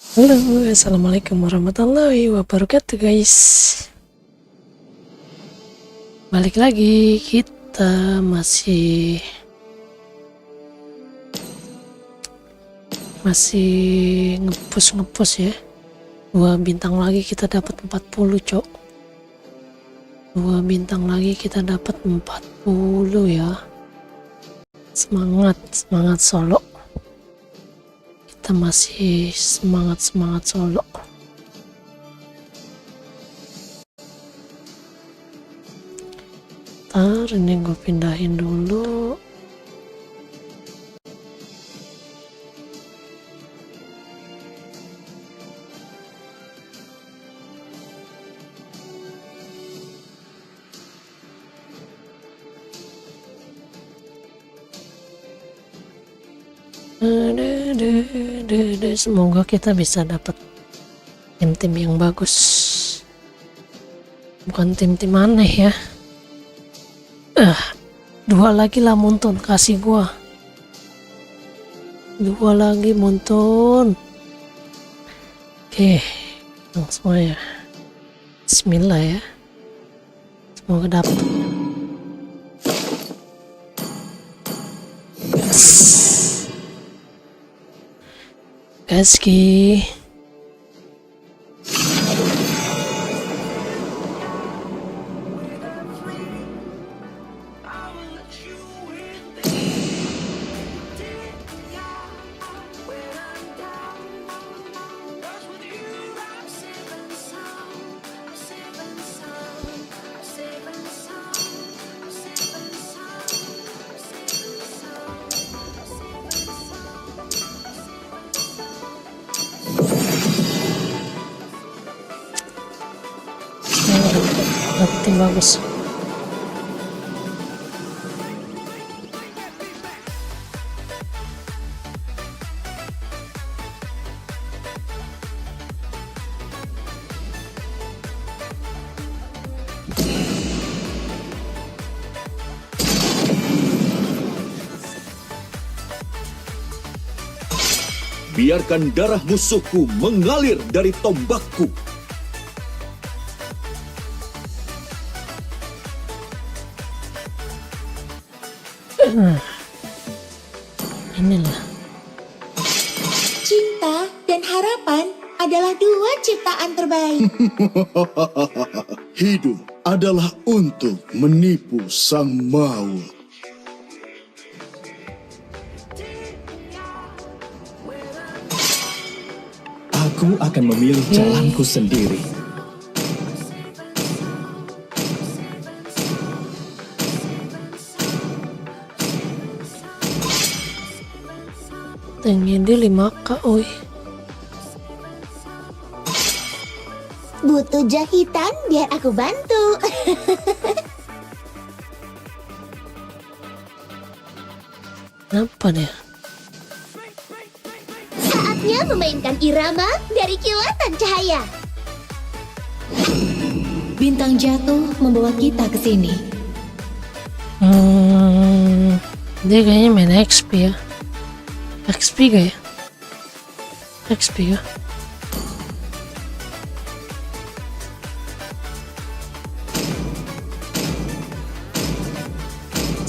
Halo, assalamualaikum warahmatullahi wabarakatuh guys. Balik lagi, kita masih ngepush ya. 2 bintang lagi kita dapat 40 cok. 2 bintang lagi kita dapat 40 ya. Semangat solo. Kita masih semangat solo. Ntar ini gue pindahin dulu. Semoga kita bisa dapat tim-tim yang bagus, bukan tim-tim aneh ya. 2 lagi lah Muntun, kasih gua 2 lagi Muntun. Oke, langsung aja. Bismillah ya, semoga dapat. Gaski. Dapat tim bagus. Biarkan darah musuhku mengalir dari tombakku. Inilah. Cinta dan harapan adalah 2 ciptaan terbaik. Hidup adalah untuk menipu sang maut. Aku akan memilih jalanku sendiri. Tinggi di 5K, oi. Butuh jahitan biar aku bantu. Kenapa dia? Saatnya memainkan irama dari kilatan cahaya. Bintang jatuh membawa kita ke sini. Dia kayaknya main XP ya. XP gak ya? XP ya?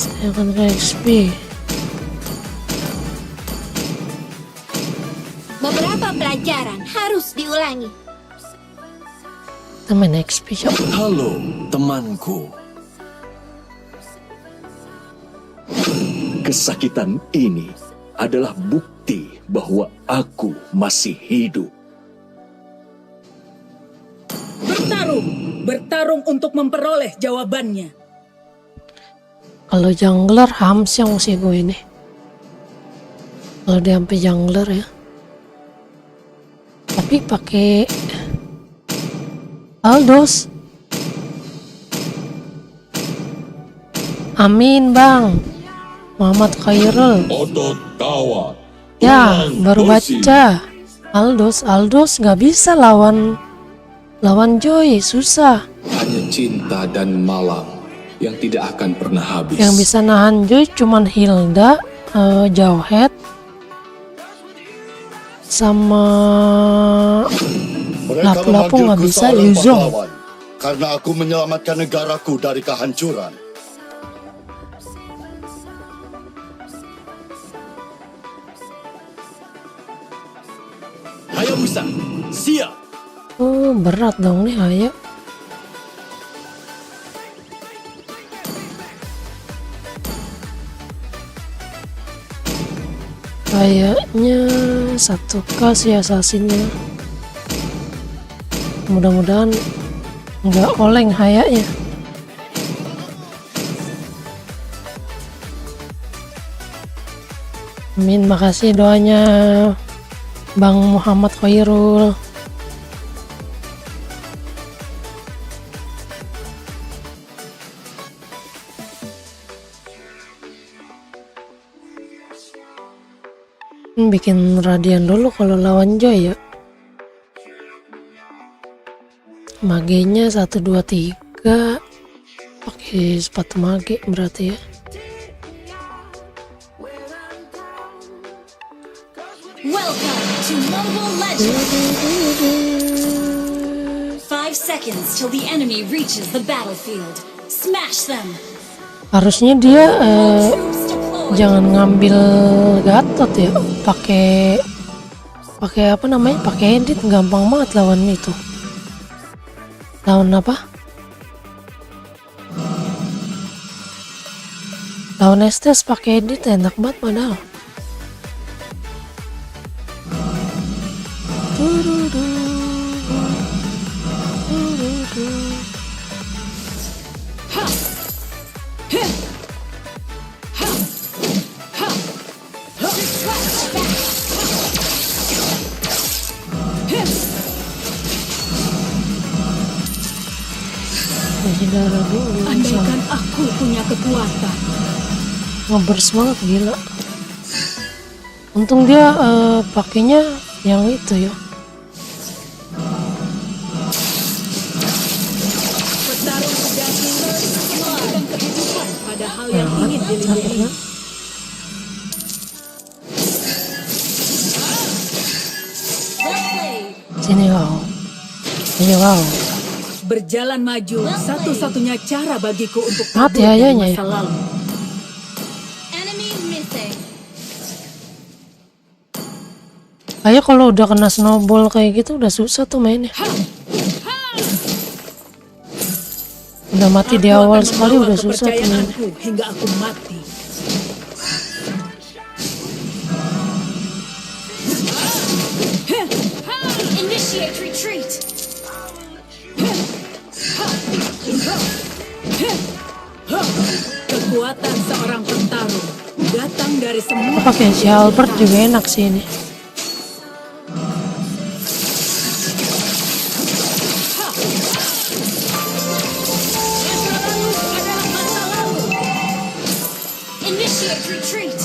Saya akan ke XP. Beberapa pelajaran harus diulangi. Kita main XP coba. Halo, temanku. Kesakitan ini adalah bukti bahwa aku masih hidup. Bertarung untuk memperoleh jawabannya. Kalau jungler Hamsyong sih gue ini. Kalau dia sampai jungler ya. Tapi pakai Aldos. Amin bang. Muhammad Khairul. Otot tawa. Ya, baru baca. Aldos nggak bisa lawan Joy, susah. Hanya cinta dan malam yang tidak akan pernah habis. Yang bisa nahan Joy cuman Hilda, Jauhead, sama Mereka lapu-lapu nggak memanggilku bisa seorang Yuzong. pahlawan karena aku menyelamatkan negaraku dari kehancuran. Hayabusa, siap. Oh, berat dong nih Haya. Kayaknya 1K sih asasinnya. Mudah-mudahan nggak oleng Hayanya. Amin, makasih doanya Bang Muhammad Khairul. Bikin radian dulu kalau lawan Joy ya. Magenya 1 2 3. Pakai sepatu mage berarti ya. Welcome to Mobile Legends! 5 seconds till the enemy reaches the battlefield. Smash them! Harusnya dia Troops deployed. jangan ngambil Gatot ya. Pakai apa namanya? Pakai edit gampang banget lawan itu. Lawan apa? Lawan Estes pakai edit enak banget padahal. Darah dulu. Andaikan aku punya kekuatan. Ngebers banget gila. Untung dia pakainya yang itu ya. Petarung sejati memberikan kehidupan pada hal yang ingin dilindungi. Well played. Sini kau. Ayo kau. Berjalan maju satu-satunya cara bagiku untuk Mati kabur dari ayahnya ya. masa lalu. Enemy missing. Kayak kalau udah kena snowball kayak gitu udah susah tuh mainnya. Udah mati di Aku awal akan sekali membawa udah susah tuh mainnya. kepercayaanku hingga aku mati. Initiate retreat. Kekuatan seorang petarung datang dari semua Pakai si Albert juga enak sih ini. adalah masa lalu. Initiate retreat.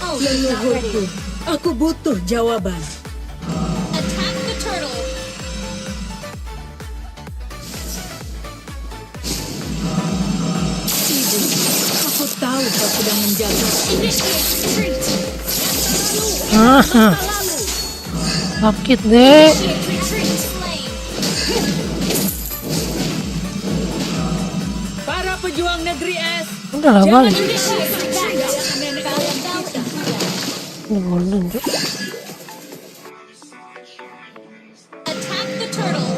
Oh, you're not ready. leluhurku. Aku butuh jawaban. Attack the turtle. Ibu, aku tahu kau sedang menjaga. Initiate retreat. Ah, Lalu. sakit deh. Initiate retreat. Slain. Para pejuang negeri es, Udah lah balik. Initiate retreat. Ini golden tuh. Attack the turtle.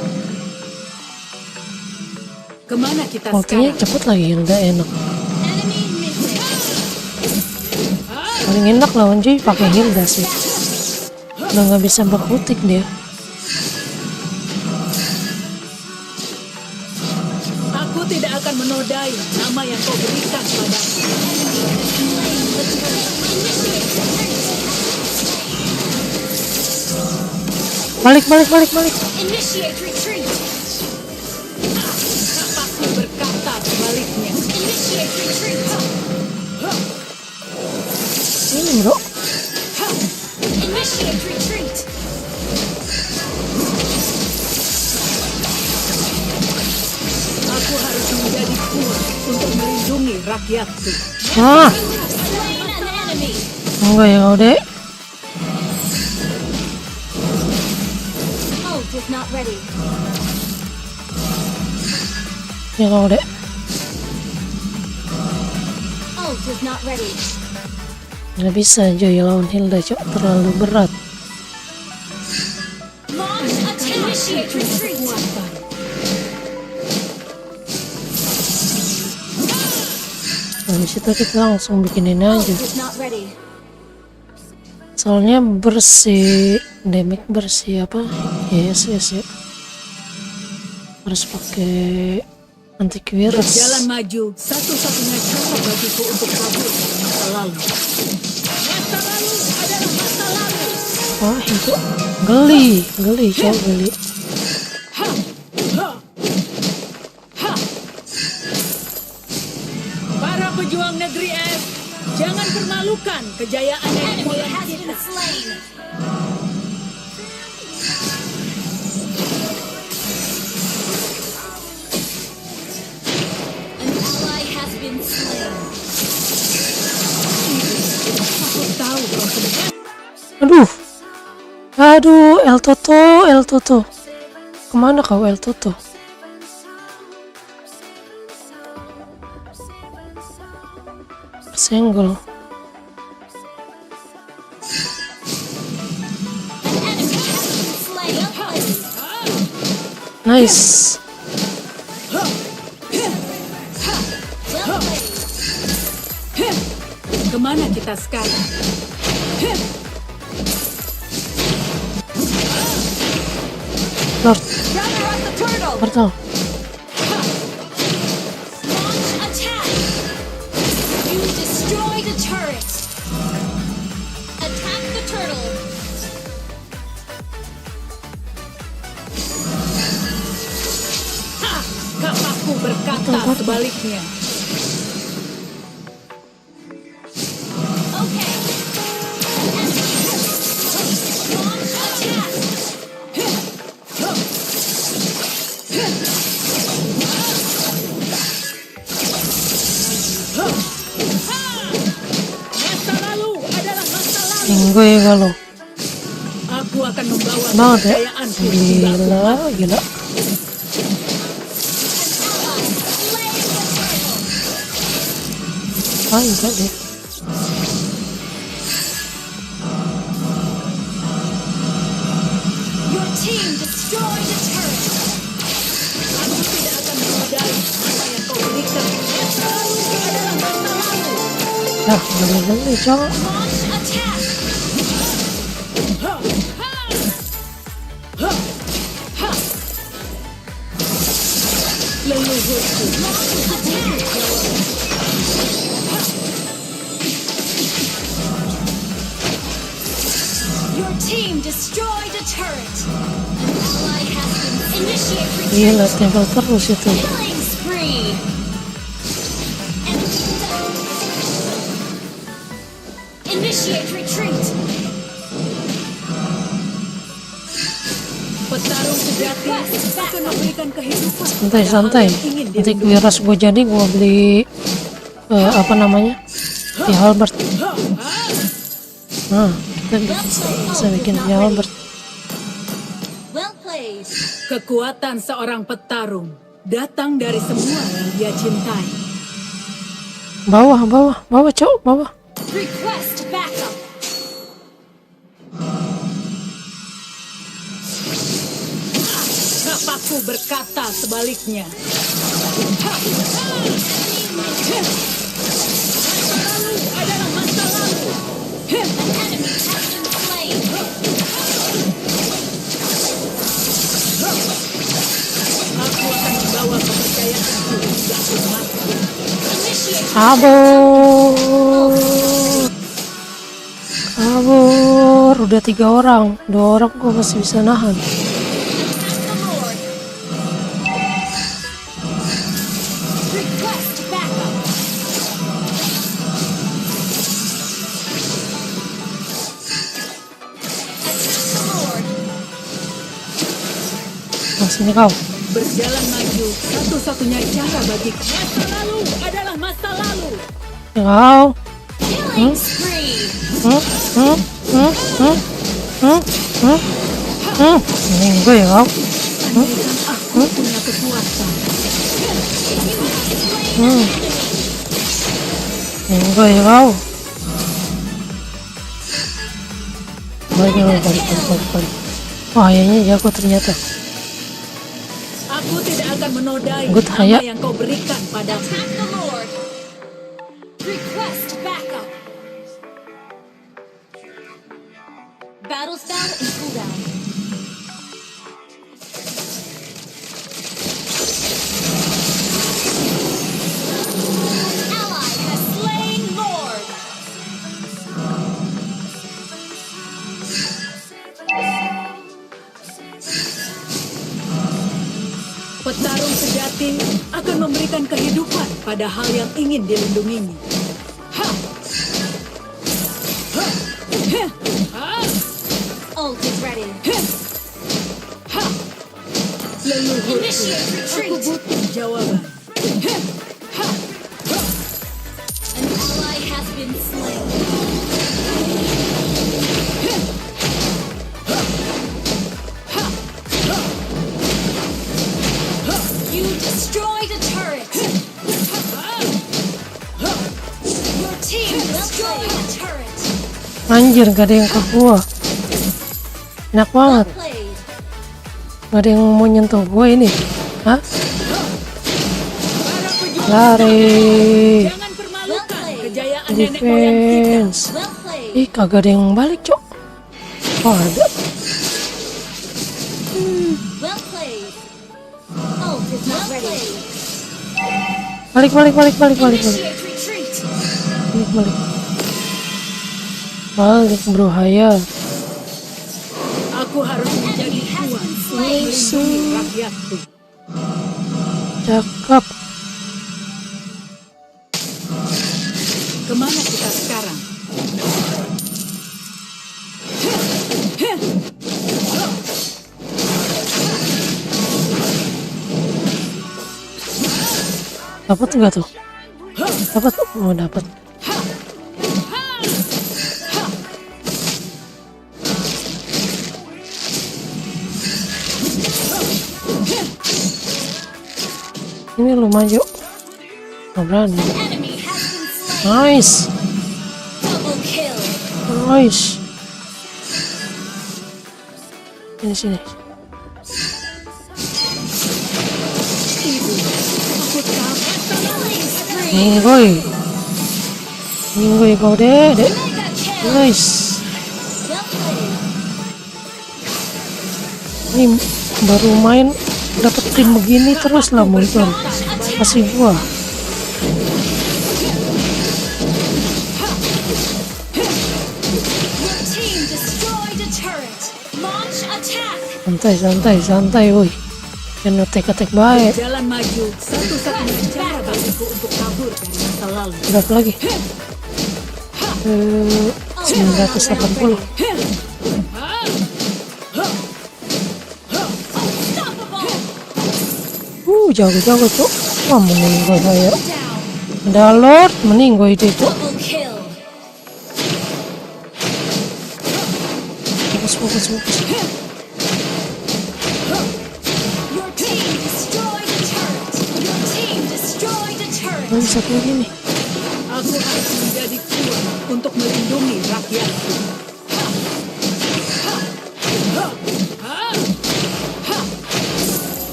kemana kita Ultinya sekarang? cepet lagi udah enak. Enemy missing. Paling enak lawan Joy pakai Hilda sih. Udah nggak bisa berkutik dia. Aku tidak akan menodai nama yang kau berikan padaku. Balik. Initiate retreat. Napasku berkata sebaliknya. Initiate retreat. Ini bro. Initiate retreat. harus menjadi kuat untuk melindungi rakyatku. Ah, Slain an enemy. enggak ya kau dek. Ult is not ready. Ya kau dek. Ult is not ready. Nggak bisa Joy lawan Hilda, cok, terlalu berat. Launch attack. Initiate retreat. Habis itu kita langsung bikinin Ult aja. is not ready. Soalnya bersih, damage bersih apa? Yes ya. Harus pakai antivirus. Jalan maju, satu-satunya cara bagiku untuk kabur dari masa lalu. Masa lalu adalah masa lalu. Oh itu geli cok, geli. Para pejuang negeri es, jangan permalukan kejayaan nenek Enemy moyang has kita. been slain. An ally has been slain. Aku tahu kau sedang Aduh, El Toto. Kemana kau El Toto? Senggol. An enemy has been slain. Nice. Well played. kemana kita sekarang? Lord, Gather up the turtle. Bertal. Launch attack. You destroy the turret. Attack the turtle. Kapakku berkata sebaliknya. Okay. Launch attack. Masa lalu adalah masa lalu. Minggu ya kalau. Aku akan membawa Banget ya. kepercayaanku di punggungku. Gila. Ah, enggak deh. Your team destroyed the turret. Aku tidak akan menyadari apa yang kau berikan. Masa lalu adalah masa lalu. Nah, geli-geli cowok. Launch attack. Leluhurku. Launch attack. Your team destroyed a turret. An ally has been initiate Gila, retreat. tempel terus itu. Killing spree. Initiate retreat. Petarung sejati akan memberikan kehidupan. Santai. Nanti virus gue jadi gue beli apa namanya? Di Halbert. Nah, kita bisa bikin di Halbert. Well played. Kekuatan seorang petarung datang dari semua yang dia cintai. Bawah, cowok, bawah. Request backup. Kapakku berkata sebaliknya. Masa lalu adalah masa lalu. An enemy has been slain. Aku akan membawa kepercayaanku hingga aku mati. Initiate Kabur. Udah 3 orang. 2 orang gue masih bisa nahan. the Lord. Request backup. Attack the Lord. Nah, sini kau. Berjalan maju, satu-satunya cara bagiku. Masa lalu adalah masa lalu. Kau. Killing spree. Meninggoy kau. Andaikan aku punya kekuatan. Meninggoy kau. Balik. Wah, ayahnya jago ternyata. Aku tidak akan menodai Good, nama Haya. yang kau berikan padaku. Attack the Lord. Request backup. Battle spell and cooldown. Ally has slain Lord. Petarung sejati akan memberikan kehidupan pada hal yang ingin dilindunginya. Ha! Ha! Heh! Ha! Ult is ready. Heh! Ha! Leluhurku, Initiate aku retreat. butuh jawaban. Heh! Ha! Ha! An ally has been slain. You destroyed a turret. Your team destroyed a turret. Anjir, gak ada yang ke gua. Enak banget. Well played. Gak ada yang mau nyentuh gua ini. Hah? Para pejuang, Lari. jangan permalukan kejayaan nenek moyang kita. Defense. Well played. Ih, kagak ada yang balik, Cok. Oh, ada. Well played. Ult is not ready. Balik. Initiate retreat. Balik, bro, Haya. Aku harus menjadi kuat untuk melindungi rakyatku. Cakep. Kemana kita sekarang? Dapat nggak tuh? Dapat. Oh, dapat. Ini lu maju. Nggak berani. Enemy has been slain. Nice. Double kill. Nice. Sini. Ibu, aku tahu. Killing spree. Ninggoy kau deh. Mega kill. Nice. Well played. Ini baru main dapat tim begini terus lah muncul. Kasih gua. Your team destroyed a turret. Launch attack. Santai, woi. Jangan attack baik. Jalan maju, satu-satunya cara bagiku untuk kabur dari masa lalu. Berapa lagi? 980. Jago tuh. Wah, meninggoy saya. Down. Ada Lord, meninggoy itu. Double kill. Fokus. Your team destroyed a turret. Your team destroyed a turret. Ini satu lagi nih. Aku harus menjadi kuat untuk melindungi rakyatku.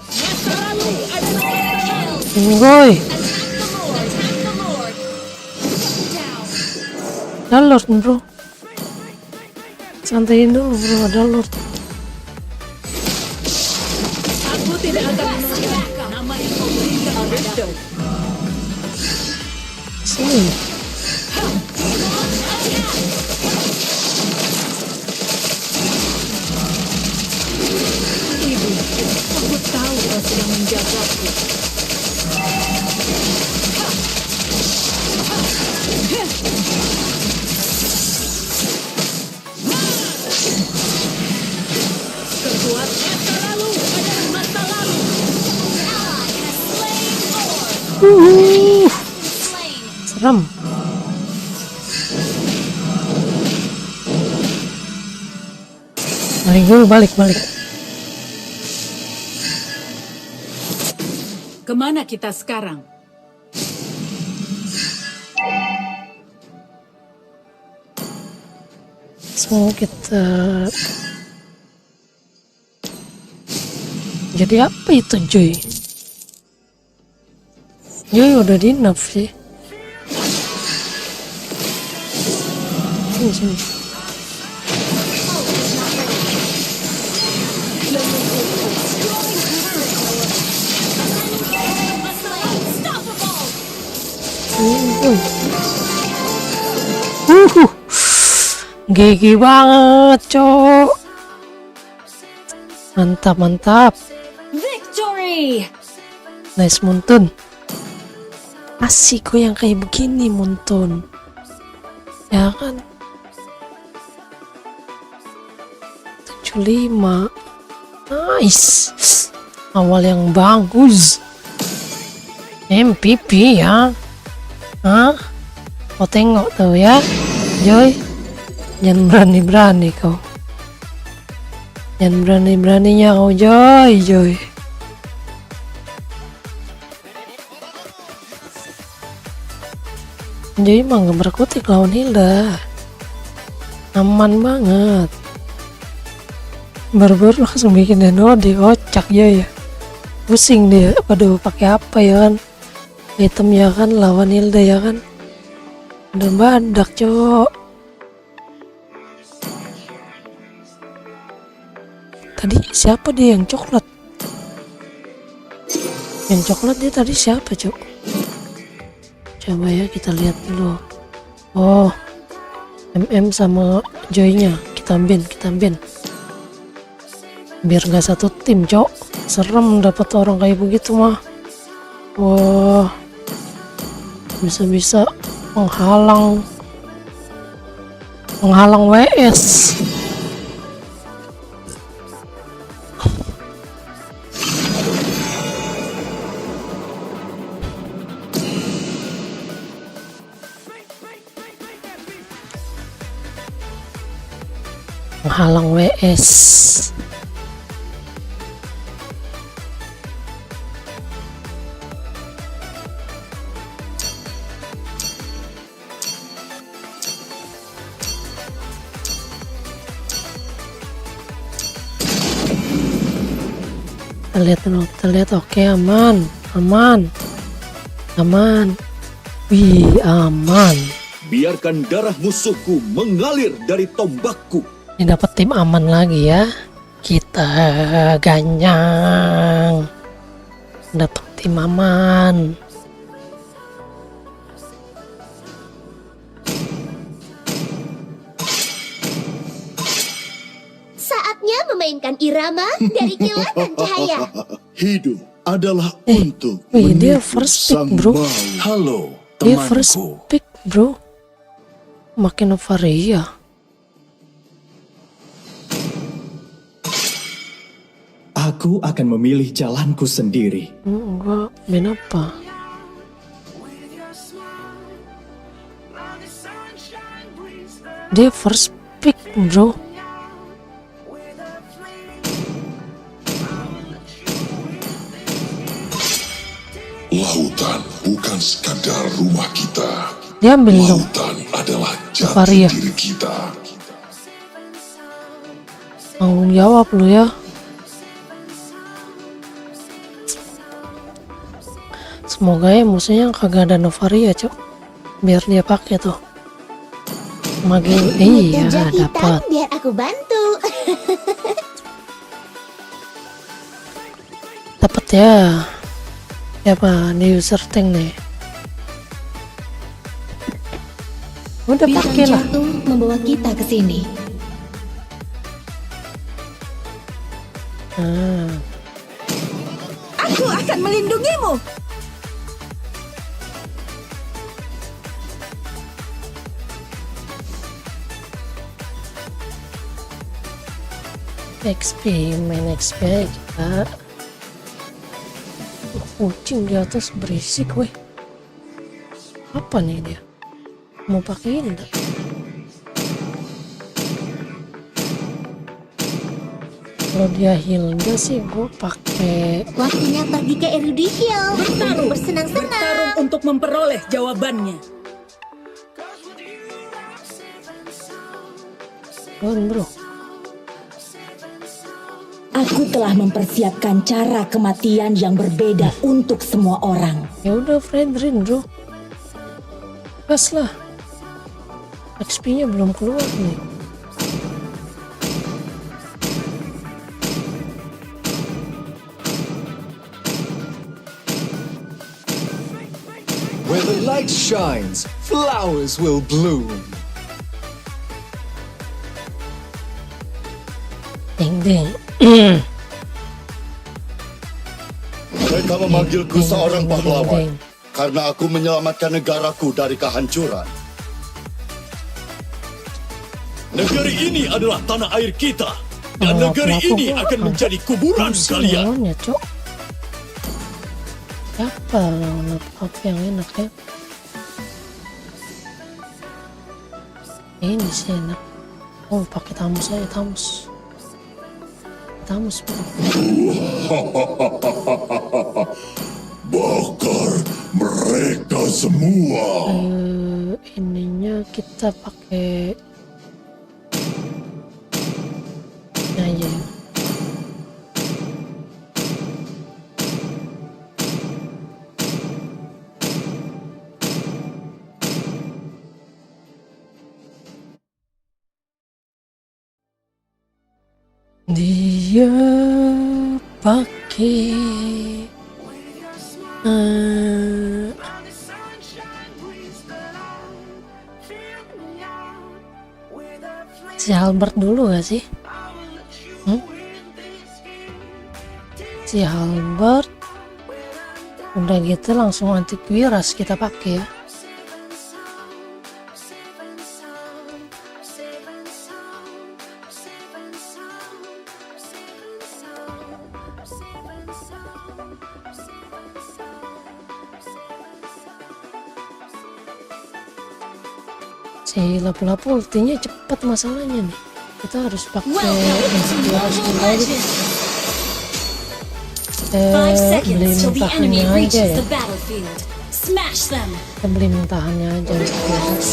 Masa lalu adalah Kill. Meninggoy. Attack the Lord. Down. Ada Lord, bro. Santaiin dulu, bro. Ada Lord. Aku tidak akan menolak nama yang kau berikan padaku. Sini. Ibu, aku tahu kau sedang menjagaku. Slain. Serem. Balik dulu, balik. Kemana kita sekarang? So kita jadi apa itu Joy? Joy udah di nerf sih. Sini. Gigi banget, cok. Mantap. Victory! Nice, Muntun. Asik gue yang kayak begini, Muntun. Ya kan? 75. Nice. Awal yang bagus. MVP ya. Hah? Kau tengok tuh ya, Joy. Jangan berani-berani kau. Jangan berani-beraninya kau, Joy. Joy mah gak berkutik lawan Hilda. Aman banget. Baru-baru langsung bikin Denodi, kocak Joy ya. Pusing dia, waduh pakai apa ya kan? Item ya kan, lawan Hilda ya kan. Udah badak, cok. Tadi siapa dia yang coklat? Yang coklat dia tadi siapa, cok? Coba ya kita lihat dulu. Oh, MM sama Joy-nya. Kita bin. Biar gak satu tim, cok. Serem dapat orang kayak begitu mah. Wah, bisa-bisa menghalang WS. Menghalang WS. Kita lihat, oke, aman. Wih, aman. Biarkan darah musuhku mengalir dari tombakku. Ini dapat tim aman lagi ya. Kita ganyang. Dapat tim aman. Saatnya memainkan irama dari kilatan cahaya. Hidup adalah untuk Wih, dia menipu first pick, sang bro. maut. Halo, Dia first temanku. pick, bro. Makin Novaria. Aku akan memilih jalanku sendiri. Gua main apa? Dia first pick, bro. Lautan bukan sekadar rumah kita. Dia ambil dong. Lautan adalah Varia. jati diri kita. Tanggung jawab lu ya. Semoga ya musuhnya kagak ada Novaria, cok. Biar dia pakai tuh. Magi, iya Tunjuk hitam dapat. biar aku bantu. Dapat ya. Siapa di user tank nih? Udah Bintang pakai lah. jatuh membawa kita ke sini. Ah, Aku akan melindungimu. XP, main XP aja. Kucing di atas berisik weh. Apa nih dia? Mau pakai ini enggak? Kalau dia Hilda sih gue pakai. Waktunya pergi ke Eruditio untuk bersenang-senang. Bertarung untuk memperoleh jawabannya. Bro. Aku telah mempersiapkan cara kematian yang berbeda untuk semua orang. Ya udah Fredrin bro. Gas lah. XP-nya belum keluar nih. Where the light shines, flowers will bloom. Ding ding. Mereka memanggilku seorang pahlawan Ding. karena aku menyelamatkan negaraku dari kehancuran. Negeri ini adalah tanah air kita. Dan Oh, negeri pelaku ini gua akan apa? menjadi kuburan kalian. Lawannya cok. Siapa lawan apa yang enak ya? Ini sih enak. Oh pakai tamus aja tamus. Tamus bro. Bakar mereka semua. Ininya kita pakai ini aja ya. Dia pakai si Albert dulu gak sih? Si Albert udah gitu langsung antivirus kita pakai ya. Si lapu-lapu ultinya cepat masalahnya nih. Kita harus pakai antivirus dulu aja. 5 seconds Beli till the mentahannya enemy aja reaches ya. the battlefield. Smash them. Kita beli mentahannya aja. Antivirus.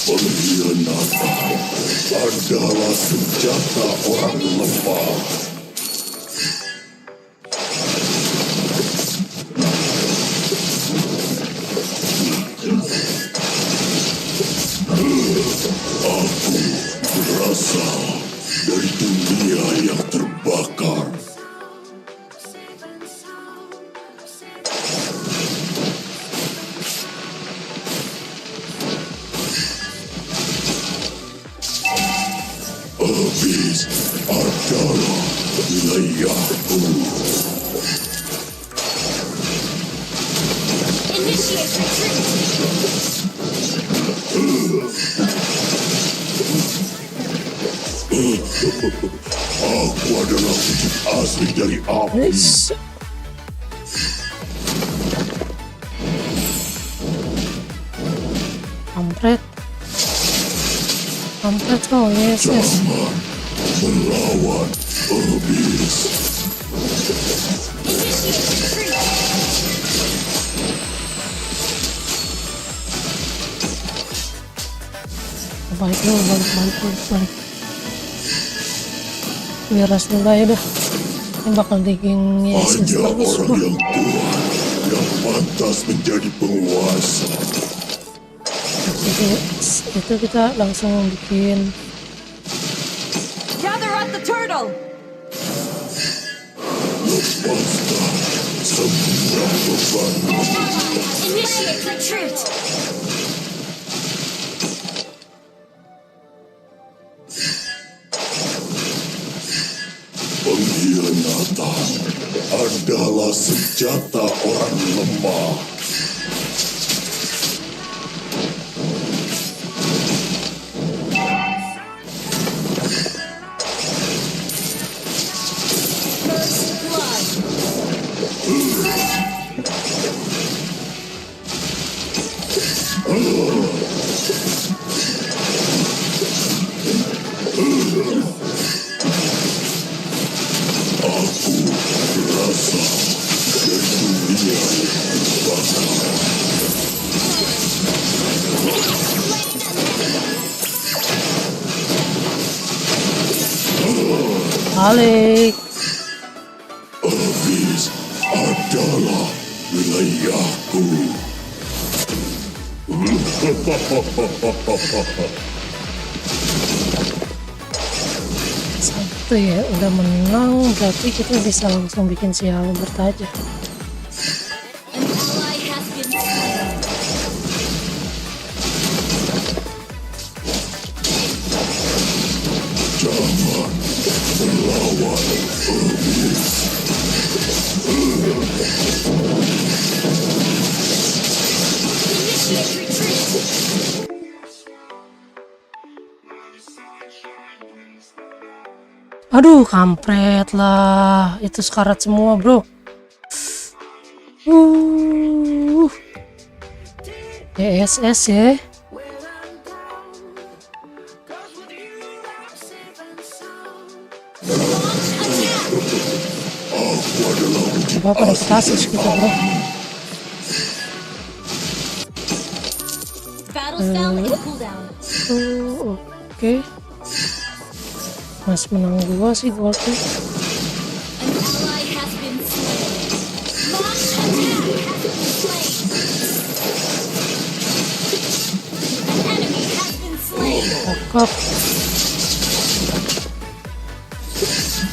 Pengkhianatan adalah senjata orang lemah. Aku berasal dari dunia yang terbakar. Habis adalah wilayahku. Initiate retreat. Aku adalah wujud asli dari api. Yes. Kampret. Kampret kau, yes. Zaman melawan habis. Initiate retreat. Balik dulu, balik. Miras dulu aja dah. Ini bakal digging yes Hanya terus. orang yang kuat yang pantas menjadi penguasa. Jadi itu kita langsung bikin Gather at the turtle. Lepaskan semua beban. Initiate retreat. senjata orang lemah. First blood. Balik. Abyss adalah wilayahku. Satu ya, udah menang berarti kita bisa langsung bikin si Albert aja. An ally has been slain. Jangan melawan Abyss. Initiate retreat. Aduh, kampret lah. Itu sekarat semua, bro. ESS ya. Coba pada stasis kita, bro. Battle spell in cooldown. Oke. Mas menang gua sih gua tuh. An ally has been slain. Launch attack has been slain. An enemy has been slain. Cakep.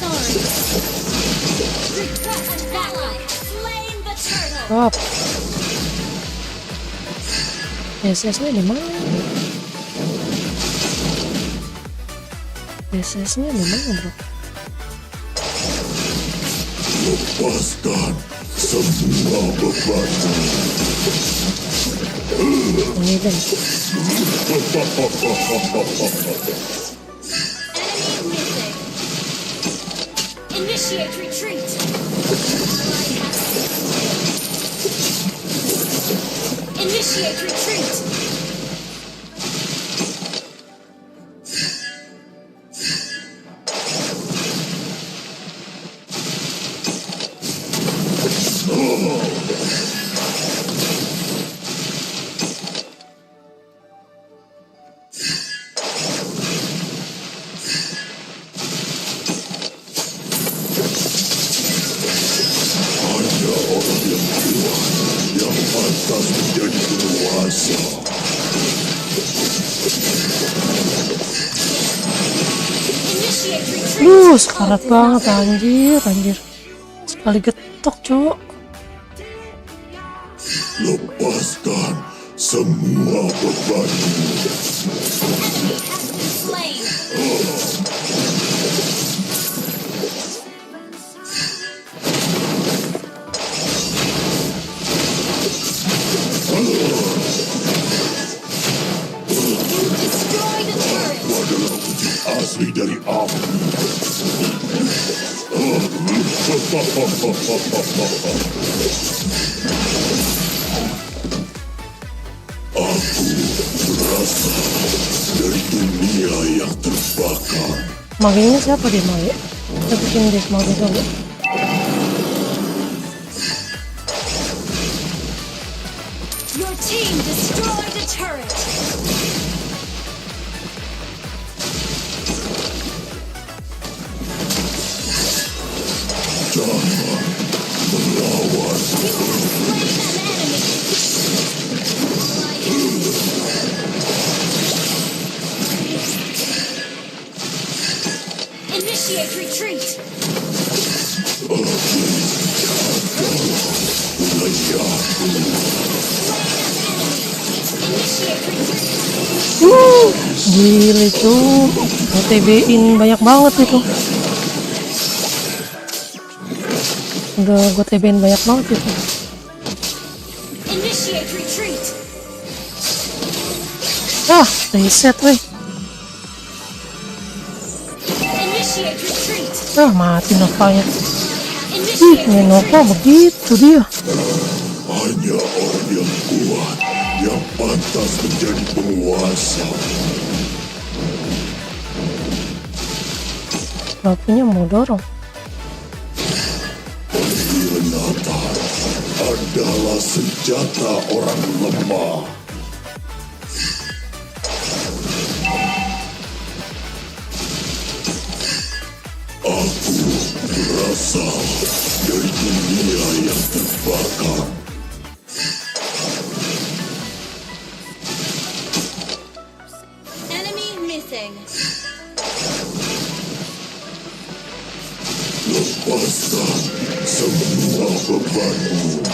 Sorry. Request an ally has slain the turtle. Cakep. ESS-nya di mana? ESS-nya di mana, bro? Lepaskan semua bebanmu. Ini deh. Enemy missing. Initiate retreat. Ally has Initiate retreat. Hanya orang yang kuat yang pantas menjadi penguasa. Initiate retreat. Sekarat banget anjir. Sekali getok, cok. Lepaskan semua bebanmu. Enemy has been slain. You destroyed a turret. Aku adalah wujud asli dari api. Aku berasal dari dunia yang terbakar. Maginya siapa dia, Magi? Kita bikin dia Magi dulu. Your team destroyed a turret. Jangan melawan. You have slain an enemy. Initiate retreat. Initiate retreat. Gila itu. OTB-in banyak banget itu. Udah gue TB-in banyak banget itu. Initiate retreat. Wah, reset weh. Initiate retreat. Ah, mati Novanya. Initiate Ini Nova begitu dia. Hanya orang yang kuat yang pantas menjadi penguasa. Rapunya mau dorong. Pengkhianatan adalah senjata orang lemah. Aku berasal dari dunia yang terbakar. enemy missing. Lepaskan semua bebanmu.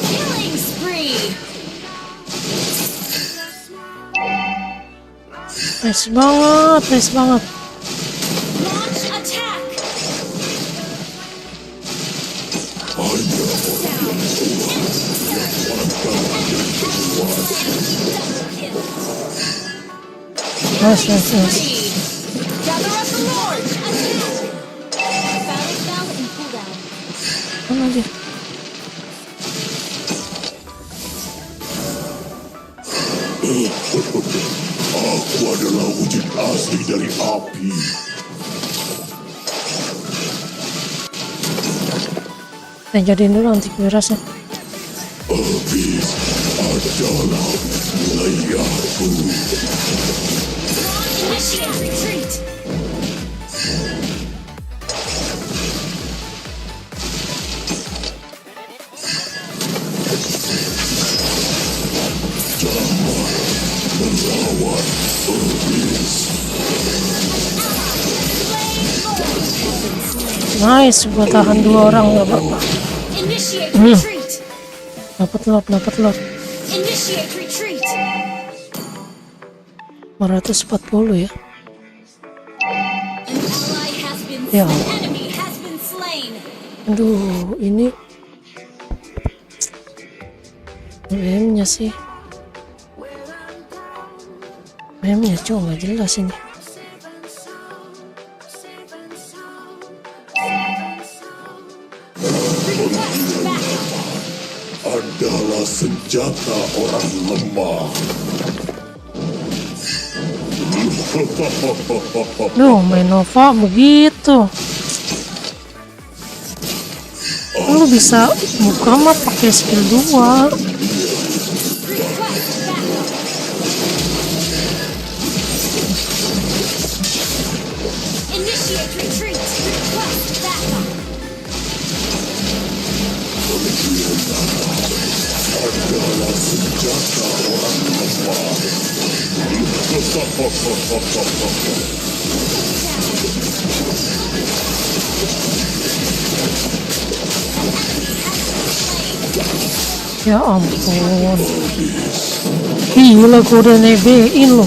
Killing spree. Nice banget, nice banget. Launch attack. Nice, nice, nice. Gather up the launch attack. Battle spell in cooldown. Mana dia? Aku adalah wujud asli dari api. Kita jadiin dulu antivirusnya. Habis adalah wilayahku. Initiate retreat. Melawan habis. Nice, gua tahan 2 orang nggak apa-apa. Initiate retreat. Dapat lot, dapat lot. Initiate retreat. 440 ya. An ally has been Ya. An enemy has been slain. Aduh, ini BM-nya sih. BM-nya coba nggak jelas ini. Request backup. Adalah senjata orang lemah. Duh, main Nova begitu. Lu bisa buka map pakai skill 2. Request backup. Initiate retreat. Request backup. Adalah senjata orang lemah. Ya ampun. Gila, gue udah nebein loh.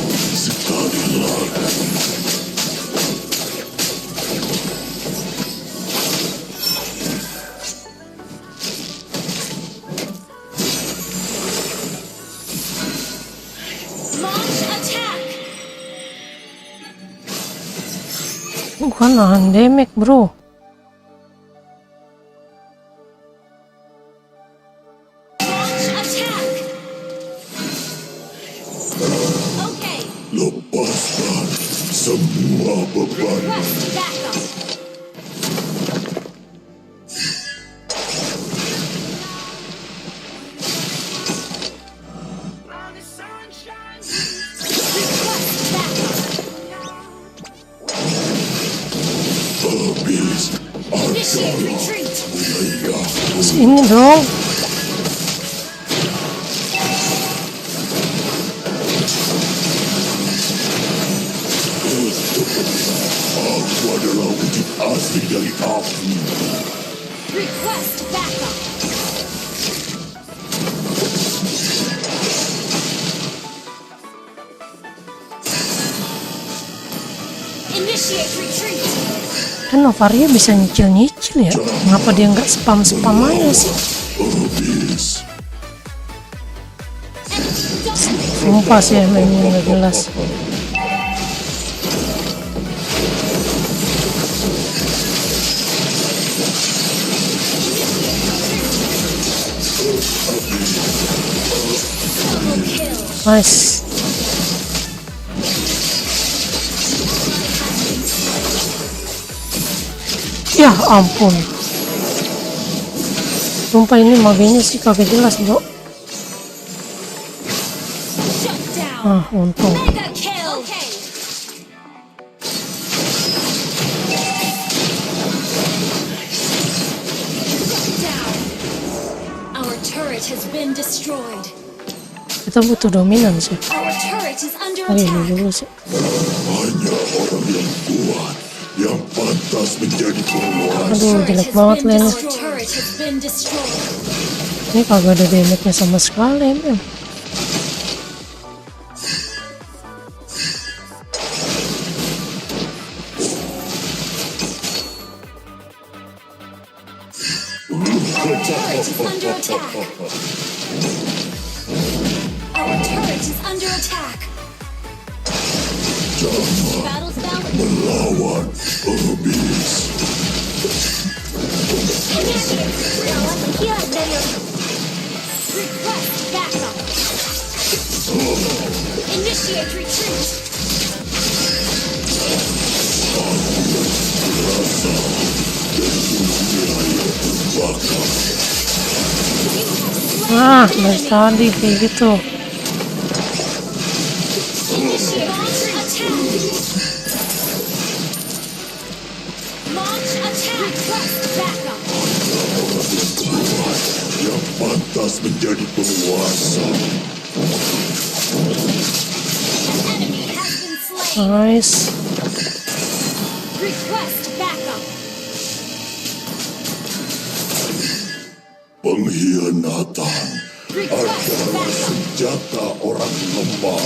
Launch attack. Bukan nahan damage bro. Launch attack. Okay. Lepaskan semua beban. Request backup. Request backup. Habis Initiate retreat. Sini dong. Aku adalah wujud asli dari api. Request backup. Initiate retreat. Kan Novaria bisa nyicil-nyicil ya. Kenapa dia nggak spam-spam aja sih? Habis. Sumpah sih mainnya nggak jelas. Nice. Ya ampun. Sumpah ini magenya sih kagak jelas, bro. Shut down. Untung. Mega kill. Okay. Shut down. Our turret has been destroyed. Kita butuh dominan sih. Our turret is under Ini attack. dulu sih. Hanya orang yang kuat yang pantas menjadi penguasa. Aduh, jelek banget lainnya. Our turret has been destroyed. Ini kagak ada damage-nya sama sekali, men. Our turret is under attack. Our turret is under attack. Battle's bound. Melawan habis. Request backup. Initiate retreat. Dari tadi kayak gitu. Initiate attack. Launch attack. Request backup. Yang pantas menjadi penguasa. An enemy has been slain. Nice. Request backup. Pengkhianatan Request adalah backup. senjata orang lemah.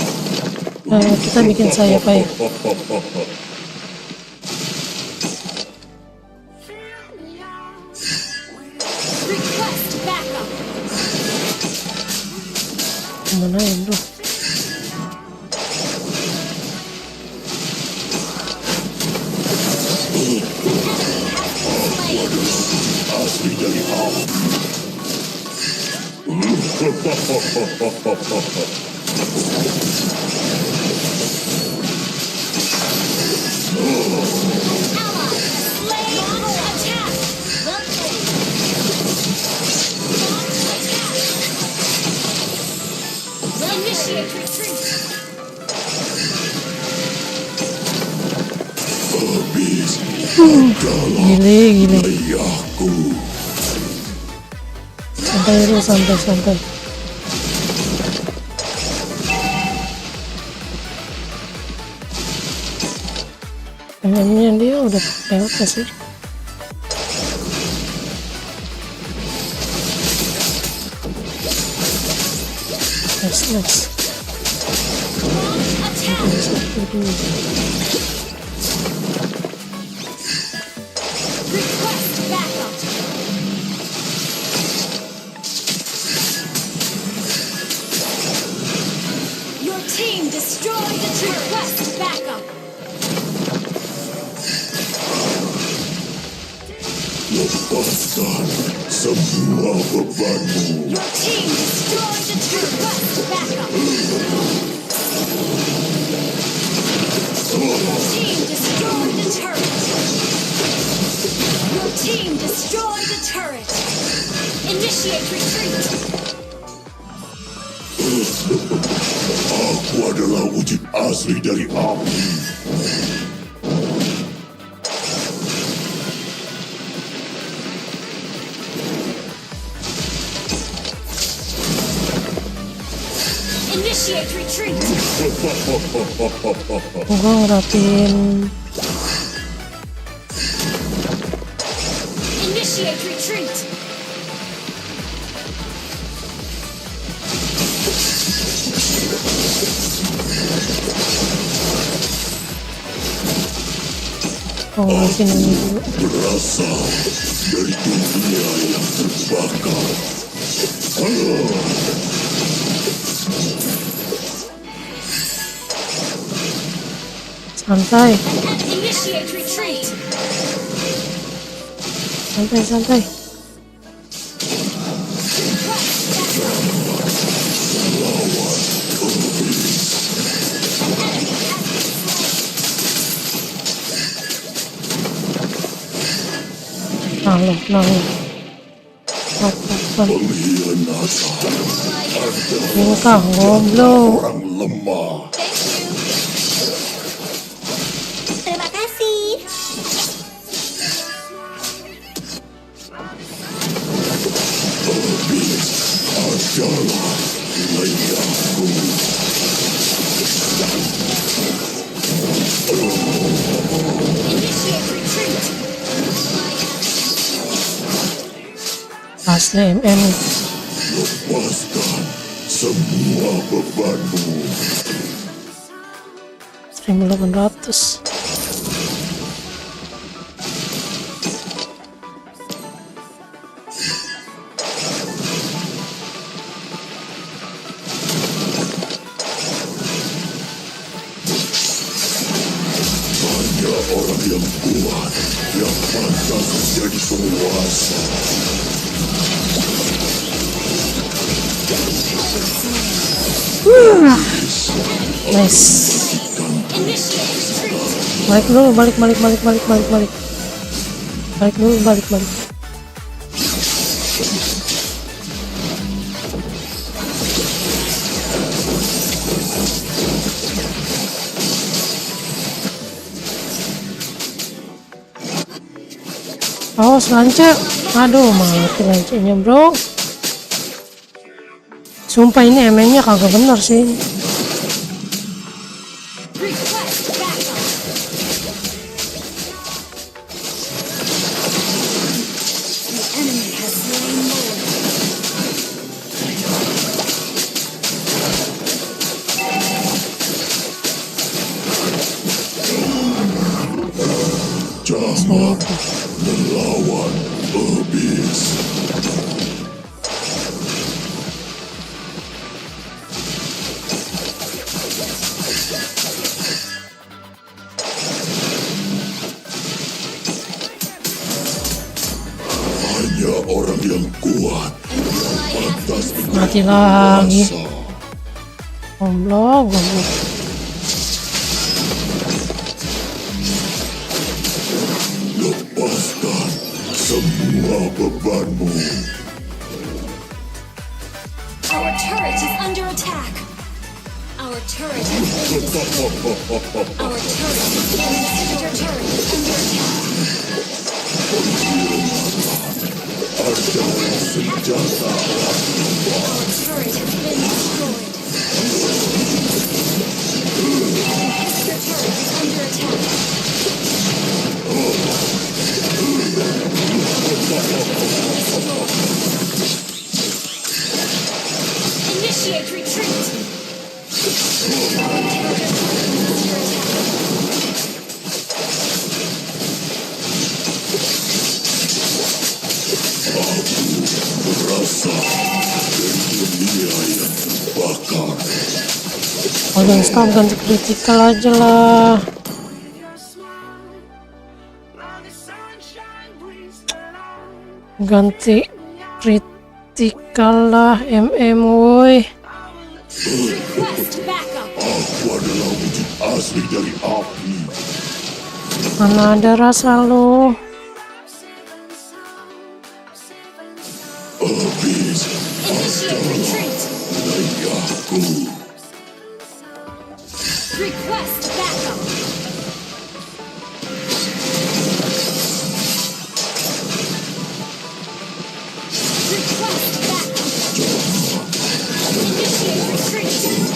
Kita bikin sayap aja. Request backup. Mana ya, bro? Asli dari api. Initiate retreat. Habis Gile. ayahku. Santai dulu, santai. Kayaknya dia udah lewat sih. Nice. Request backup. Your team destroyed the turret. Request backup. Lepaskan semua bebanmu. Your team destroyed the turret. Request backup. Your team destroyed the turret. Your team destroyed the turret. Initiate retreat. Aku adalah wujud asli dari api. Initiate retreat. Gua ngerapiin Initiate retreat. Oh, mungkin ini dulu. Berasal dari dunia yang terbakar. Santai, Initiate retreat. santai. Nah lo. Apa? Pengkhianatan Tingkah goblok. orang lemah. Terima kasih. Adalah wilayahku. Initiate retreat. Asli MM. Lepaskan semua bebanmu. 1800. Hanya orang yang kuat yang pantas menjadi penguasa. Nice. Initiate retreat. Balik dulu, balik. Balik dulu, balik. Awas lancar. Aduh, mati lancenya, bro. Sumpah ini MN-nya kagak bener sih. Request backup. The enemy has slain Lord. Jamak melawan Abyss. Hanya orang yang kuat yang pantas Mati menjadi lagi. penguasa. Goblok. Lepaskan semua bebanmu. Our turret is under attack. Our turret has been destroyed. Our turret has been destroyed. Your turret is under attack. Adalah senjata. Our turret has been destroyed. Your turret is under attack. Initiate retreat. Our turret has been under attack. Berasal dari dunia yang terbakar. Kalau stop ganti kritikal aja lah. Ganti kritikal lah MM woi. Request backup. Aku adalah wujud asli dari api. Mana ada rasa lo. Abyss Initiate retreat. wilayahku. Request backup. Request backup. Initiate retreat.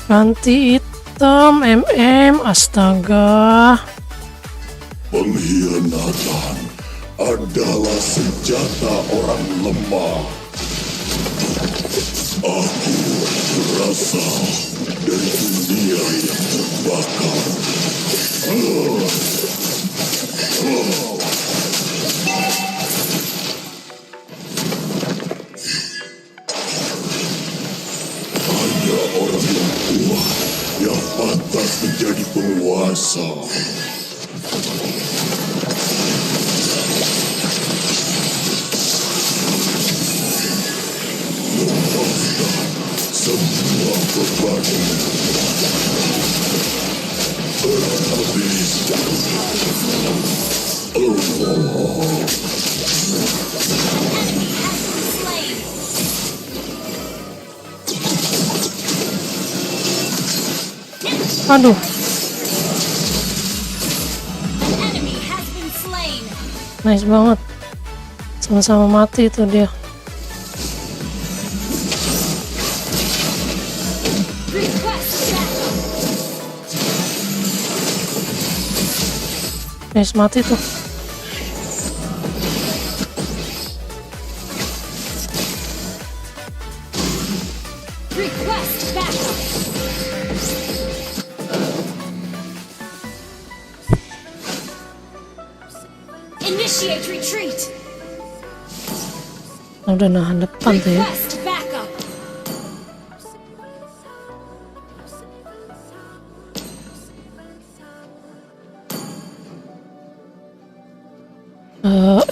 Ganti hitam, astaga. Pengkhianatan adalah senjata orang lemah. Aku berasal dari dunia yang terbakar. Hanya orang yang kuat yang pantas menjadi penguasa. Semua beban habis. Aduh, Enemy has been slain. nice banget. Sama-sama mati itu dia. Request backup. Nice, mati tuh. Request backup. Initiate retreat. Udah nahan depan tuh ya. Request backup.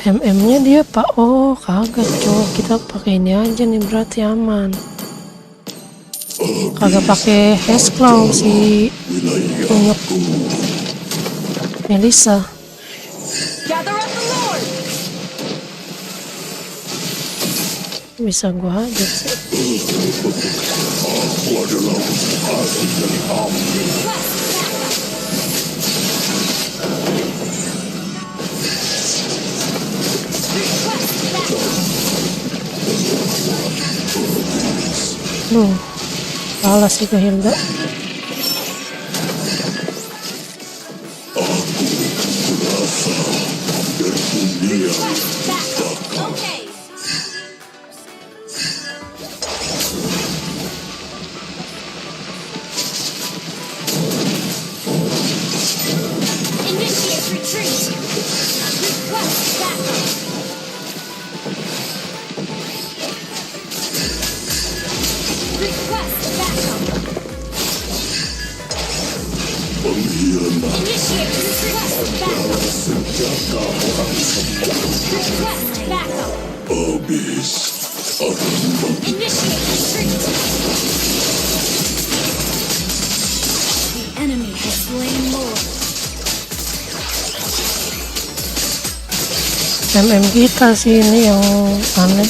MM-nya dia pak, oh kagak cowok, kita pakai ini aja nih, berarti aman. Kagak pakai Hexclaw si punya Melissa. Gather up the Lord. Bisa gua aja sih. Aku adalah hasil dari api. Request backup. Request backup. Duh, kalah sih ke Hilda. Request backup. Okay. Initiate retreat. Request backup. Request backup. Pengkhianat Initiate request backup. senjata orang Request backup. habis. Aku Initiate retreat. The enemy has slain more. MM kita sih ini yang aneh.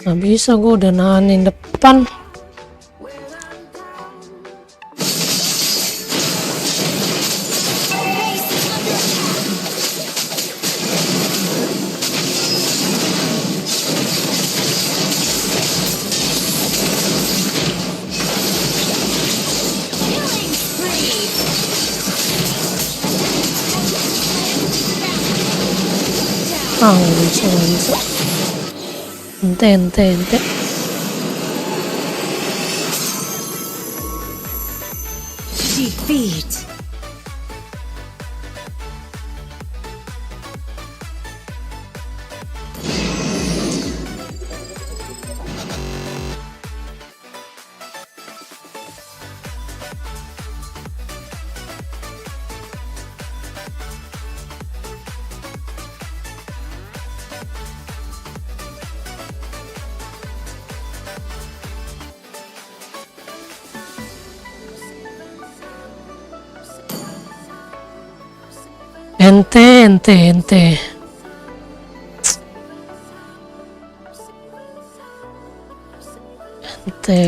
Nggak bisa, gue udah nahanin depan. Killing spree. Nggak bisa, nggak bisa. Ente. Defeat. Ente. Ente.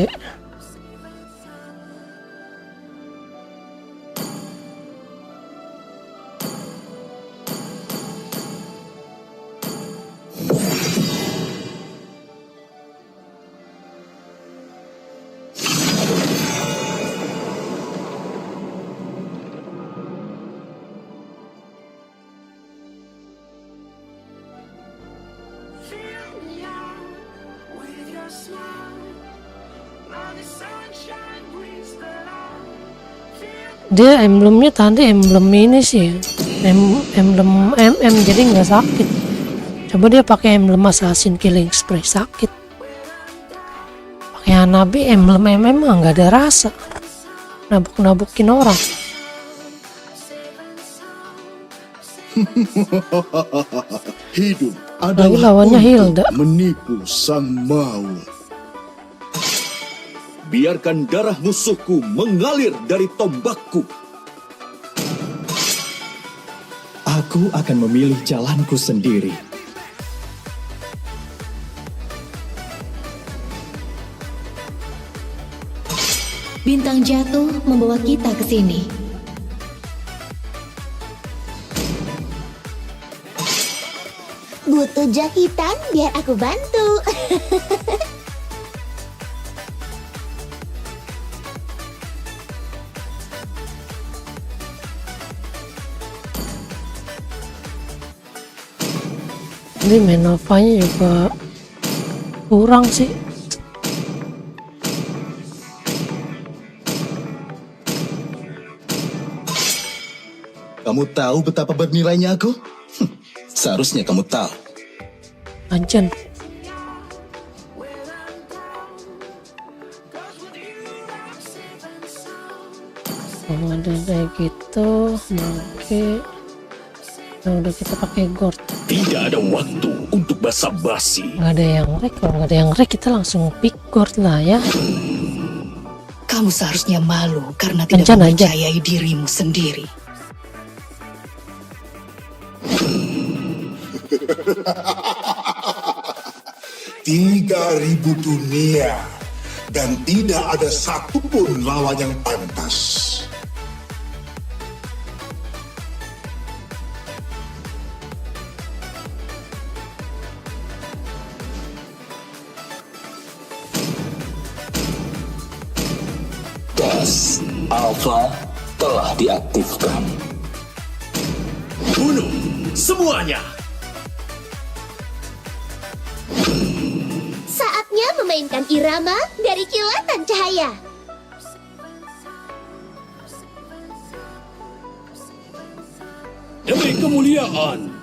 Dia emblemnya tadi emblem ini sih, emblem MM, jadi nggak sakit. Coba dia pakai emblem Assassin Killing Spree, sakit. Pakai Hanabi emblem MM mah nggak ada rasa, nabuk-nabukin orang. Hidup Lagi adalah lawannya untuk Hilda. menipu sang maut. Biarkan darah musuhku mengalir dari tombakku. Aku akan memilih jalanku sendiri. Bintang jatuh membawa kita ke sini. Butuh jahitan biar aku bantu. Ini Menovanya juga kurang sih. Kamu tahu betapa bernilainya aku? Seharusnya kamu tahu. Anjen. Kalau ada kayak gitu, oke. Nah, udah kita pakai gourd. Tidak ada waktu untuk basa-basi. Nggak ada yang rek, kalau nggak ada yang rek kita langsung pick gourd lah ya. Kamu seharusnya malu karena tidak Kencan aja. mempercayai dirimu sendiri. Tiga 3.000 dunia dan tidak ada satupun lawan yang pantas. Gas Alpha telah diaktifkan. Bunuh semuanya. Saatnya memainkan irama dari kilatan cahaya. Demi kemuliaan.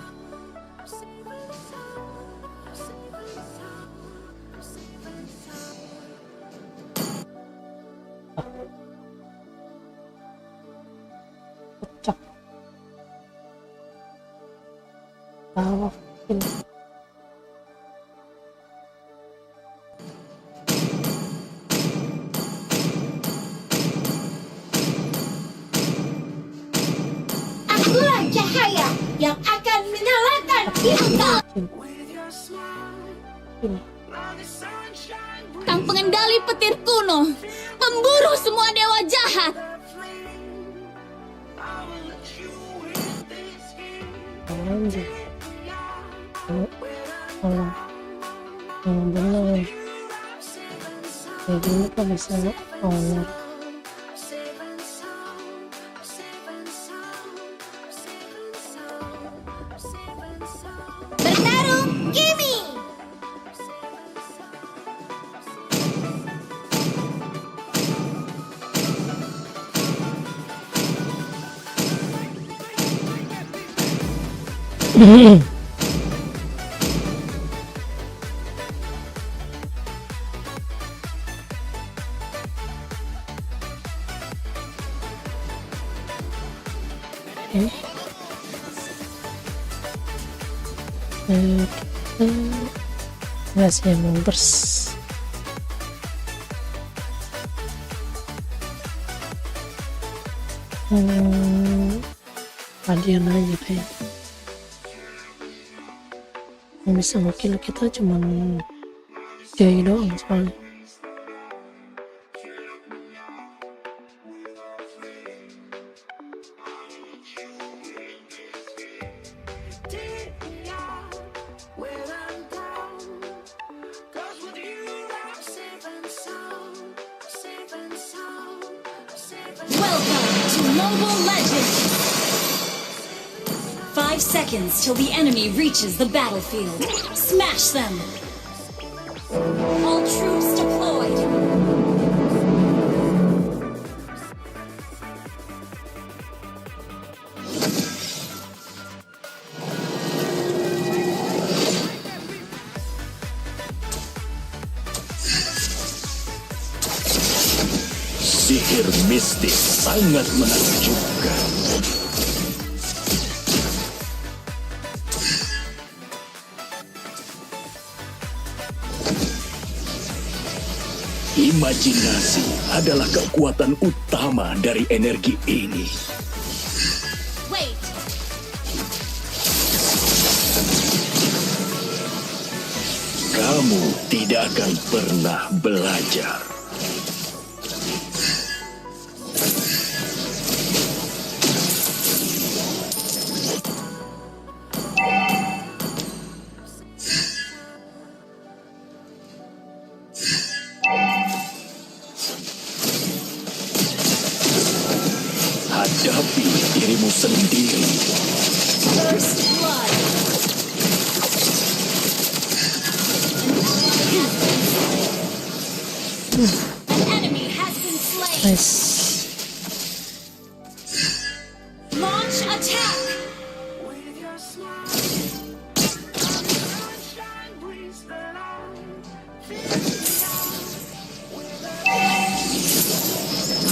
Pecah. Tahu. Akulah cahaya yang akan menyalakan hidup. Sang pengendali petir kuno, pemburu semua dewa jahat. Anjir. Kalau benar kayak gini kok bisa honor. Bertarung, Kimi. Rahasia members. Radian aja kayak. Yang bisa ngekill kita cuman Jay doang soalnya. Welcome to Mobile Legends! 5 seconds till the enemy reaches the battlefield. Smash them! All troops deployed! Sihir mistis sangat menakjubkan. Imajinasi adalah kekuatan utama dari energi ini. Wait. Kamu tidak akan pernah belajar. Hadapi dirimu sendiri. First blood. An enemy has been slain. Nice. Launch attack.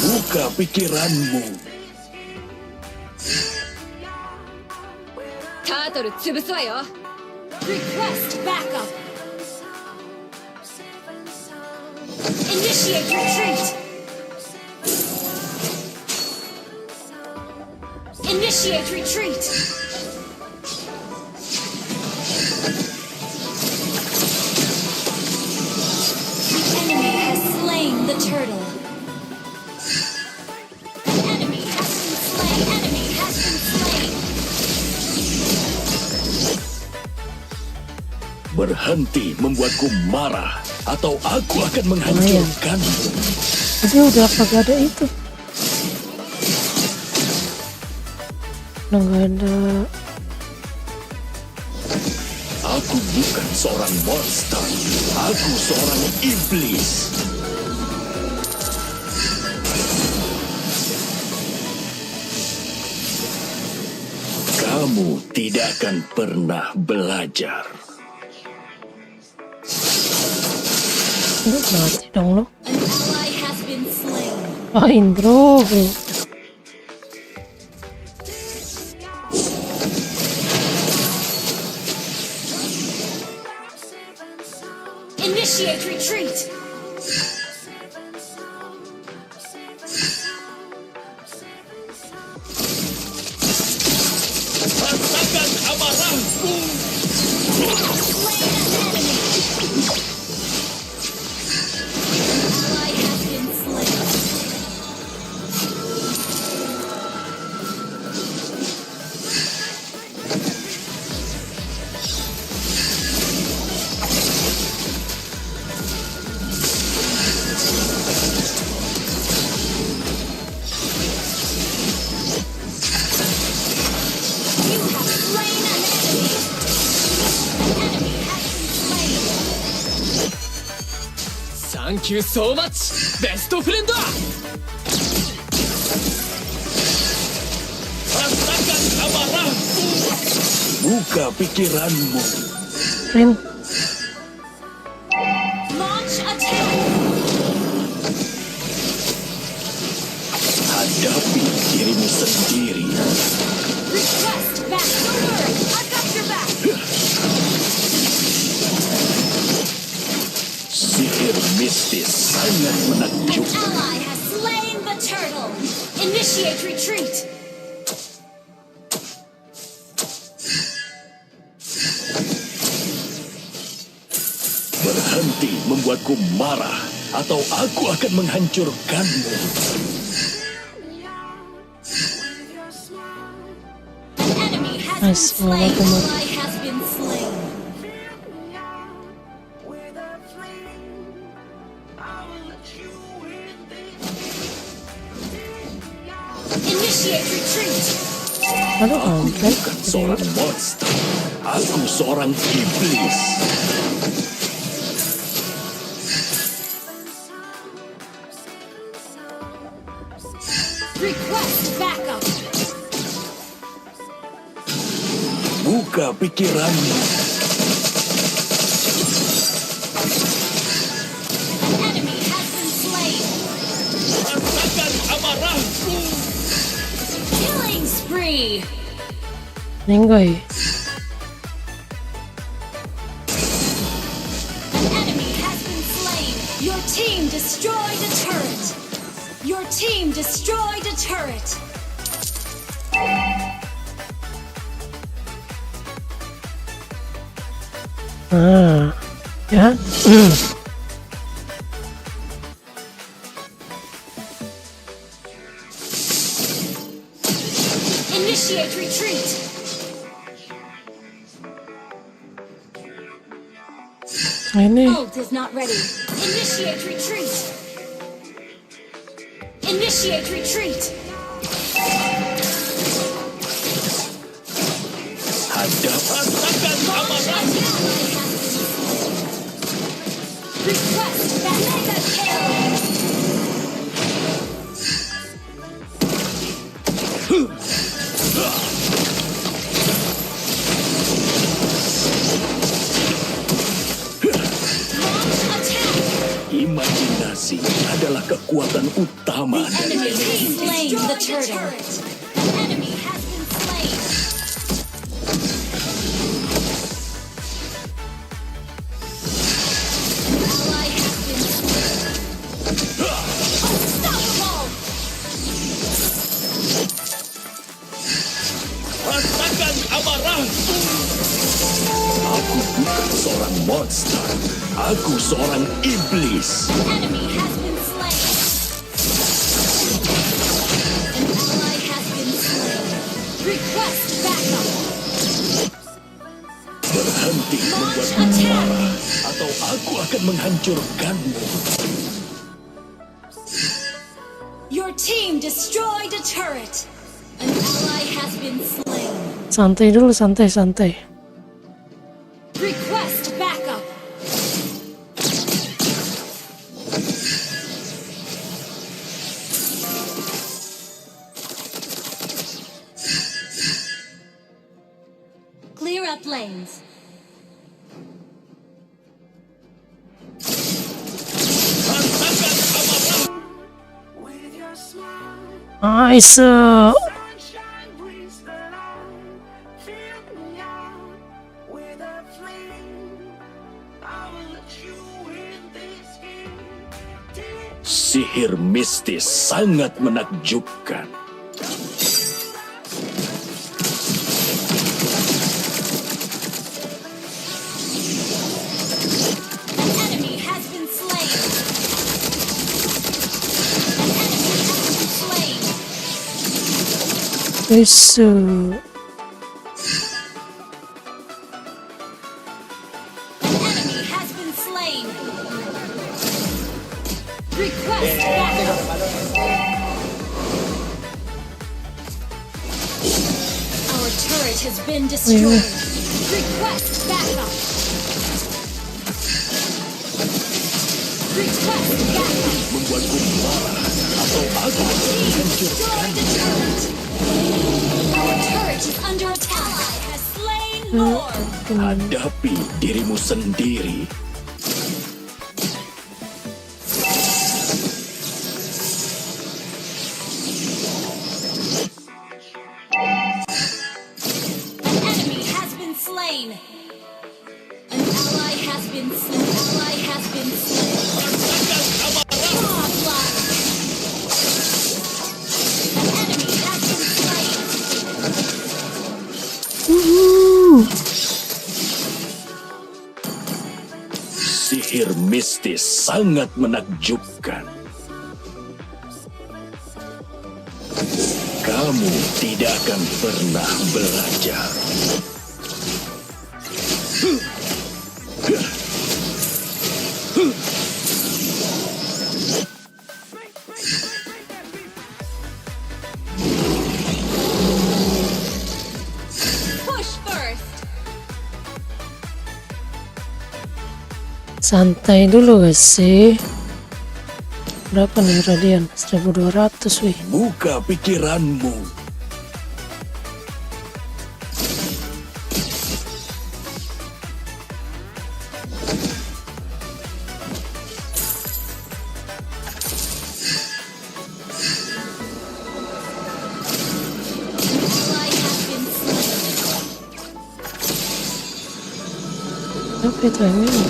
Buka pikiranmu. Turtle 潰すわよ. Request backup. Initiate retreat. Initiate retreat. The enemy has slain the turtle. Enemy has been slain. Enemy has been slain. Berhenti membuatku marah, atau aku akan menghancurkanmu. Tapi udah kagak ada itu. Udah nggak ada. Aku bukan seorang monster. Aku seorang iblis. Kamu tidak akan pernah belajar. Lu mati dong lo. An ally has been slain. Main bro. Initiate retreat. Rasakan amarahku. Slain an enemy. Ally has been slain. You have slain an enemy. An enemy has been slain. Thank you so much, best friend. Rasakan amarahku. Buka pikiranmu. Rin. Launch attack. Hadapi dirimu sendiri. Request back. Don't worry, I've got your back. Sihir mistis sangat An menakjubkan. ally has slain the turtle. Initiate retreat. Berhenti membuatku marah, atau aku akan menghancurkanmu. An enemy has been Nice, slain. welcome. An ally has been slain. Initiate retreat. Aduh, komplek. Bukan seorang monster. Aku seorang iblis. Request backup. Buka pikiranmu. Enemy has been slain. Rasakan spree. Ninggoy. An enemy has been slain. Your team destroyed a turret. Your team destroyed a turret. Ya. Initiate retreat. Ini Ult is not ready. Initiate retreat. Initiate retreat. Hadapan akan amarah. Request that mega kill. Imajinasi adalah kekuatan utama dari Enemy has slain the turret. An enemy has been slain. An ally has been slain. Unstoppable! rasakan amarah. Aku bukan seorang monster. Aku seorang iblis. An enemy has been slain. An ally has been slain. Request backup. Berhenti membuatku marah, atau aku akan menghancurkanmu. Your team destroyed a turret. An ally has been slain. santai dulu, santai. Request backup. Clear up lanes. Nice. Sihir mistis sangat menakjubkan. An enemy has been slain. An enemy has been slain. Nice. An enemy has been slain. Request backup. Our turret has been destroyed. Request backup. Request backup. Membuatku marah, atau aku akan Team menghancurkan. destroy the turret. Our turret is under attack. Ally has slain Lord. Hadapi dirimu sendiri. An enemy has been slain. An ally has been slain. Ally has been slain. Godlike. An enemy has been slain. Sihir mistis sangat menakjubkan. Kamu tidak akan pernah belajar. Push first. Santai dulu guys sih. Berapa nih radian? 1200 wih. Buka pikiranmu. Ally Apa itu yang ini?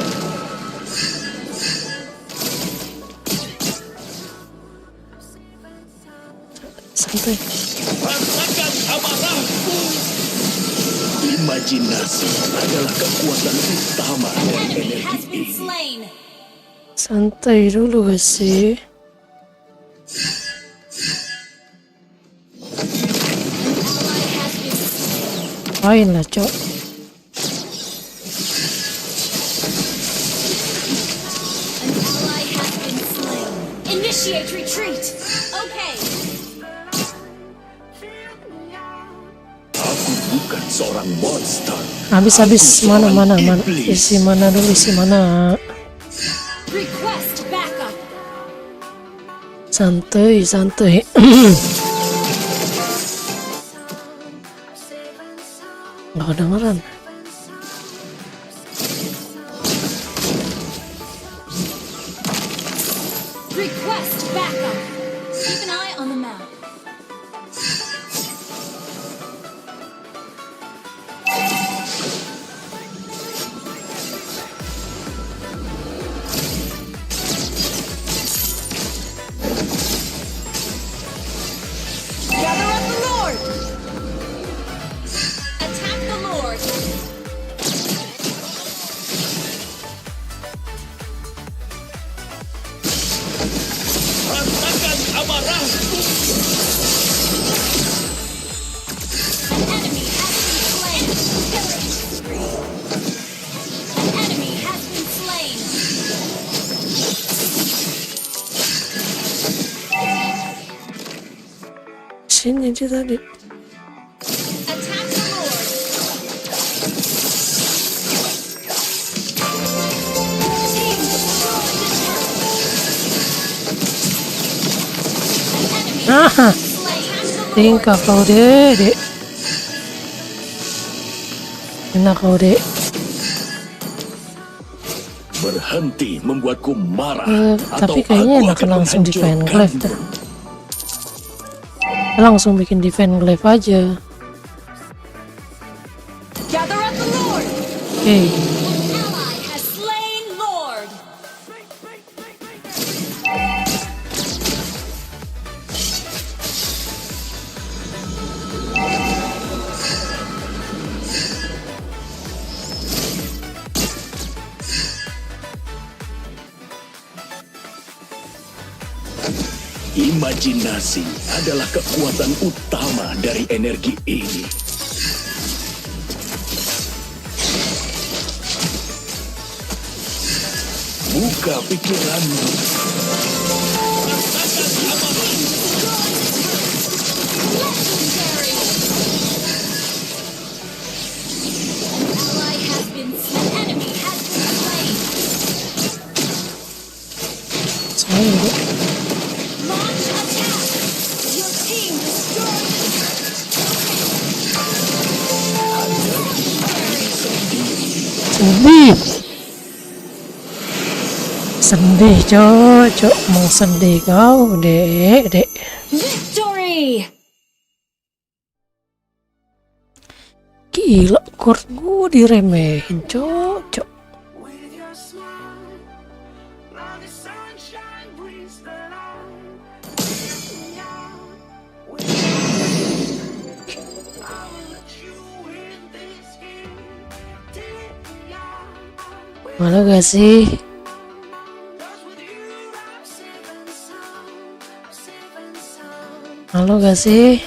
Santai. Rasakan amarahku. Imajinasi adalah kekuatan utama dari Enemy has energi been ini. slain. Santai dulu gak sih? Ally has been slain. Main lah, Cok. An ally has been slain. Initiate retreat. Okay. Aku bukan seorang monster. Habis Aku mana seorang iblis. isi mana dulu, isi mana. Request backup. Santai. Nggak kedengeran. Request backup. Keep an eye on the map. Gather up the Lord. Attack the Lord. Rasakan amarahku. An enemy has been slain. An enemy has been slain. Sini dia tadi. Attack the Lord. Team destroy the turret. An enemy Aha, slain. Attack the Lord. tingkah kau dek. Enak kau dek. Berhenti membuatku marah. Tapi atau kayaknya aku enak akan langsung defend glaive dah. menghancurkanmu. Langsung bikin defend glaive aja. Gather up the Lord. Oke. Ally has slain Lord. Imajinasi adalah kekuatan utama dari energi ini. Buka pikiranmu. Legendary. An ally has been slain. An enemy has been slain. Soalnya dek. Launch attack. Your team destroyed. Sedih cok mau sedih kau dek. Victory. Gila chord gue diremehin cok. Malu gak sih? Malu gak sih?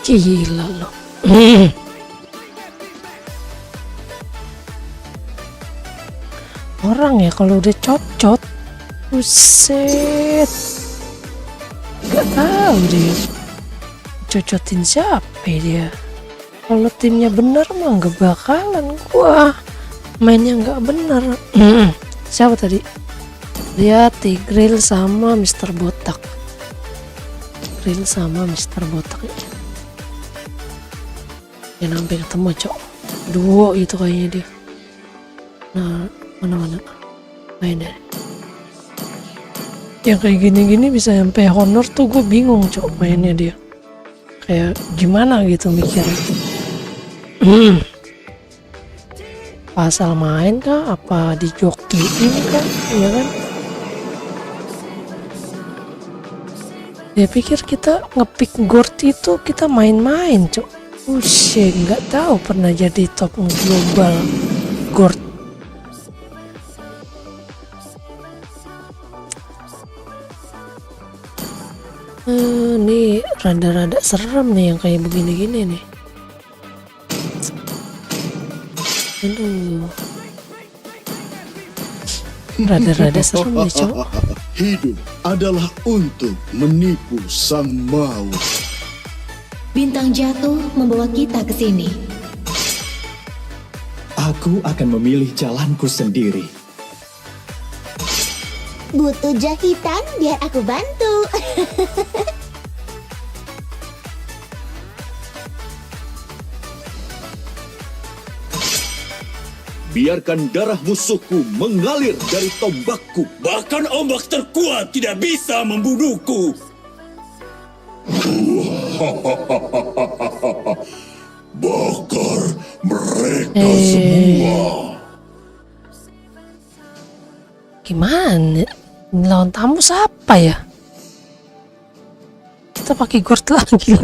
Gila lo. Orang ya kalau udah cocot, buset, gak tahu dia cocotin siapa dia. Kalau timnya bener mah gak bakalan gua mainnya nggak bener. Siapa tadi? Dia Tigreal sama Mr. Botak. Tigreal sama Mr. Botak ya. Yang sampai ketemu cok. Duo itu kayaknya dia. Nah, mana mainnya. Yang kayak gini-gini bisa sampai honor tuh gue bingung cok mainnya dia. Kayak gimana gitu mikirnya. Pasal main kah? Apa dijokiin kah? Iya kan? Dia pikir kita ngepick Gord itu kita main-main cok. Buset, nggak tahu pernah jadi top global Gord. Nih rada-rada serem nih yang kayak begini-gini nih. Aduh, rada-rada serem nih cowok. Hidup adalah untuk menipu sang maut. Bintang jatuh membawa kita ke sini. Aku akan memilih jalanku sendiri. Butuh jahitan biar aku bantu. Biarkan darah musuhku mengalir dari tombakku. Bahkan ombak terkuat tidak bisa membunuhku. Bakar mereka semua. Gimana? Lawan tamu siapa ya? Kita pakai Gord lagi.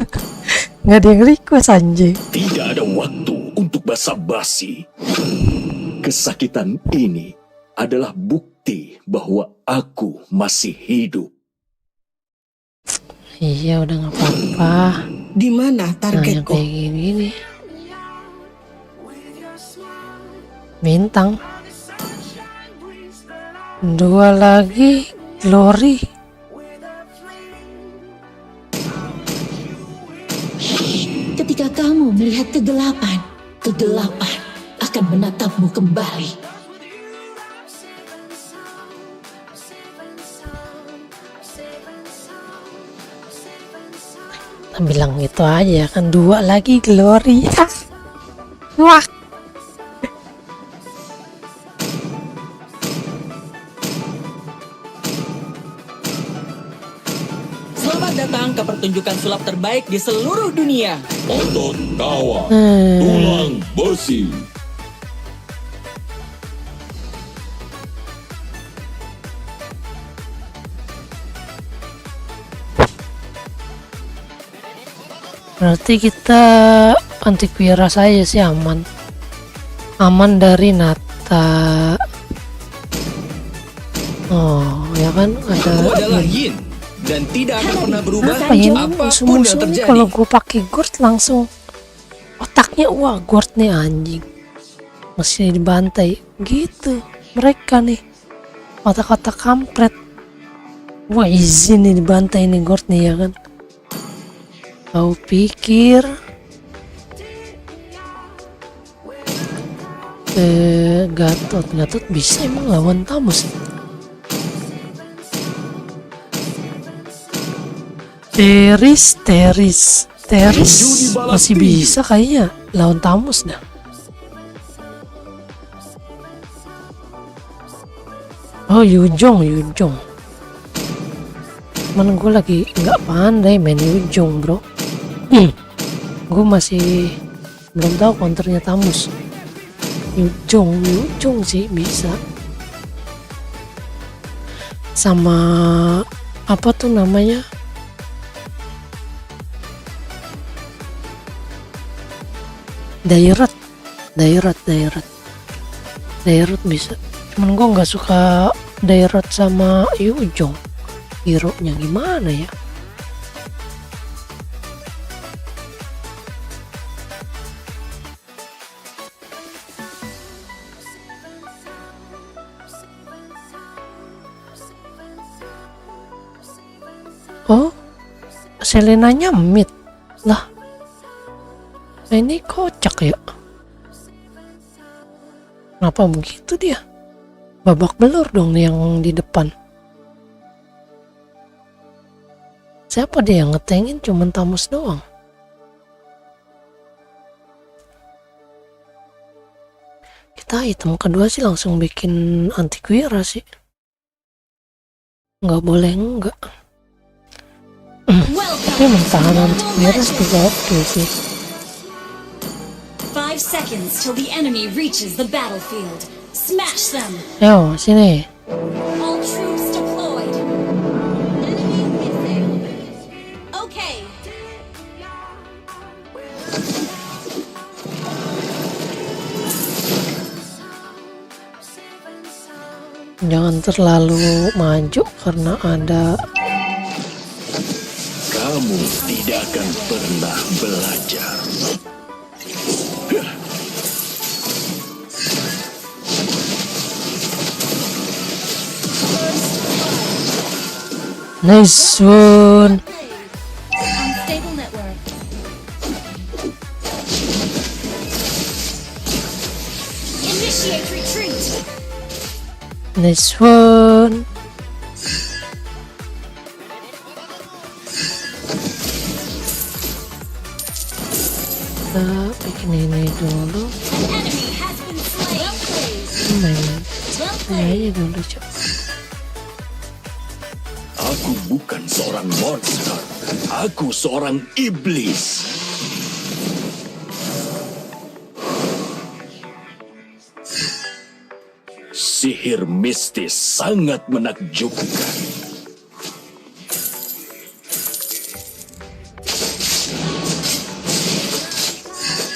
Nggak ada yang request anjing. Tidak ada waktu untuk basa-basi. Kesakitan ini adalah bukti bahwa aku masih hidup. Iya udah nggak apa-apa. Di mana Nah yang targetku? kayak gini. Bintang. 2 lagi glory. Ketika kamu melihat kegelapan, kegelapan akan menatapmu kembali. Kita bilang gitu aja kan 2 lagi glory. Wah. Selamat datang ke pertunjukan sulap terbaik di seluruh dunia. Otot kawan, tulang besi. Berarti kita antikwira saja sih aman. Aman dari Nata. Oh, ya kan Aku ada adalah Yin dan tidak akan pernah berubah apa ini apapun yang musuh-musuh ini terjadi. kalau gue pakai Gord langsung otaknya wah Gord nih anjing. Masih dibantai gitu. Mereka nih otak-otak kampret. Wah izin nih dibantai nih Gord nih ya kan. Kau pikir Gatot bisa emang lawan Tamus? Teris masih bisa kayaknya lawan Tamus dah. Oh Yujong cuman gue lagi nggak pandai main Yujong bro. Gue masih belum tahu counternya Tamus. Yujong sih bisa. Sama apa tuh namanya? Dairat bisa. Cuman gue nggak suka Dairat sama Yujong. Hero-nya gimana ya? Oh, Selenanya mid lah. Ini kocak ya. Kenapa begitu dia? Babak belur dong yang di depan. Siapa dia yang ngetengin cuman Tamus doang? Kita kita item kedua sih langsung bikin antiquira sih. Nggak boleh enggak. Tapi mentahan antiquira juga oke sih. 5 seconds till the enemy reaches the battlefield. Smash them. Yo, sini. All troops deployed. Enemy missing. Okay. Jangan terlalu maju karena ada. Kamu tidak akan pernah belajar. Nice one. Unstable network. Initiate retreat. Nice one. Kita bikin ini dulu. Enemy has been slain. Main aja dulu coba. Aku bukan seorang monster. Aku seorang iblis. Sihir mistis sangat menakjubkan.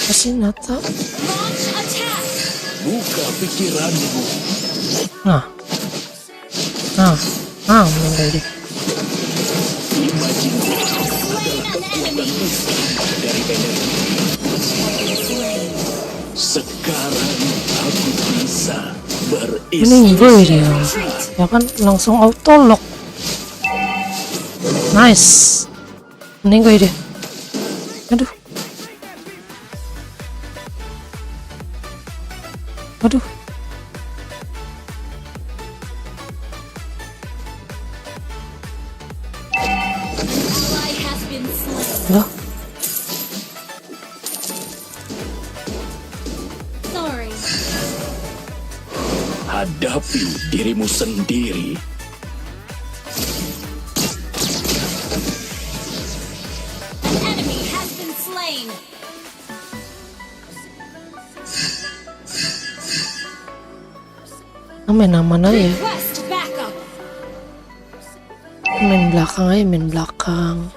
Kasih Nata. Launch attack. Buka pikiranmu. Nah, meninggal deh. Dari energi. Sekarang aku bisa Meninggal dia. Ya kan langsung auto lock. Nice. Meninggal dia. Aduh. Lah. Sorry. Hadapi dirimu sendiri. An enemy has been slain. Main aman aja. Request backup. Main belakang aja, main belakang.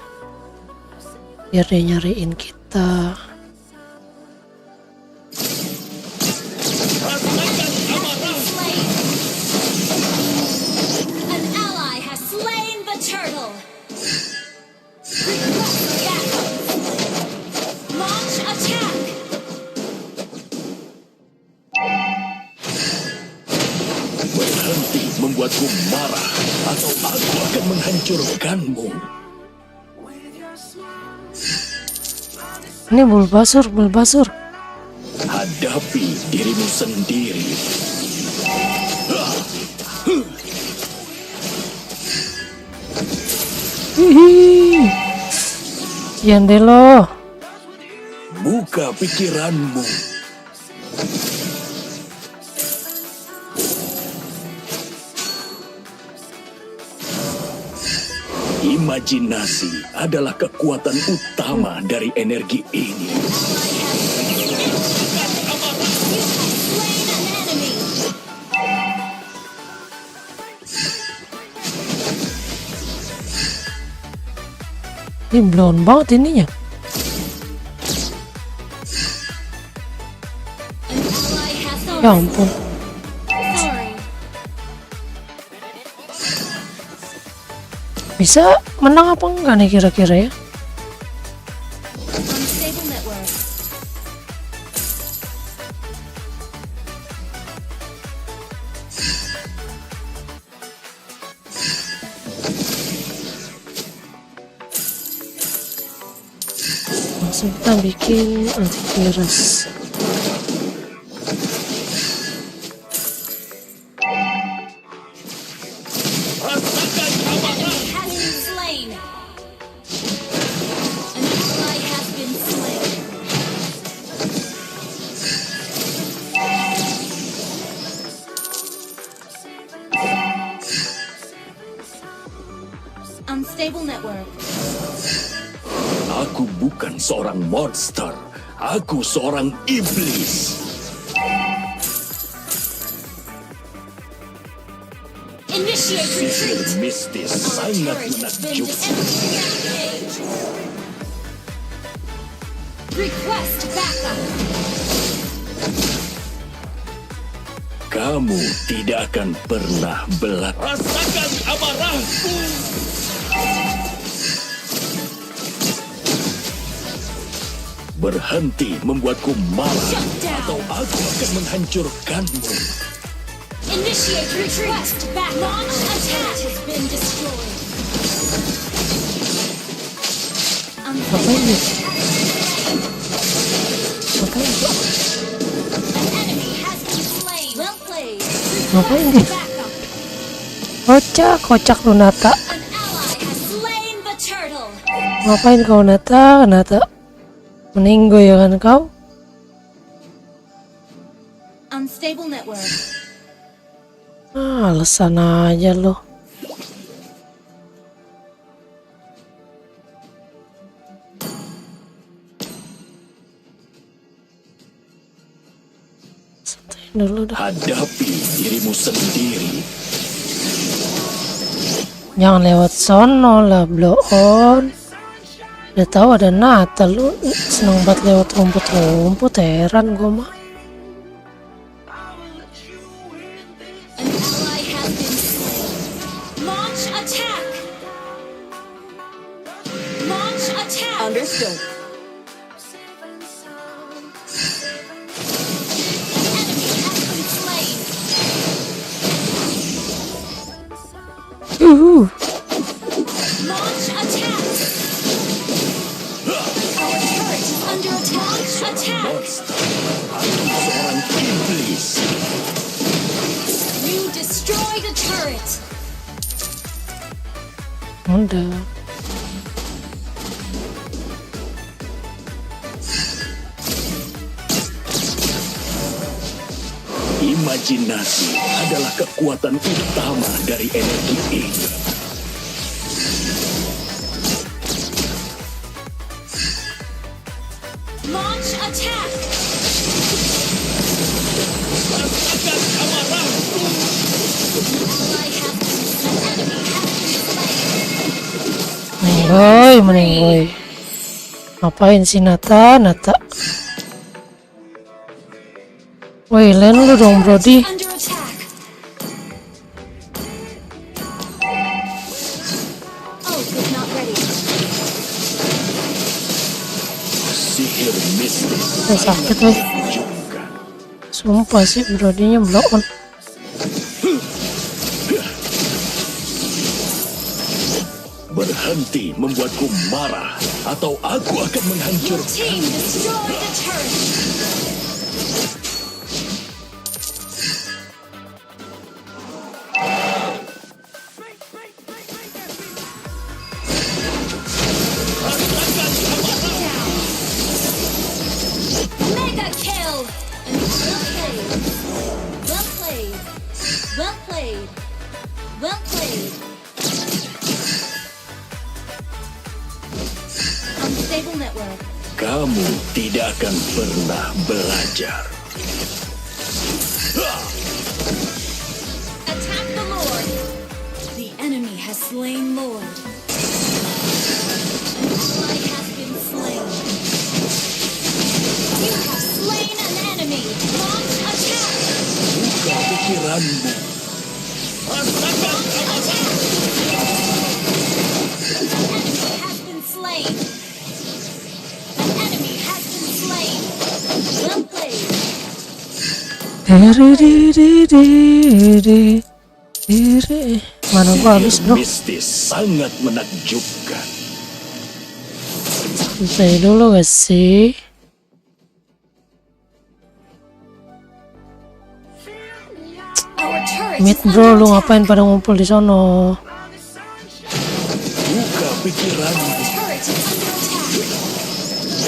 Biar dia nyariin kita. Slain. An ally has slain the turtle. Request backup. Launch attack. Berhenti membuatku marah, atau aku akan menghancurkanmu. Ini Bulbasur. Hadapi dirimu sendiri. Hihi. Sian deh lo. Buka pikiranmu. Imajinasi adalah kekuatan utama dari energi ini. Slain an enemy. Ini blown banget ininya. An ally has Ya ampun. Sorry. Bisa menang apa enggak nih kira-kira ya? Unstable network. Langsung kita bikin antivirus. Enemy has been slain. An ally has been slain. bukan seorang monster. Aku seorang iblis. Initiate Sihir retreat. mistis Our sangat turret has been menakjubkan. destroyed. Request backup. Kamu tidak akan pernah rasakan amarahku. Berhenti membuatku marah, Shut down. atau aku akan menghancurkanmu. Initiate request back. Launch attack has been destroyed. Ngapain dia? Ngapain? An enemy has been slain. Well played. Ngapain Request dia? backup. Kocak lu Nata. An ally has slain the turtle. Ngapain kau Nata? Meninggoy ya kan kau? Unstable network. Alasan aja lo. Santai dulu dah. Hadapi dirimu sendiri. Jangan lewat sono lah, blow on. Udah tahu ada Natal, lu seneng banget lewat rumput-rumput, heran gue mah. An ally has been slain. Launch attack. Launch attack. Understood. An enemy has been slain. Launch attack. Our turret is under attack. Launch attack. Monster. Aku seorang iblis. You destroyed a turret. Udah. Imajinasi adalah kekuatan utama dari energi ini. Launch attack. Rasakan amarahku. Ally has been slain. An enemy has been slain. Meninggoy. Ngapain sih Nata? Woi, len lu dong Brody. Under attack. Ult is not ready. Sihir mistis Udah sakit woi. juga. Sumpah sih Brody-nya blow on. Berhenti membuatku marah, atau aku akan Your menghancurkan. team destroyed a turret. Mega kill. Well played. Well played. Well played. Unstable network. Kamu tidak akan pernah belajar. Attack the Lord. The enemy has slain Lord. An ally has been slain. You have slain an enemy. Launch attack. Buka pikiranmu. Rasakan amarahku. An enemy has been slain. An enemy has been slain. Well played. Diri. Mana gua habis bro? Mistis sangat menakjubkan. Santai dulu gak sih? Our turret Mid is bro, under lu attack. ngapain pada ngumpul di sono? Buka pikiranmu. Our turret is under attack.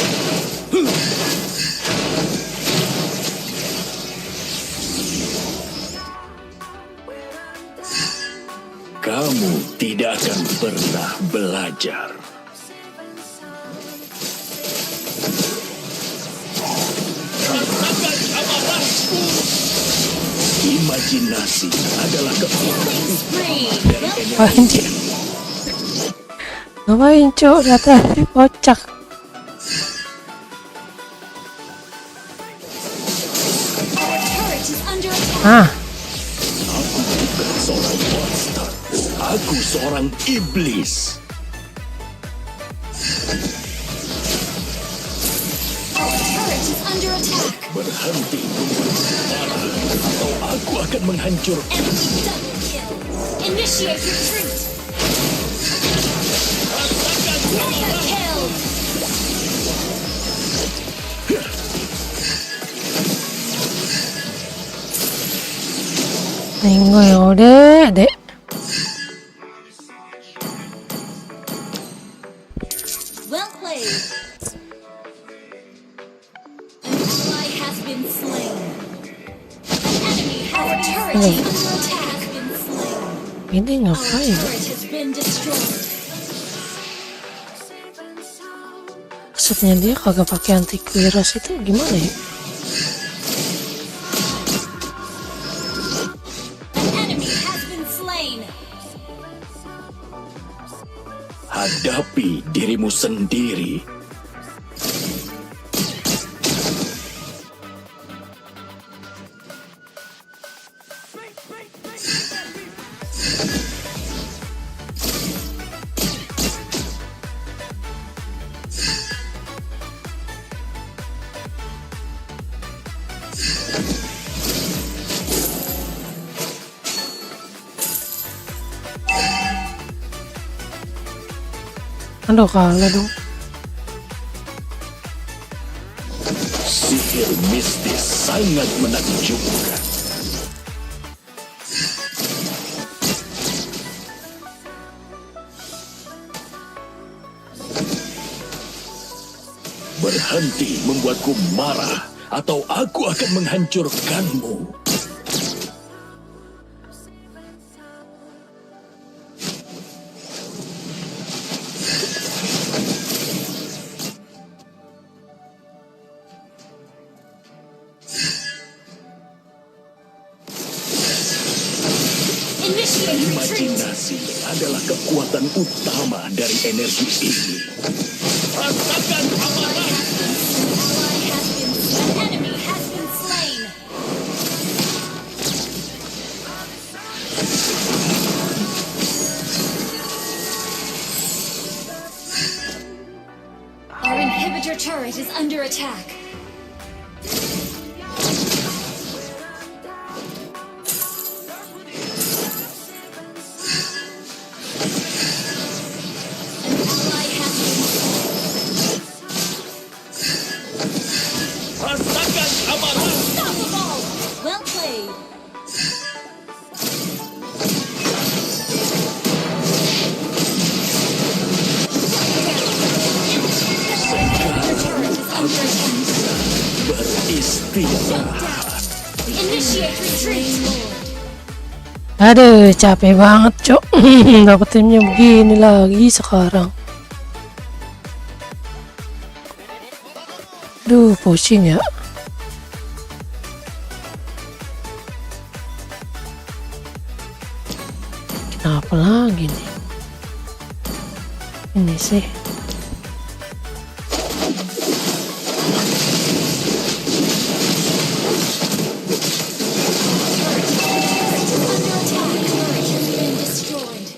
Kamu tidak akan pernah belajar. Imajinasi adalah kekuatan Spree. dari Ngapain dia? Ngapain cok? Data kocak. Our turret is under attack. Ah, bukan seorang monster. Aku seorang iblis. Our turret is under attack. Berhenti membuatku marah, atau aku akan menghancurkan. Enemy double kill. Initiate retreat. Mega kill. nengok ya dek. Well played. An ally has been slain. An enemy has our turret is under attack. Been slain. Ini Our ngapain? turret has been destroyed. Maksudnya dia kagak pakai antivirus itu gimana ya? An enemy has been slain. Hadapi dirimu sendiri. Aduh kalah dong. Sihir mistis sangat menakjubkan. Berhenti membuatku marah, atau aku akan menghancurkanmu. Initiate retreat. Imajinasi adalah kekuatan utama dari energi ini. Rasakan amarah. An enemy has been slain. Our inhibitor turret is under attack. An ally has been Rasakan amarah. unstoppable. Well played. Beristirahat. Initiate retreat. Aduh capek banget cok. Dapet timnya begini lagi sekarang. Duh pusing ya. Kenapa lagi nih? Ini sih. Under attack. Turret has been destroyed.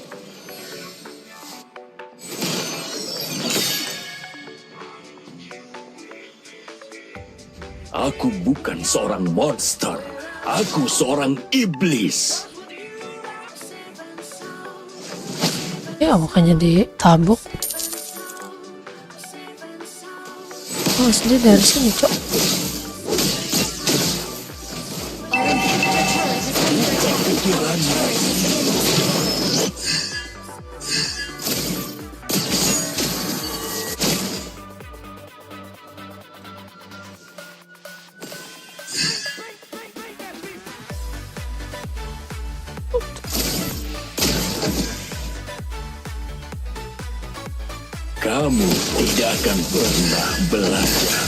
Aku bukan seorang monster. Aku seorang iblis. Ya bukannya ditabuk. Oh dia dari sini cok. Our inhibitor turret is under attack. Our turret has been destroyed. Kamu tidak akan pernah belajar.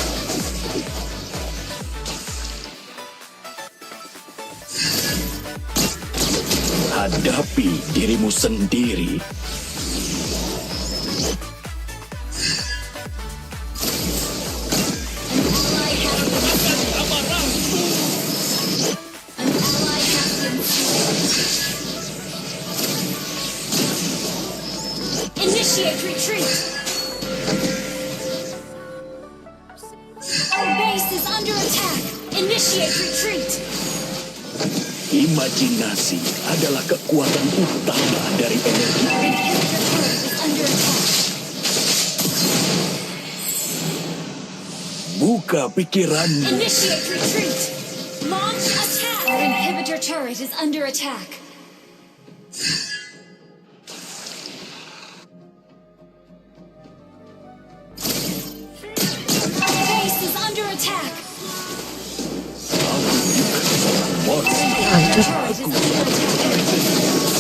Hadapi dirimu sendiri. Initiate retreat. Our base is under attack. Initiate retreat. Imajinasi adalah kekuatan utama dari energi. Our inhibitor turret is under attack. Buka pikiranmu. Initiate retreat. Launch attack. Our inhibitor turret is under attack. Our base is under attack. Hancur. Turret is under attack.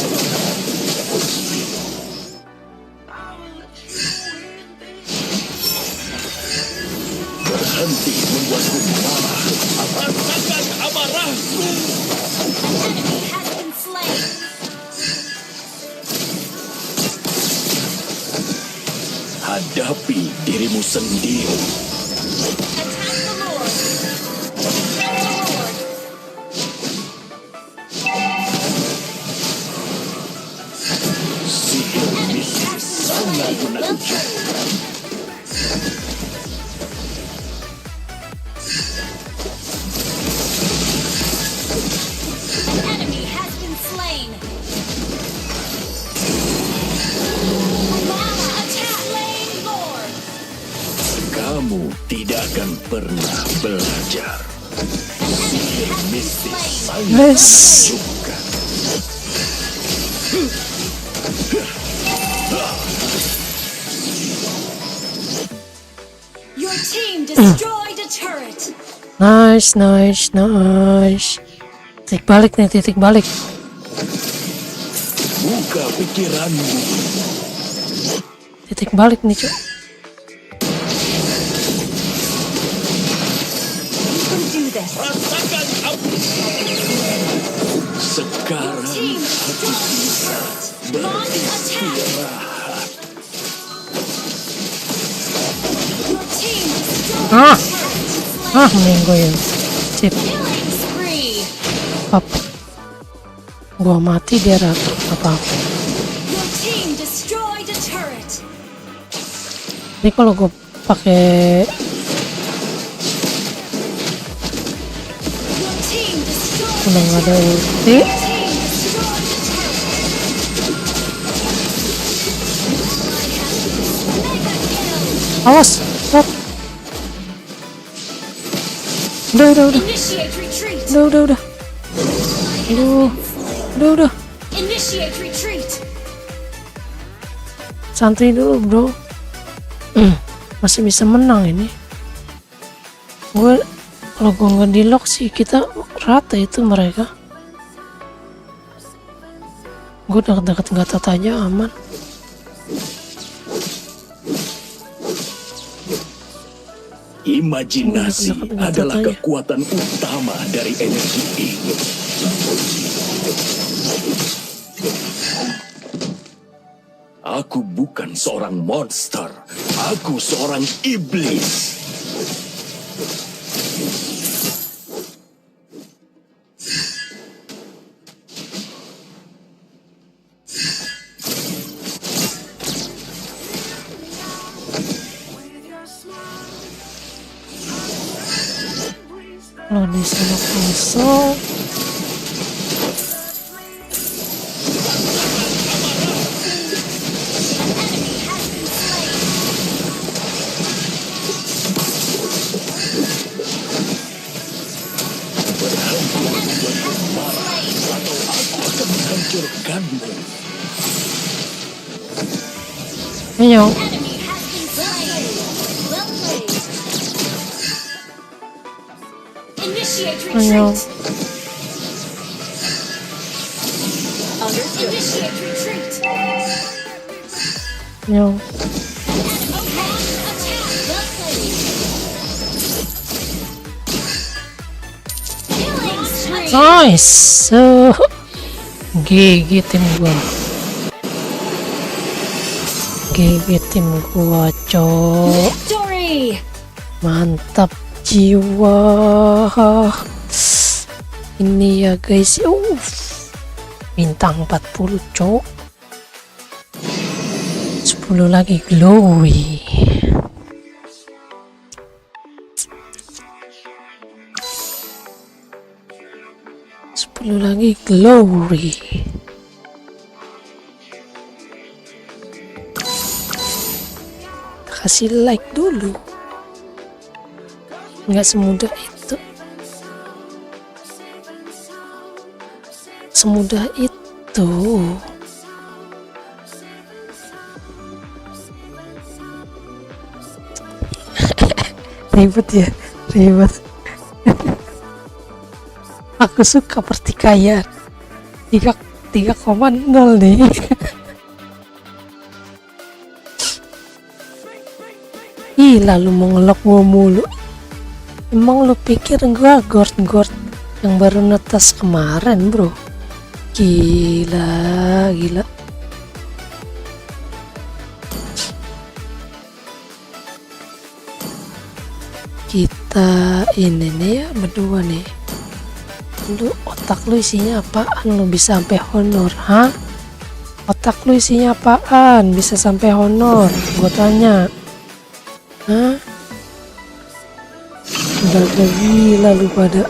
Berhenti membuatku marah. Rasakan amarahku. An enemy has been slain. Hadapi dirimu sendiri. Attack the Lord. Attack the Lord. Sihir Enemy mistis has been sangat slain. Well menakutkan. played. An enemy has been slain. Mama attack Lane Lord. Kamu tidak akan pernah belajar. Sihir mistis sangat Yes. menakutkan. Your team destroyed a turret. Nice, nice, nice. Titik balik nih, titik balik. Buka pikiranmu. Titik balik nih, Cuk. Rasakan api. Sekarang Team destroyed a turret. Launch attack. Your team destroyed a Ah. turret. Meninggoin. Sip. Killing spree. Up. Gua mati dia ratu. Apa-apa. Your team destroyed a turret. Ini kalau gue pakai Your team destroyed udah a nggak ada turret. ulti, Your team destroyed a turret. Mega kill. awas, stop. Udah. Initiate retreat. Udah. Udah. Initiate retreat. Santai dulu, bro. Masih bisa menang ini. Kalau gue nggak di lock sih kita rata itu mereka. Gue deket-deket Gatot aja aman. Imajinasi Dekat-dekat adalah aja. kekuatan utama dari energi ini. Aku bukan seorang monster. Aku seorang iblis. Kalau di sana kosong, Hancurkanmu. ayo. Enemy has been slain. Well played. Initiate Ayo. retreat. Initiate retreat. Ayo. Launch attack. Well played. Killing spree. Nice. So GG tim gua. GG tim gua, cok. Victory! Mantap jiwa. Ini ya guys. Bintang 40, cok. 10 lagi glory. Lagi glory. Kasih like dulu. Nggak semudah itu. Semudah itu. Ribet ya, ribet. Aku suka pertikaian. 3,0 nih. Ih, lalu mau ngelok gua mulu. Emang lu pikir gua gord yang baru netas kemarin, bro? Gila. Kita ini nih ya, berdua nih. Lu otak lu isinya apaan lu bisa sampai honor, hah? Otak lu isinya apaan bisa sampai honor? Gua tanya. Hah? Udah gila lu pada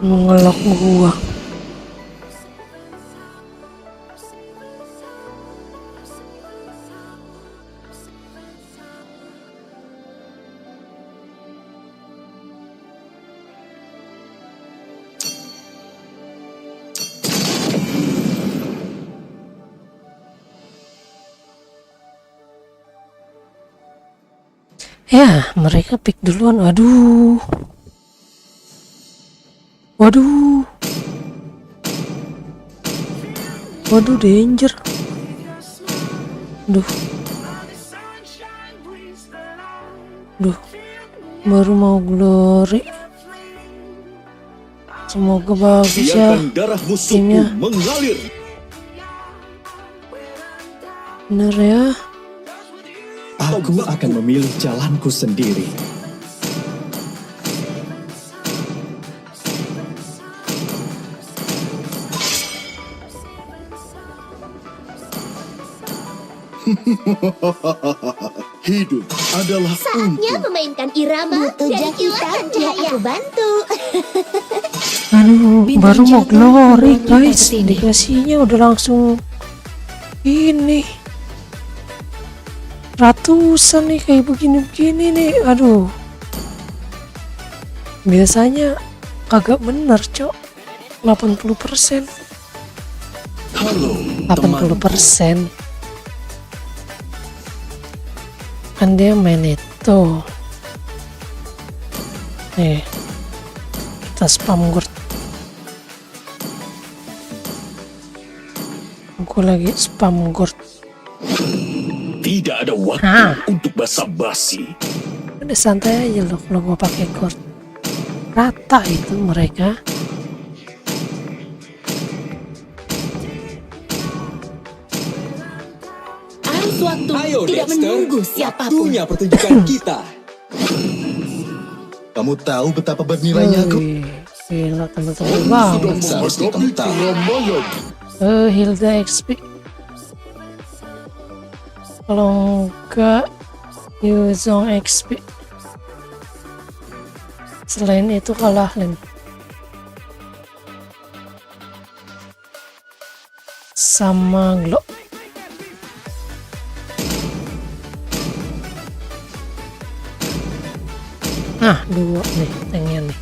ngelok gua. Ya, mereka pick duluan. Waduh, danger. Duh, baru mau glory. Semoga bagus ya. Biarkan darah musuhku timnya. mengalir. Bener ya. Aku akan memilih jalanku sendiri. Hidup adalah Saatnya memainkan irama dari kilatan cahaya. Aku bantu. Aduh, Bintang baru mau jatuh, glory buruan guys. kita kesini. Dikasihnya udah langsung ini. Ratusan nih kayak begini-begini nih. Aduh. Biasanya kagak bener, cok. 80%. Halo, 80%. Kan dia main itu. Nih. Kita spam gord. Aku lagi spam gord. tidak ada waktu Hah? untuk basa-basi. Udah santai aja loh kalau gua pakai gord. Rata itu mereka. Arus waktu Ayo tidak Dexter, menunggu siapapun. waktunya pertunjukan kita. Kamu tahu betapa bernilainya aku? Wih, gila teman-teman banget. Seharusnya kamu tahu. Hilda XP. Kalau enggak Yuzong XP. Selain itu kalah Lin. Sama Glo. Nah, dua nih tanknya nih.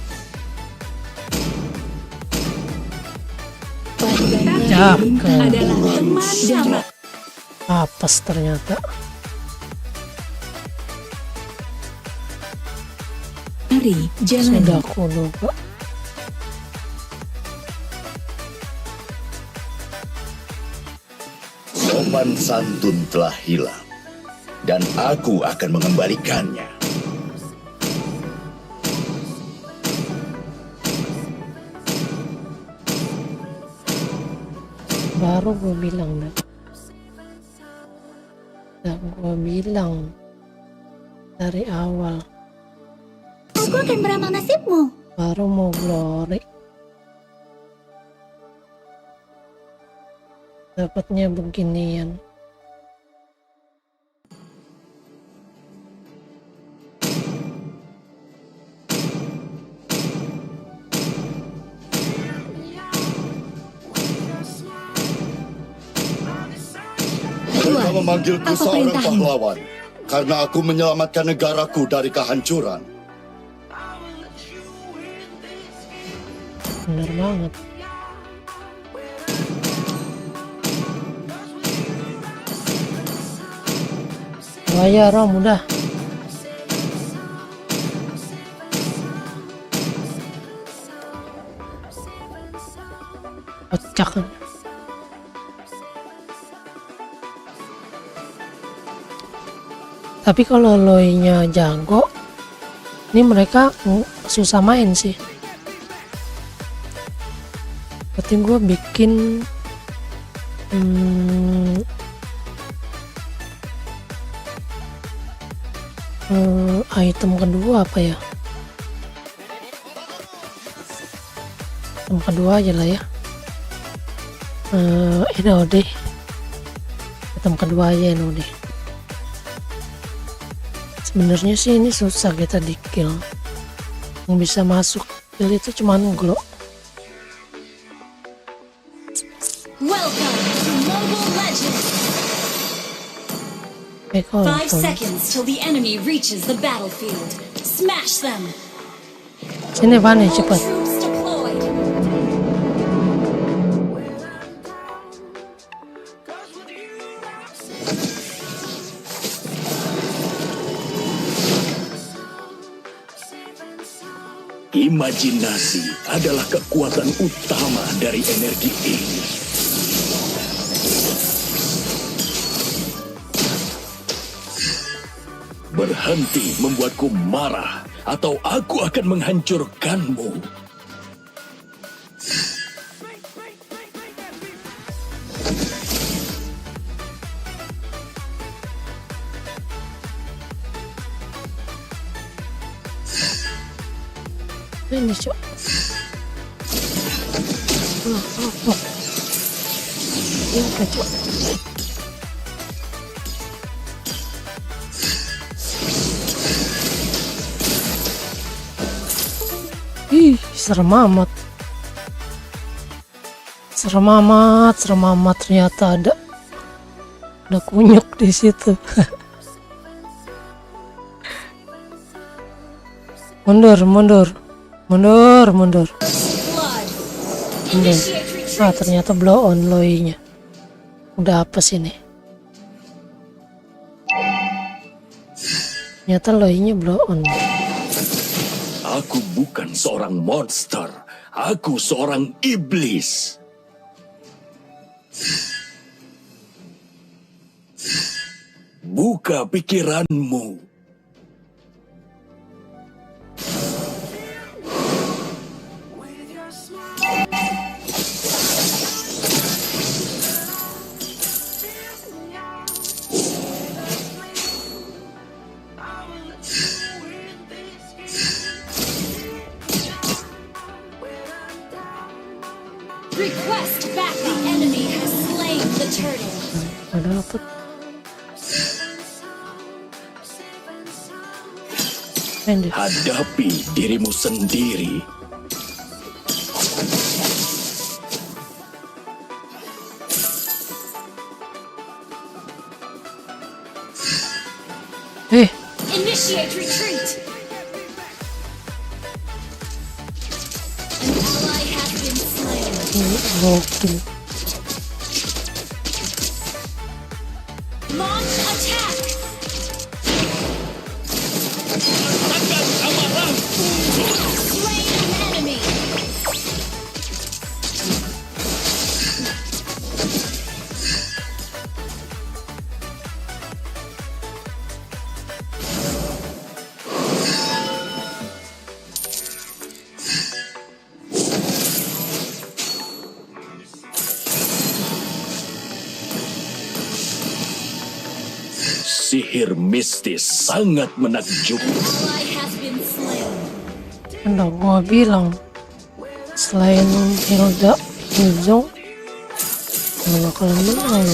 Cakep. Adalah teman dan Apes ternyata. mari jalan. Sudah aku lupa. Sopan santun telah hilang, dan aku akan mengembalikannya. Baru gue bilang dah. Udah gue bilang dari awal. Aku akan beramal nasibmu. Baru mau glory. Dapatnya beginian. Mereka memanggilku apa seorang perintahmu? pahlawan karena aku menyelamatkan negaraku dari kehancuran. Bener banget. Wah Rom udah. Kocak kan. Tapi kalau Loi-nya jago, ini mereka susah main sih. Berarti gue bikin item kedua apa ya? Item kedua aja lah ya. NOD. Item kedua aja NOD. Sebenarnya sih ini susah kita di kill. Yang bisa masuk kill itu cuman glow. Welcome to Mobile Legends! 5 seconds till the enemy reaches the battlefield. Smash them! Sini Vane cepet. Troops deployed. Imajinasi adalah kekuatan utama dari energi ini. Berhenti membuatku marah, atau aku akan menghancurkanmu. Ini cok. Ini cok. Ih, serem amat. Serem amat ternyata ada kunyuk di situ. Mundur. Blood. Ah, ternyata blow on Loi-nya. Udah apa sih nih? Ternyata Loi-nya blow on. Aku bukan seorang monster, aku seorang iblis. Buka pikiranmu. Request back. The enemy has slain the turtle. Ada apa? Hadapi dirimu sendiri. Initiate retreat. An ally has been slain. Gokil. Launch attack. Slain an enemy. Sihir mistis sangat menakjubkan. Ally has been slain. Udah gua bilang selain Hilda, Hillzong nggak bakalan menang.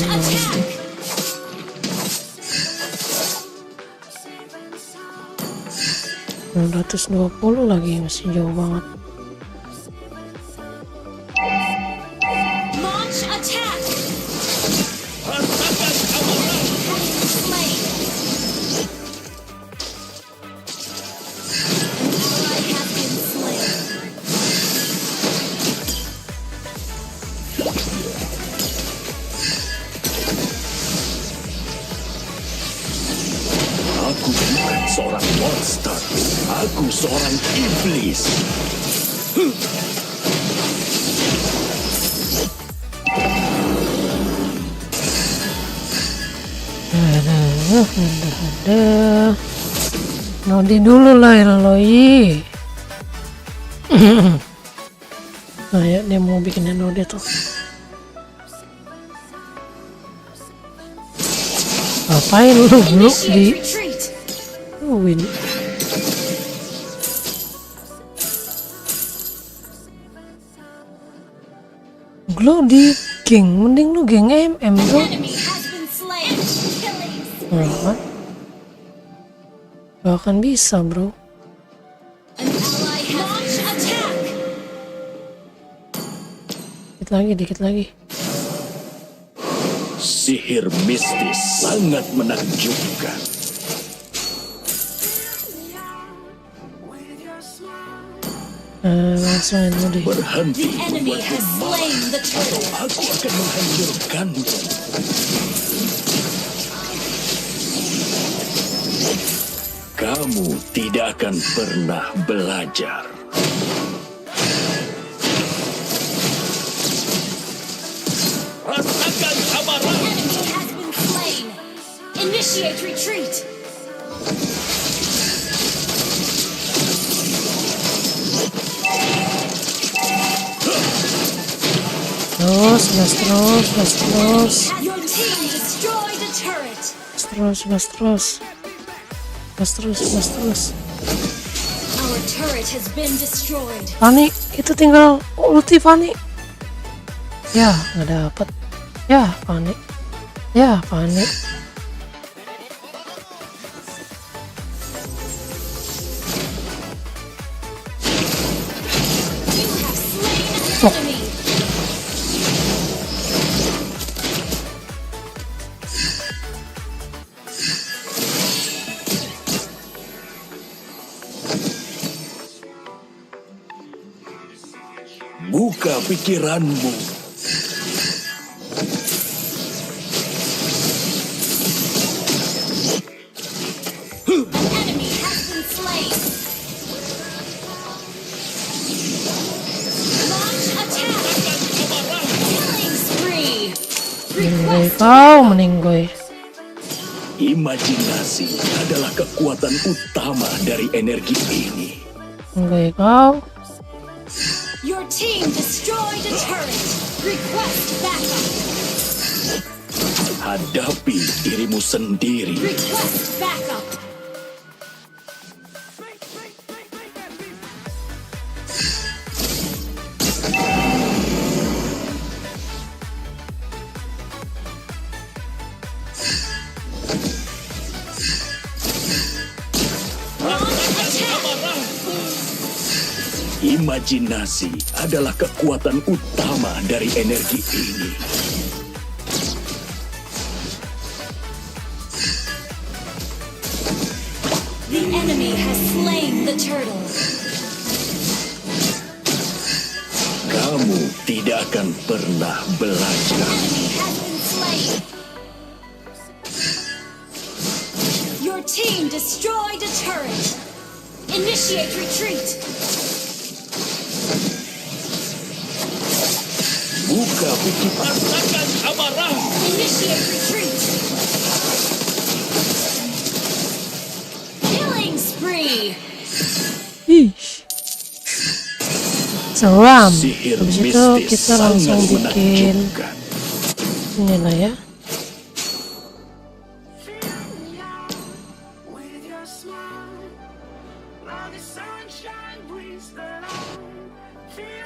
120 lagi, masih jauh banget. Launch attack. Slain. Ally has been slain. Aku bukan seorang monster. Aku seorang iblis. Ada. Nodi dulu lah Eloi. Nah ya, dia mau bikin Nodi tuh. Ngapain lu belum di Retreat. win? Lu di geng, mending lu geng MM bro. Enemy has been slain. Killing. Nah, gak akan bisa bro. An ally has launch attack. Dikit lagi. Sihir mistis sangat menakjubkan. Langsung ini deh. Berhenti The enemy membuatku has marah. slain the turtle. Aku akan menghancurkanmu. Kamu tidak akan pernah belajar. Rasakan amarah. Enemy has been slain. Initiate retreat. Terus. Your team destroyed a turret. Terus. Our turret has been destroyed. Fanny, itu tinggal ulti Fanny. Ya, nggak dapet. Ya, Fanny. You have slain an enemy. Buka pikiranmu. Enemy has been slain. Launch attack. Killing spree. Meninggoy. Imajinasi adalah kekuatan utama dari energi ini. Meninggoy kau. Your team destroyed a turret. Request backup. Hadapi dirimu sendiri. Request backup. Imajinasi adalah kekuatan utama dari energi ini. The enemy has slain the turtle. Kamu tidak akan pernah belajar. Enemy has been slain. Your team destroyed a turret. Initiate retreat. Buka pikiran. Rasakan amarah. Initiate retreat. Killing spree. Ih. Seram. Sihir Habis itu mistis kita langsung sangat bikin menakjubkan. ini lah ya.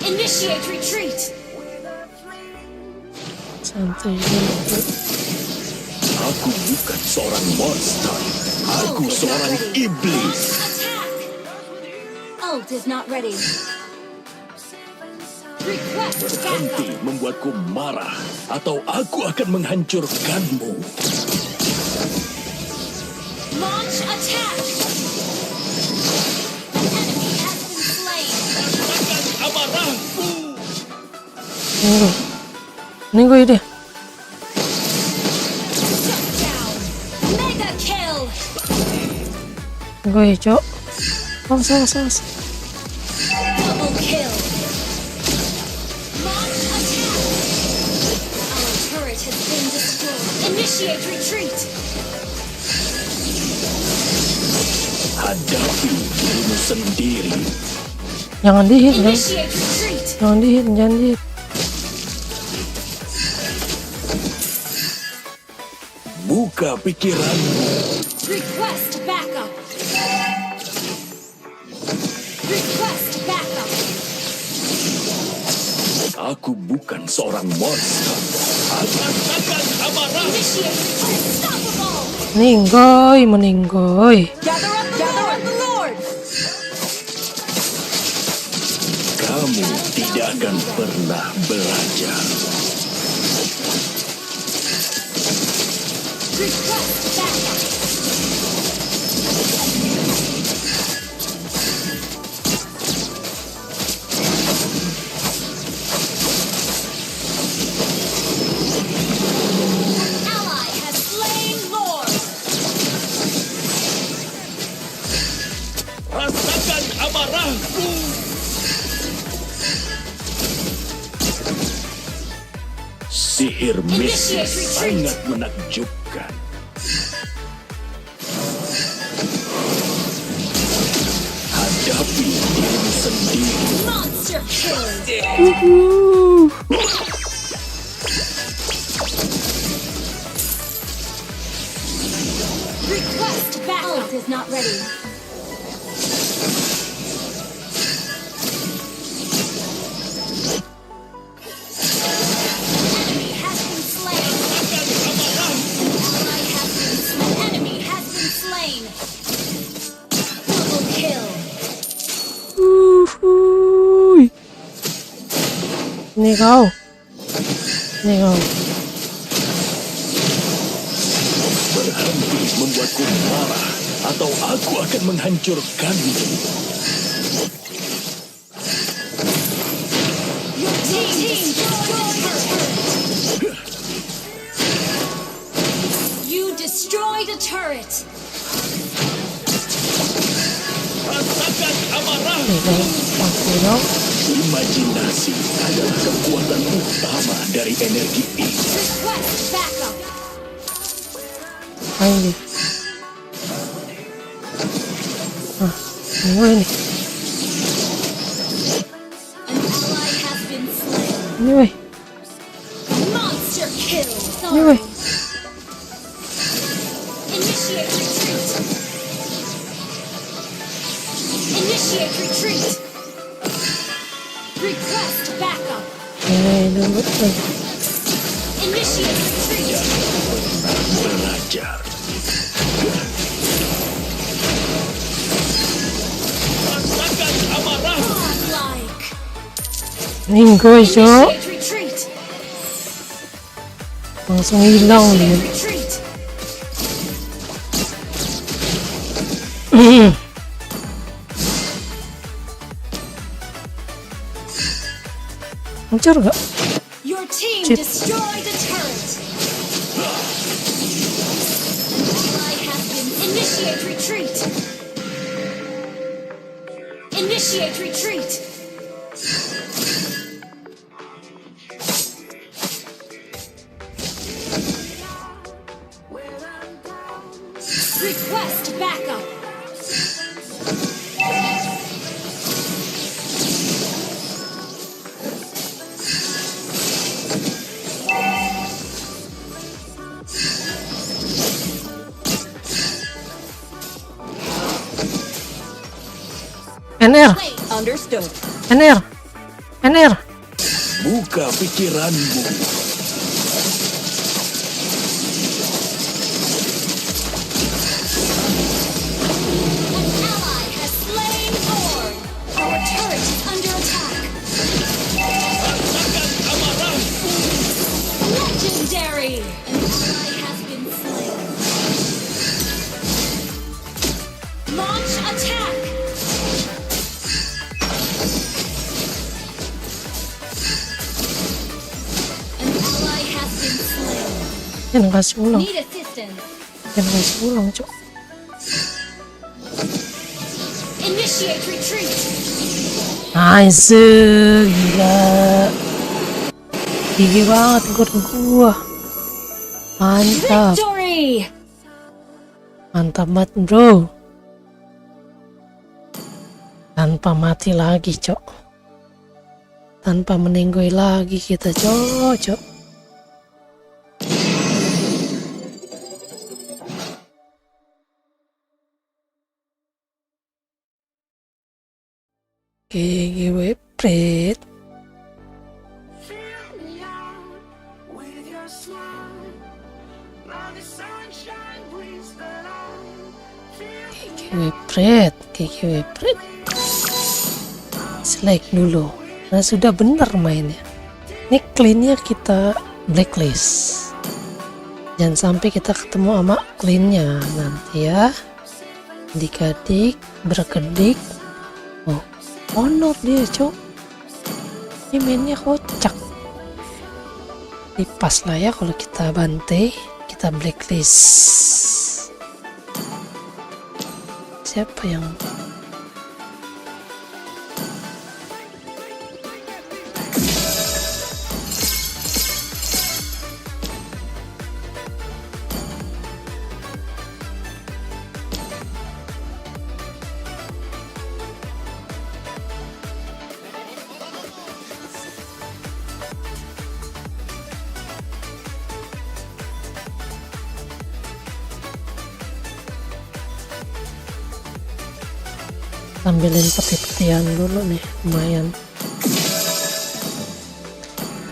Initiate retreat. Santai dulu. Aku bukan seorang monster. Aku seorang iblis. Attack. Ult is not ready. Request Berhenti backup. membuatku marah, atau aku akan menghancurkanmu. Launch attack. An enemy has been slain. Amarahku. Nunggu ide. Shut down. Mega kill. Nunggu hijau. Awas. Double kill. Launch attack. Our turret has been destroyed. Initiate retreat. Hadapi dirimu sendiri. Jangan dihit dong. Initiate retreat. Jangan dihit. Buka pikiranmu. Request backup. Request backup. Aku bukan seorang monster. Rasakan amarah. Initiate retreat. Unstoppable. Meninggoy. Gather up the Lord. Kamu tidak akan pernah belajar. Request backup. An ally has slain Lord. Rasakan amarahku. Sihir mistis sangat menakjubkan. Hadapi dirimu sendiri. Monster kill. Request backup. Ult is not ready. Enemy has been slain. Ally has been slain. Enemy has been slain. Double kill. Ini kau. Berhenti membuatku marah, atau aku akan menghancurkanmu. Your team destroyed a turret. You destroyed a turret. Rasakan amarah. Pasti dong. Imajinasi adalah kekuatan utama dari energi ini. Request backup. Ayo deh. Nunggu ini. An ally has been slain. Ini weh. Monster kill. Ini weh. Initiate retreat. Initiate retreat. Request backup. Dulu. Initiate retreat. Belajar. Rasakan amarah. Godlike. Ninggoy, Cok. Initiate retreat. Langsung hilang dia. Initiate retreat. Hancur gak? Your team Chip. destroyed a turret. Ally has been. Initiate retreat. Initiate retreat. Request backup. NR, Understood. NR, NR. Buka pikiranmu. Ally has slain Thorn. Our turret is under attack. Legendary. An ally has been slain. Launch attack. An ally has been slain. Jangan kasih ulang, Need assistance. jangan kasih ulang, cok. Initiate retreat. Nice, gila. Gigi banget gua. Mantap, Victory. mantap banget bro. Tanpa mati lagi, cok. Tanpa menenggoi lagi kita, cok. GGW Pret. GGW Pret. Select dulu. Nah, sudah benar mainnya. Ini cleannya kita blacklist. Jangan sampai kita ketemu sama cleannya nanti ya. Dikadik, berkedik. Oh, honor dia, cok. Ini mainnya kocak. Ini pas lah ya kalau kita bantai, kita blacklist. Siapa yang ambilin peti-petian dulu nih, lumayan.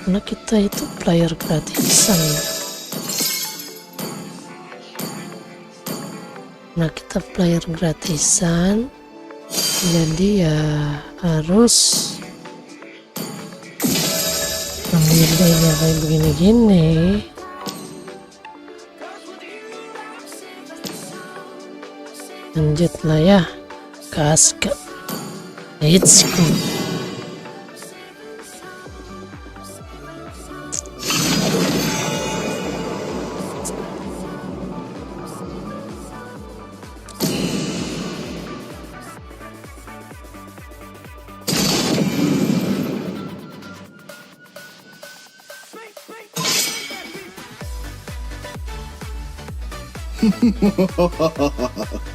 Karena kita itu player gratisan. Nah, kita player gratisan, jadi ya harus ambilnya kayak begini-gini. Lanjut lah ya. Kaska, let's go.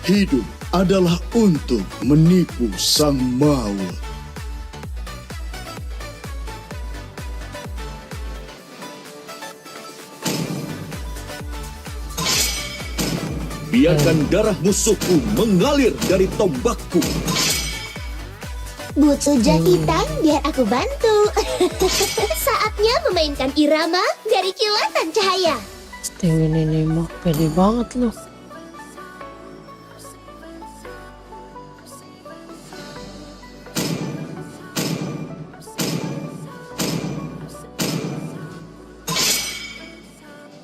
Hidup adalah untuk menipu sang maut. Biarkan darah musuhku mengalir dari tombakku. Butuh jahitan biar aku bantu. Saatnya memainkan irama dari kilatan cahaya. Stewie ini mah pede banget loh.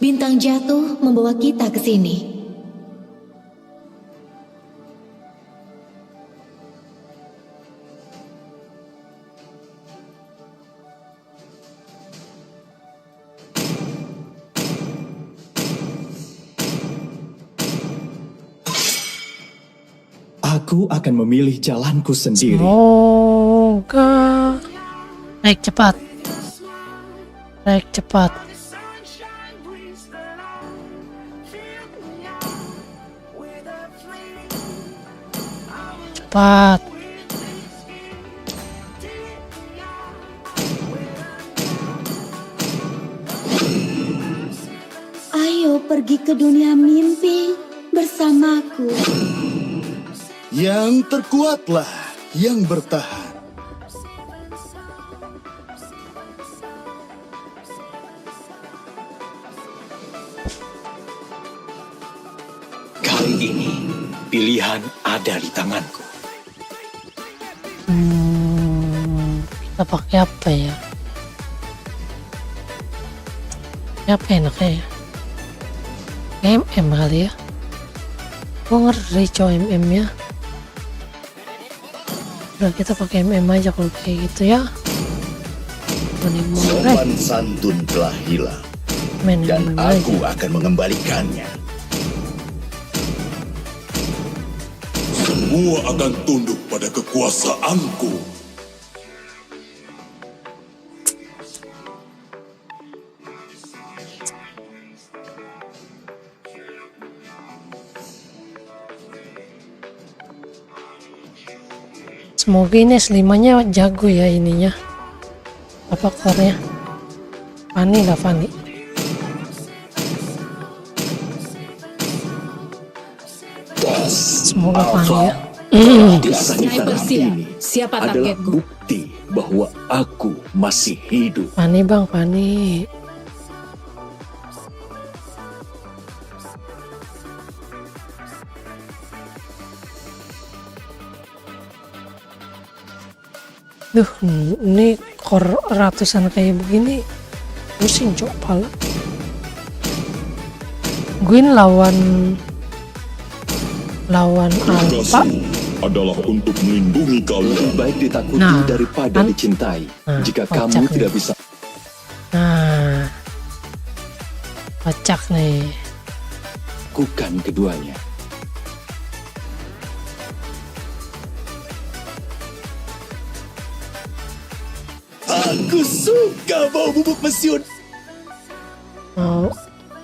Bintang jatuh membawa kita ke sini. Aku akan memilih jalanku sendiri. Semoga naik cepat. Naik cepat. Cepat. Ayo pergi ke dunia mimpi bersamaku. Yang terkuatlah yang bertahan. Kali ini pilihan ada di tanganku. Kita pakai apa ya? Apa enaknya ya? MM kali ya. Gue ngeri cow MM ya. Udah kita pakai MM aja kalau kayak gitu ya. Sopan santun telah hilang, Main dan MM aja. aku akan mengembalikannya. Semua akan tunduk pada kekuasaanku. Semoga ini S5-nya jago ya ininya. Apa core-nya? Fani lah Fani. Semoga Fani ya. Kisah di Sniper tangan siap. ini Siapa adalah targetku? bukti bahwa aku masih hidup. Fani bang, Fani. Duh, ini core ratusan kayak begini pusing cok pala. Gwyn lawan Alpha. Adalah untuk melindungi Lebih kalian. baik ditakuti Nah, daripada kan? dicintai. Nah, Jika kocak kamu nih. tidak bisa Nah, kocak nih. lakukan keduanya. Aku suka bau bubuk mesiun. Mau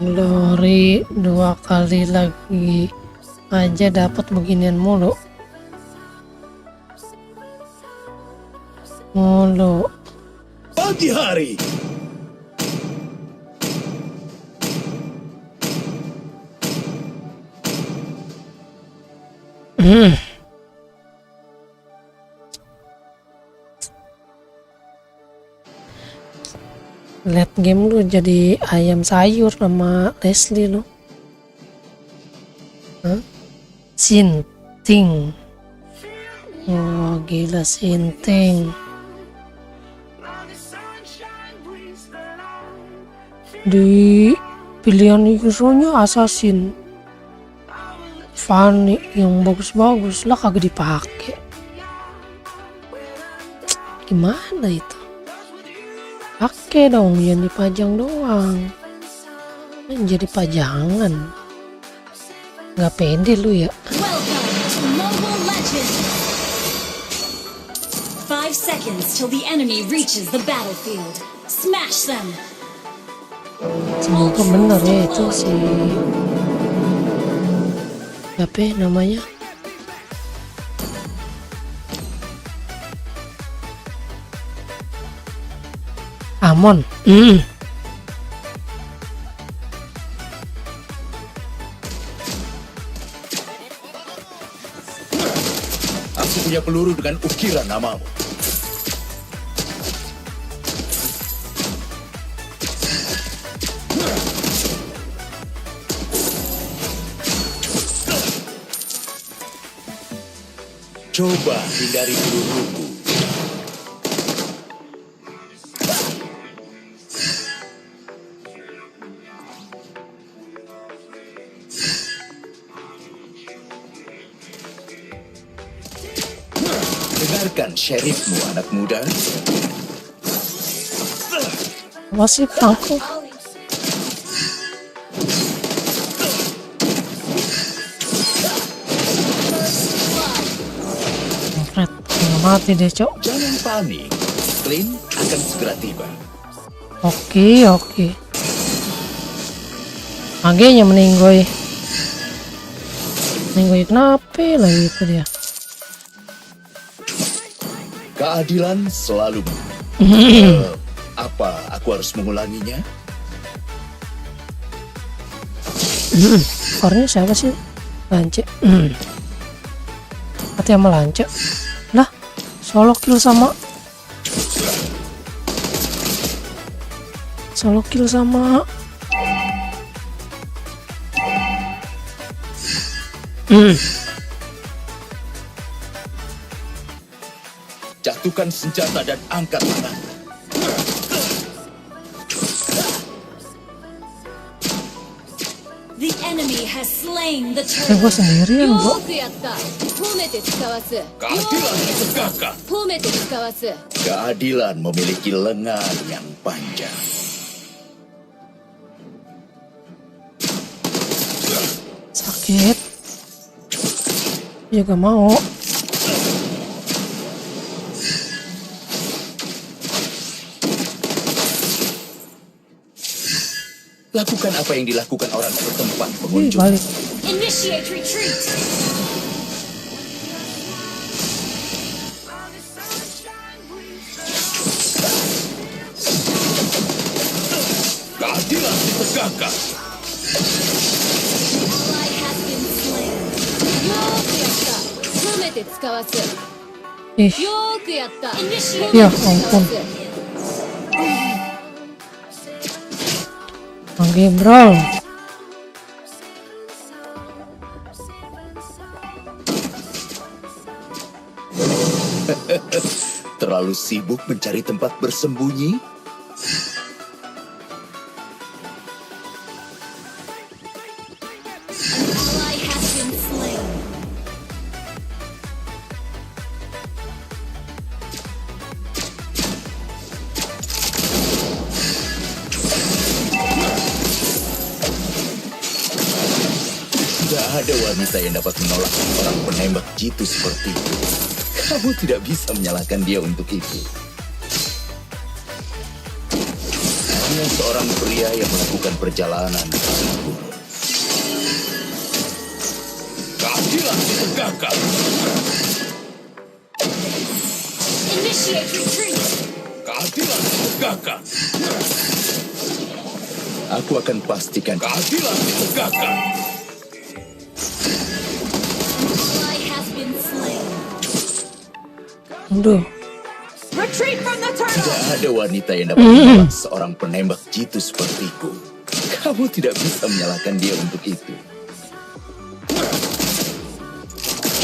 glory 2 kali lagi aja dapat beginian mulu. Pagi hari. Late game lu jadi ayam sayur sama Leslie lu. Hah? Sinting. Oh gila Sinting. Di pilihan hero-nya Assassin. Fanny yang bagus-bagus lah kagak dipakai. Gimana itu? Pakai dong, yang dipajang doang. Jadi pajangan. Nggak pede lu ya. Welcome to Mobile Legends! 5 seconds till the enemy reaches the battlefield. Smash them! Semoga bener ya itu si siapa ya namanya? Amon. Aku punya peluru dengan ukiran namamu. Coba hindari peluruku. Dengarkan syarifmu, anak muda. Masih aku. Fred, nggak mati deh cok. Jangan panik, Clint akan segera tiba. Oke. Agenya meninggoy. Meninggoy kenapa lagi itu dia? Keadilan selalu apa aku harus mengulanginya? Kornya siapa sih? Lance. Hati sama Lance. Lah, Solo kill sama Jatuhkan senjata dan angkat tangan. The enemy has slain the gue turret. sendirian bro. よくやった。褒めて使わす。 Keadilan ditegakkan. 褒めて使わす。 Keadilan memiliki lengan yang panjang. Sakit juga mau. Lakukan apa yang dilakukan orang setempat Ih, pengunjung. balik. Initiate retreat. Keadilan ditegakkan. Ally has been slain. よくやった。褒めて使わす。 Ih, よくやった。Initiate Ya 使わ ampun. す。 Bang Gimbral. Terlalu sibuk mencari tempat bersembunyi? Ally has been slain. Tidak ada wanita yang dapat menolak seorang penembak jitu seperti itu. Kamu tidak bisa menyalahkan dia untuk itu. Hanya seorang pria yang melakukan perjalanan ke timur. Keadilan ditegakkan. Initiate retreat. Keadilan ditegakkan. Aku akan pastikan keadilan ditegakkan. Ally has been slain. Aduh. Retreat from the turtle. Tidak ada wanita yang dapat menolak seorang penembak jitu sepertiku. Kamu tidak bisa menyalahkan dia untuk itu.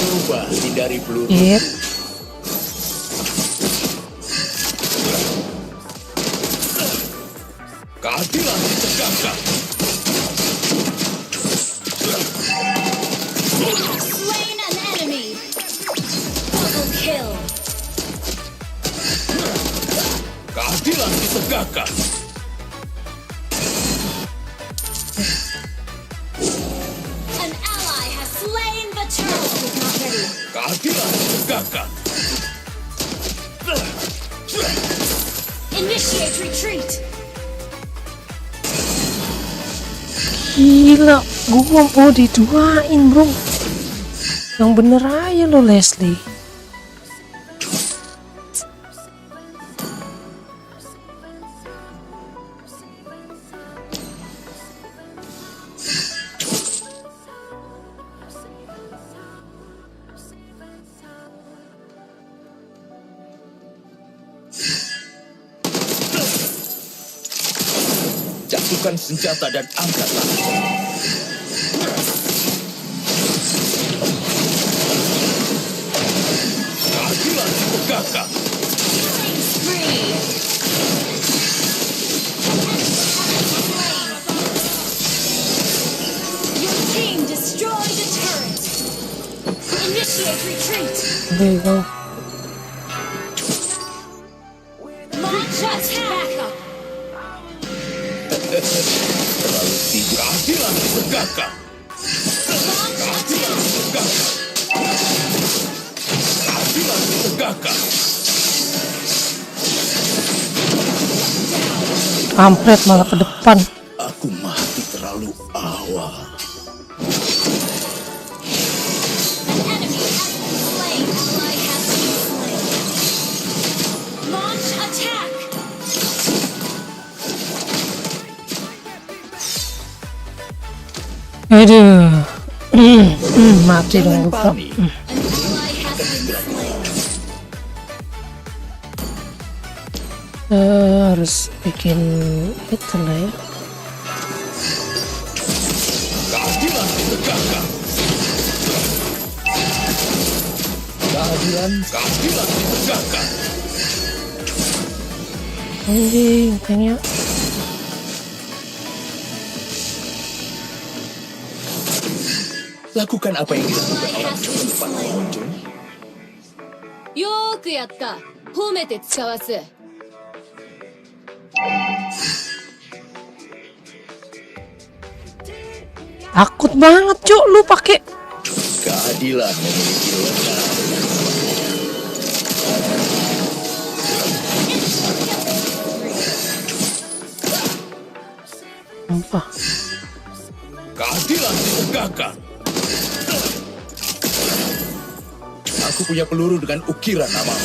Coba hindari peluru. Hit. Keadilan ditegakkan. Slain an enemy. Double kill. Keadilan ditegakkan. An ally has slain the turtle. Is not ready. Keadilan ditegakkan. Initiate retreat. Gila, gua mau diduain bro. Yang bener aja lo Leslie. Jatuhkan senjata dan angkat tangan. Keadilan ditegakkan. Spree. Your team destroyed the turret. Initiate retreat. There you go. Launch attack. Terlalu sibuk. Keadilan ditegakkan. Keadilan ditegakkan. Keadilan ditegakkan. Kampret malah ke depan. Aku mati terlalu awal. An enemy has been slain. Ally has been slain. Launch attack. Aduh. Mati dong Jangan gua. panik. An ally has been slain. Harus bikin itu lah ya. Keadilan ditegakkan. Keadilan ditegakkan. Anjing, tanknya. Lakukan apa yang dilakukan orang di depan pengunjung. よーくやった。褒めて使わす。 Takut banget cuk lu pakai. Keadilan memiliki lengan. Apa? Keadilan ditegakkan. Aku punya peluru dengan ukiran nama.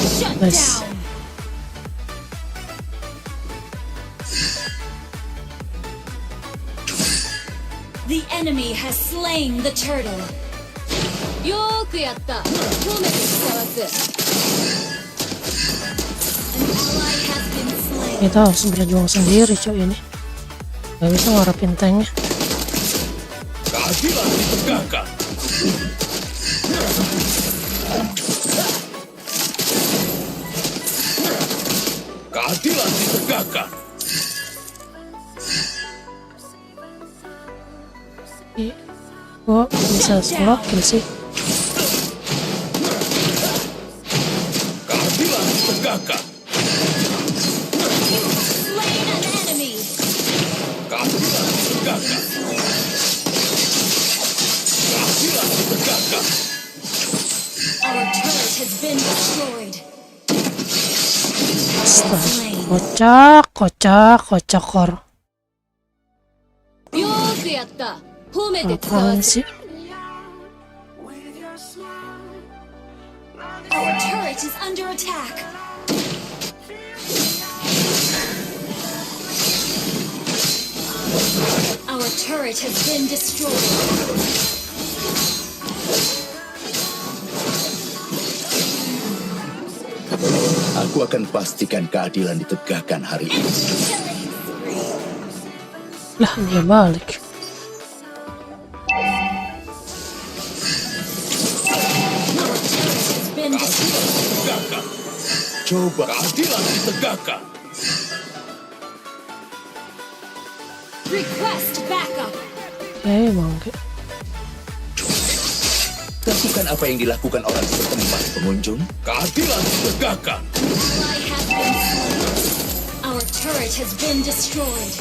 Shut Nice. down. The enemy has slain the turtle. よーくやった。褒めて使わす。An ally has been slain. Kita harus berjuang sendiri cuk ini. Gak bisa ngarepin tanknya. Keadilan ditegakkan. Keadilan ditegakkan. Gua bisa slow kill sih. Keadilan ditegakkan. Slain an enemy. Keadilan ditegakkan. Keadilan ditegakkan. Our turret has been destroyed. Astaga, kocak kor. よーくやった。褒めて使わ Apaan す。 sih? Our turret is under attack. Our turret has been destroyed. Aku akan pastikan keadilan ditegakkan hari ini. Lah dia balik. Has been destroyed. Tegakkan. Coba keadilan ditegakkan. Request backup. Bangke. Lakukan apa yang dilakukan orang setempat pengunjung. Keadilan ditegakkan. Ally has been slain. Our turret has been destroyed.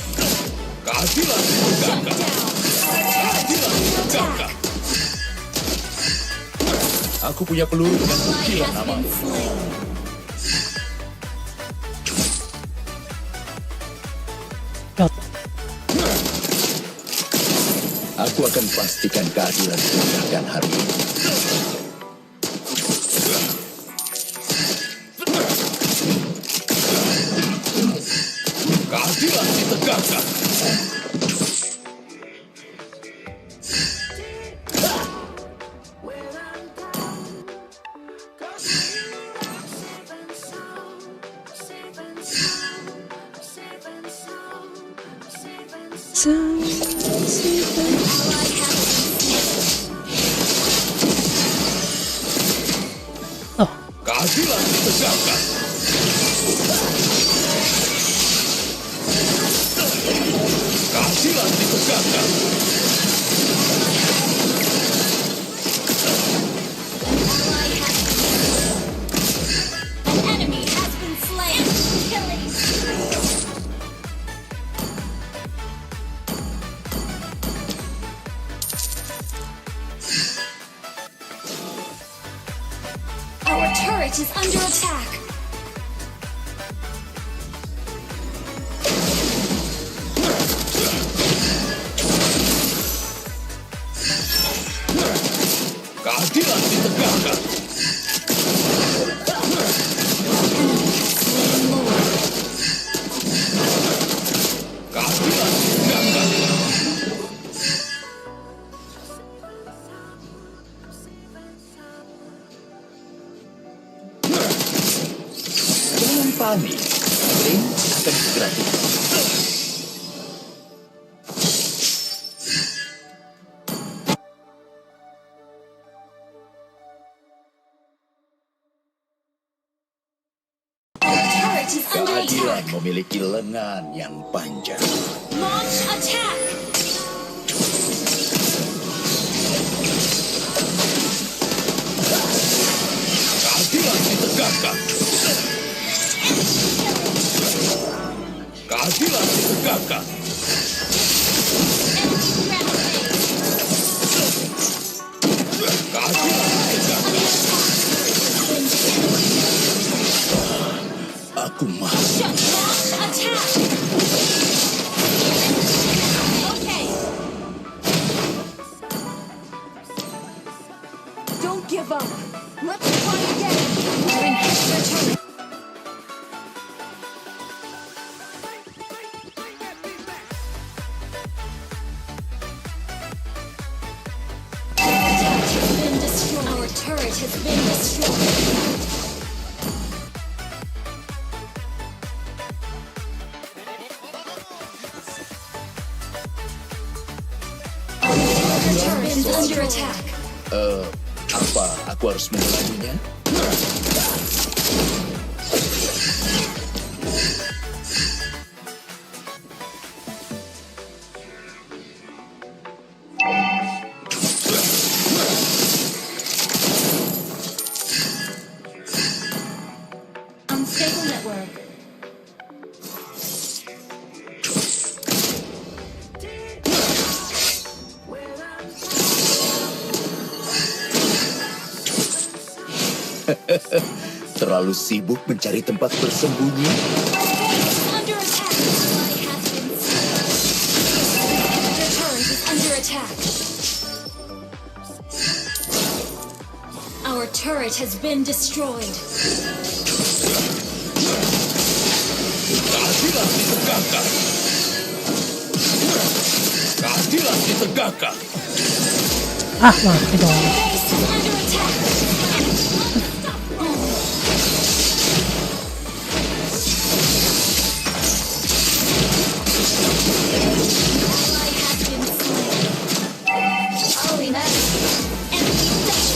Keadilan Shut ditegakkan. down. Keadilan ditegakkan. Aku punya peluru dengan Ally ukiran has nama. been slain. Dot. Aku akan pastikan keadilan ditegakkan hari ini. Keadilan ditegakkan. Oh, Keadilan ditegakkan. Keadilan ditegakkan. An enemy has been slain. Killing. Our turret is under attack. Keadilan ditegakkan. Slain Lord. Keadilan ditegakkan. dan memiliki lengan yang panjang. Launch attack! Keadilan ditegakkan. Keadilan ditegakkan. Keadilan ditegakkan. Aku mau. Launch attack! Okay. Don't give up. Let's try again. Enhance your turret. Our turret has been destroyed. Our turret is under attack. Apa aku harus mengulanginya? Unstable network. Terlalu sibuk mencari tempat bersembunyi. Under attack. Ally has been slain. Your turret is under attack. Our turret has been destroyed. Keadilan ditegakkan. Keadilan ditegakkan. Mati dong. Base is under attack. Ally has been slain. Holy man. Enemy double.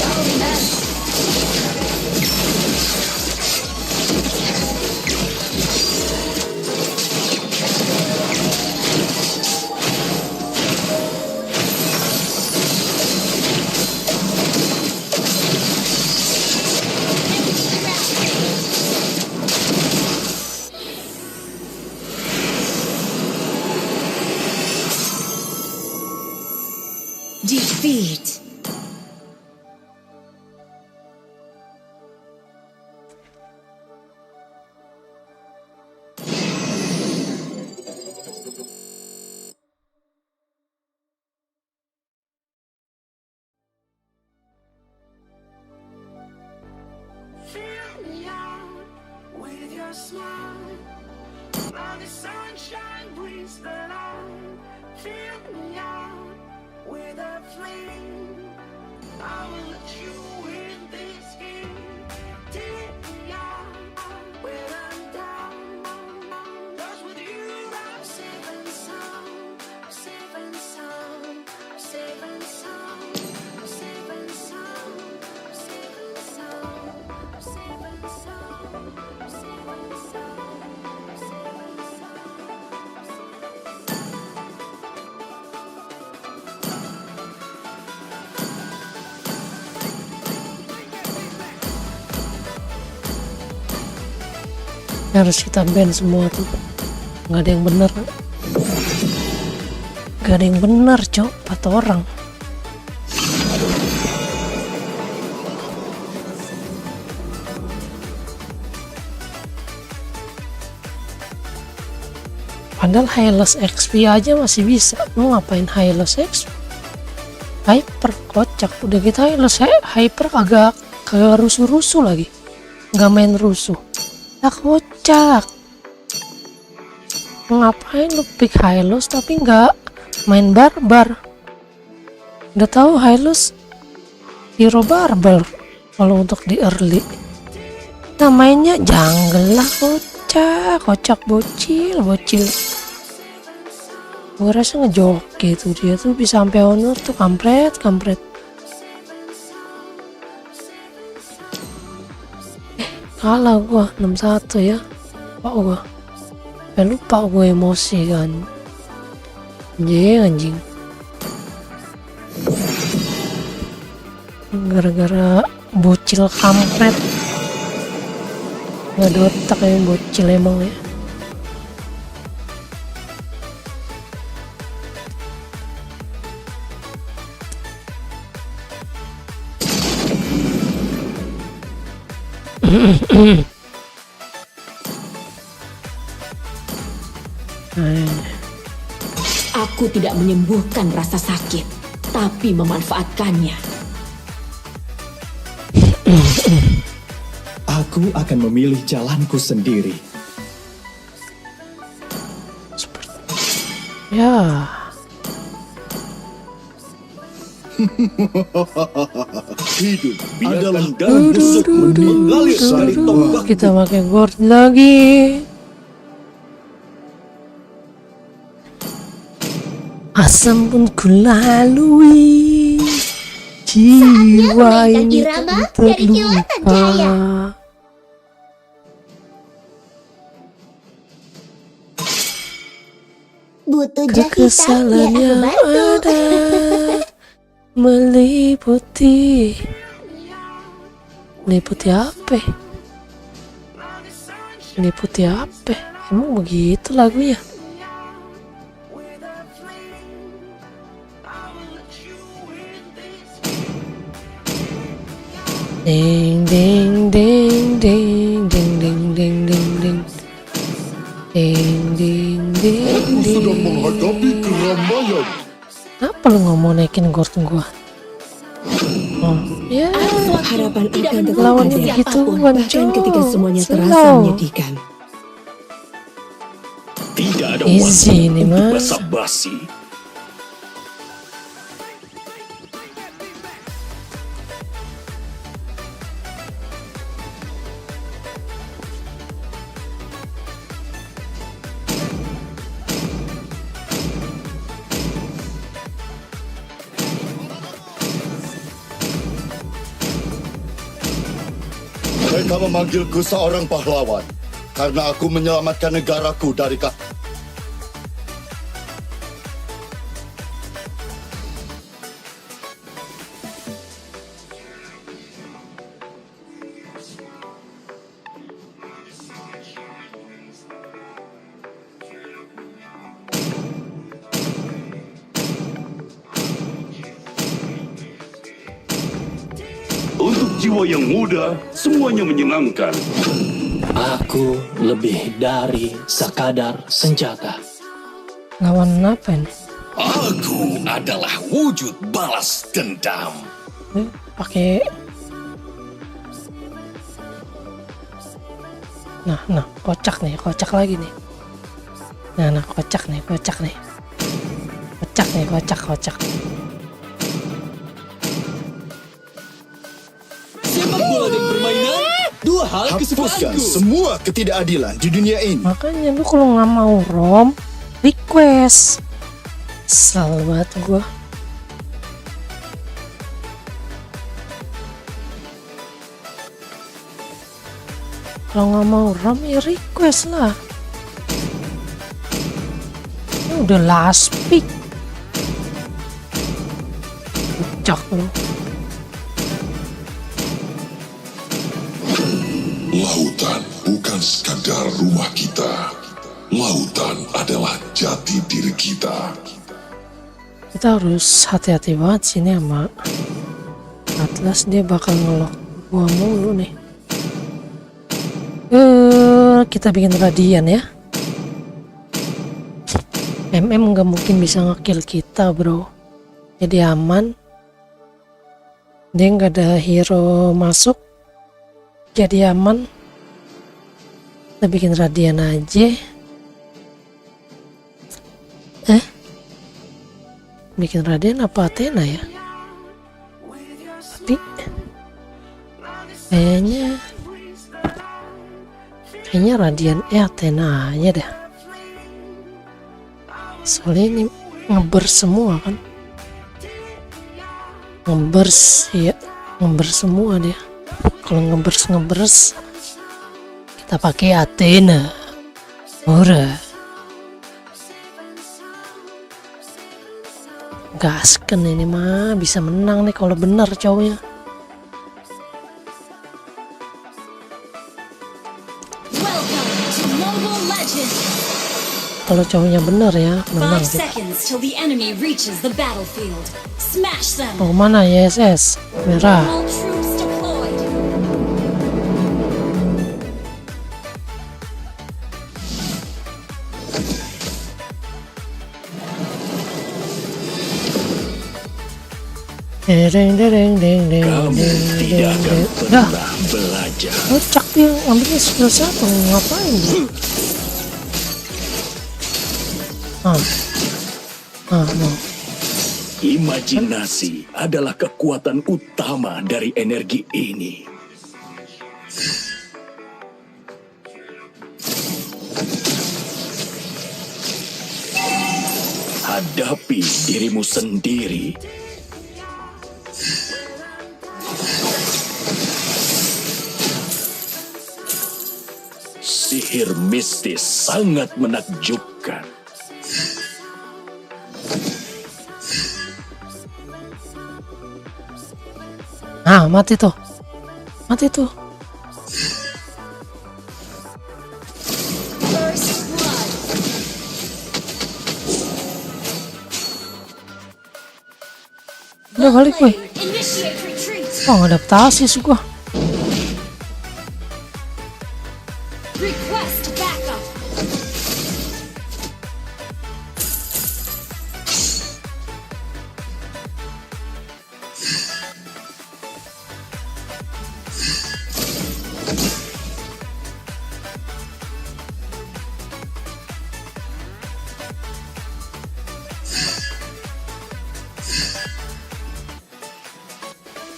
Holy man. Defeat. Fill me out with your smile. Now the sunshine brings the light. Fill me out with a flame. I will let you in this game. Take me out when I'm down. 'Cause with you I'm safe and sound. I'm safe and sound. I'm safe and sound. I'm safe and sound. I'm safe and sound. I'm safe and sound. I'm safe and sound. I'm safe and Harus kita ban semua tuh, nggak ada yang bener, nggak ada yang bener cok, 4 orang. Padahal Hylos XP aja masih bisa, lu ngapain Hylos XP? Hyper kocak, udah kita Hylos Hyper kagak rusuh-rusuh lagi, nggak main rusuh. Ya kocak, ngapain lu pick Hylos tapi nggak main barbar? Udah tahu Hylos hero barbar kalau untuk di early. Nah mainnya jungle lah, kocak bocil. Gue rasa ngejoki tuh, dia tuh bisa sampai honor tuh, kampret. Kalah gua 6-1 ya. Lupa gua. Lupa gue emosi kan. Anjing. Gara-gara bocil kampret. Nggak ada otak ya bocil emang ya. Aku tidak menyembuhkan rasa sakit, tapi memanfaatkannya. Aku akan memilih jalanku sendiri. Ya. Hidup adalah darah busuk mengalir dari tombak. Kita pakai gourd lagi. Asam pun kulalui. Jiwa ini Irama tak dari Kilatan Jaya. terlupa. Butuh jas hitam Kekesalan biar yang aku bantu. ada meliputi apa? Meliputi apa? Emang begitu lagunya? Ding ding ding ding ding ding ding ding ding ding ding ding Sedang ding. menghadapi keramaian. Kenapa lu nggak mau naikin gourd gua? Oh, ya. Harapan Tidak akan tetap lawannya ada, begitu, bahkan ketika semuanya terasa slow. menyedihkan. Tidak ada Easy waktu nih, untuk Mas. basa-basi. Mereka memanggilku seorang pahlawan karena aku menyelamatkan negaraku dari Untuk jiwa yang muda, semuanya menyenangkan. Aku lebih dari sekadar senjata. Lawan apa nih? Aku adalah wujud balas dendam. Pakai. Nah, kocak lagi nih. Nah, kocak nih. Kocak. Sepak bola dan permainan, dua hal Hapuskan kesukaanku. semua ketidakadilan di dunia ini. Makanya lu kalau nggak mau rom, request. Kesel banget gua. Kalau nggak mau rom ya request lah. Ini udah last pick. Cok lu. Lautan bukan sekadar rumah kita. Lautan adalah jati diri kita. Kita harus hati-hati banget sini sama Atlas, dia bakal ngelok gua mulu nih. Kita bikin radian ya. MM nggak mungkin bisa ngekill kita bro, jadi aman. Dia nggak ada hero masuk, jadi aman. Kita bikin radian aja. Bikin radian apa Athena ya? Tapi kayaknya radian Athena aja dah. Soalnya ini ngebers semua kan. Ngebers semua dia. Kalau ngebers Kita pakai Athena. Murah. Gasken ini mah bisa menang nih kalau bener cowoknya. Welcome to Mobile Legends. Kalau cowoknya bener ya, menang 5 kita. seconds till the enemy reaches the battlefield. Smash them. Oh mana YSS? Merah. All troops deployed. Deng deng deng deng Kamu deng tidak deng akan deng. Dah, pernah belajar. kocak dia ambilnya skill siapa? Ngapain dia? No. Imajinasi adalah kekuatan utama dari energi ini. Hadapi dirimu sendiri. Sihir mistis sangat menakjubkan. Mati tuh. Mati tuh. First blood. Udah balik gue. Initiate retreat. Nggak adaptasi sih gua. Request backup.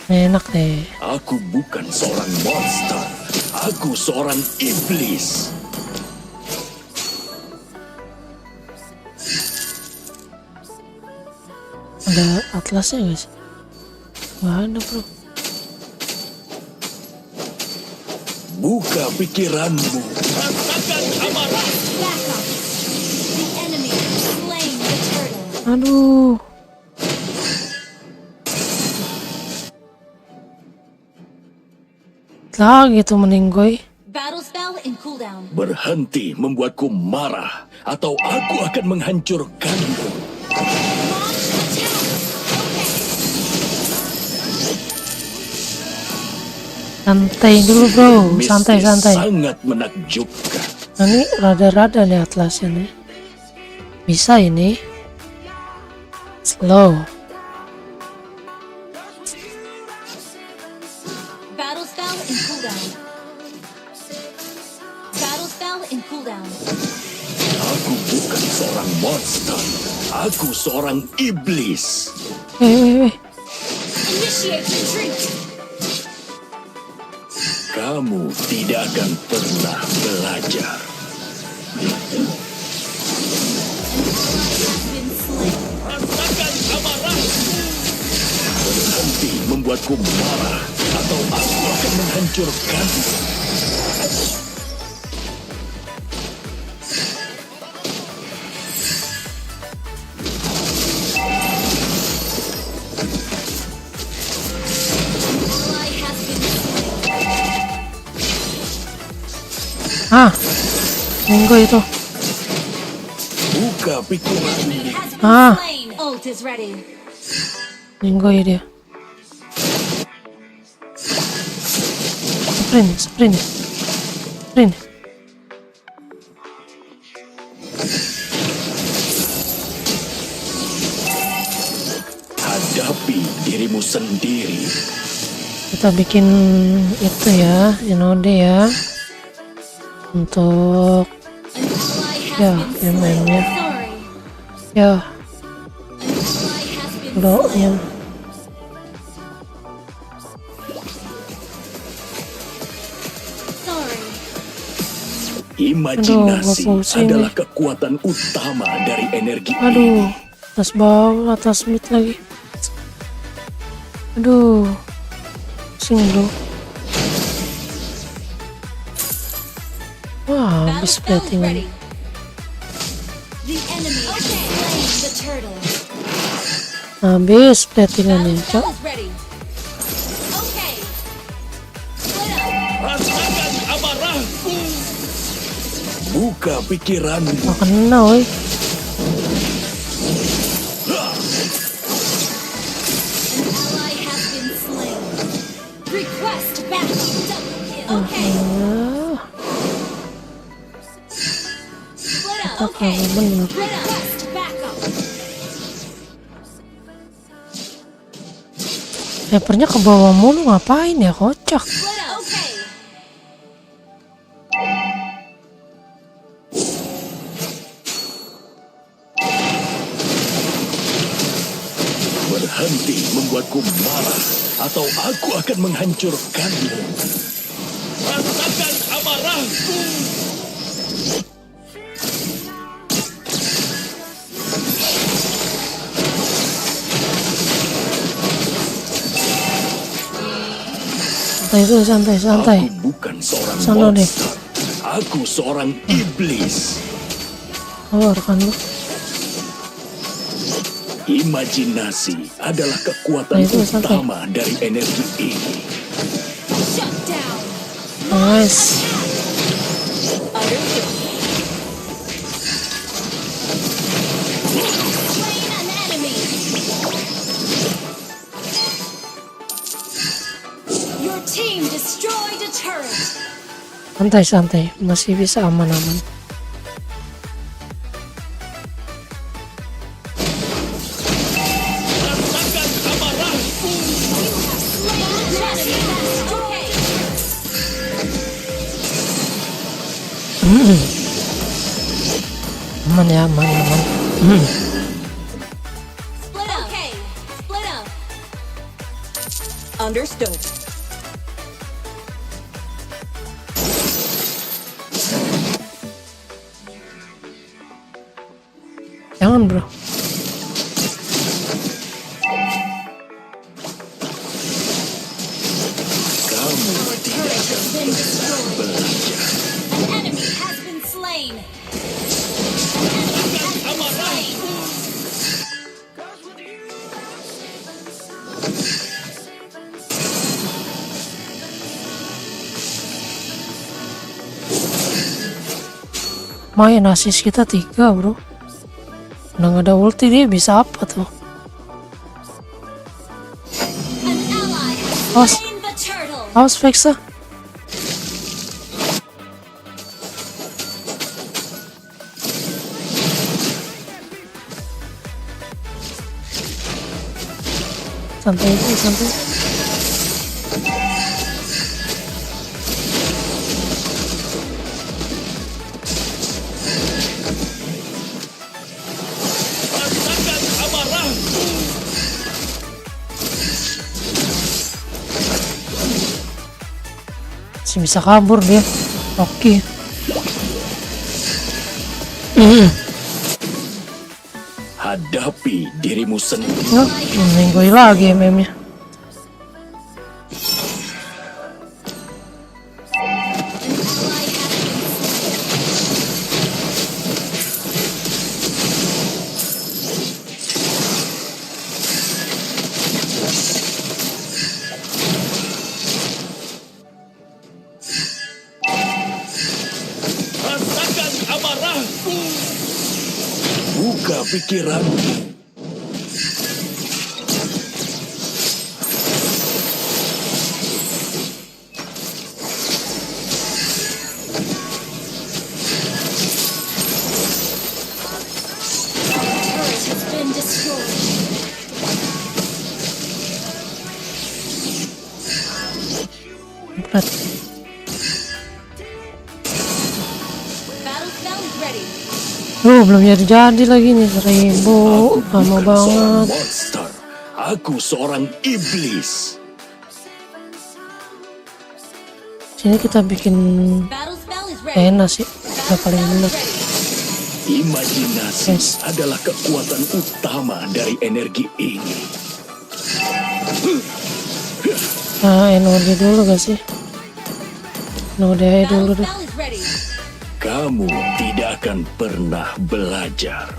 Enak deh. Aku bukan seorang monster. Aku seorang iblis. Ada atlasnya guys? Gak ada bro. Buka pikiranmu. Backup. The enemy has slain the turtle. Aduh. Lagi tuh meninggoy. Battle spell in cooldown. Berhenti membuatku marah, atau aku akan menghancurkanmu. Launch attack. Santai dulu bro. Mistis Santai-santai. sangat menakjubkan. Nah, ini rada-rada nih atlasnya nih. Bisa ini. Slow. Battle spell in cooldown. Battle spell in cooldown. Aku bukan seorang monster. Aku seorang iblis. Initiate retreat. Kamu tidak akan pernah belajar. Berhenti membuatku marah, atau aku akan menghancurkanmu. Minggu itu. Buka pikiranmu. Slain. Ult is ready. Minggu dia. Sprint. Hadapi dirimu sendiri. Kita bikin itu ya, Inode ya. Untuk ya MM-nya. Ya. Blocknya. Imajinasi Aduh, pusing adalah nih. kekuatan utama dari energi Aduh, ini. atas bawah, atas mid lagi. Aduh, pusing bro. Wah, Battle habis spell platingan. ready. The enemy has slain the turtle. Habis platingannya, Battle Cok. spell is ready. Okay. Split up. Rasakan amarahku. Buka pikiranmu. Gak kena, woi. An ally has been slain. Request backup. Double kill. Okay. Split up. Kita Okay. kalau bener. Request backup. Papernya ke bawah mulu, ngapain ya, kocak. Split up. Okay. Berhenti membuatku marah, atau aku akan menghancurkanmu. Rasakan amarahku. Santai dulu, santai. Aku bukan seorang Sana deh. monster. Aku seorang iblis. Keluar kan lu. Imajinasi adalah kekuatan Nah, itu santai. utama dari energi ini. Shut down. Nice. Slain an enemy. Your team destroyed a turret. Santai, masih bisa aman-aman. Rasakan amarahku. Slain an enemy. Okay. Aman ya, aman. Split up. Okay. Split up. Understood. Jangan, bro. Kamu tidak akan bisa belajar. An enemy has been slain. An enemy has been slain. Main asis kita 3, bro. Udah nggak ada ulti, dia bisa apa tuh? An ally has Awas, slain the turtle. awas Vexa. Santai. Rasakan amarahku. Masih bisa kabur dia. Oke. Hadapi dirimu sendiri. Ya, menggoi lagi MM-nya. Rasakan amarahku. Buka pikiranmu. Turret has been destroyed. Berat. Battle spell is ready. Belum jadi lagi nih. 1000. Lama Bukan seorang banget. monster. Aku seorang iblis. Sini kita bikin Battle spell is ready. enak sih. Udah paling bener. Imajinasi Yes. adalah kekuatan utama dari energi ini. Nah, NOD dulu gak sih? NOD aja dulu Battle deh. spell is ready. Kamu tidak akan pernah belajar.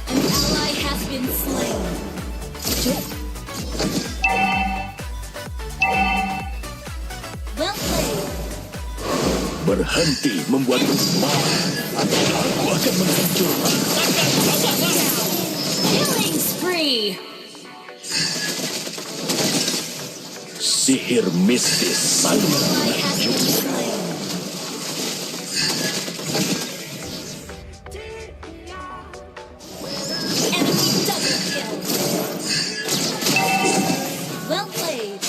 An ally has been slain. Well played. Berhenti membuatku marah, atau aku akan menghancurkan. Killing spree. Sihir mistis sangat Ally has been slain. Enemy double kill. Well played.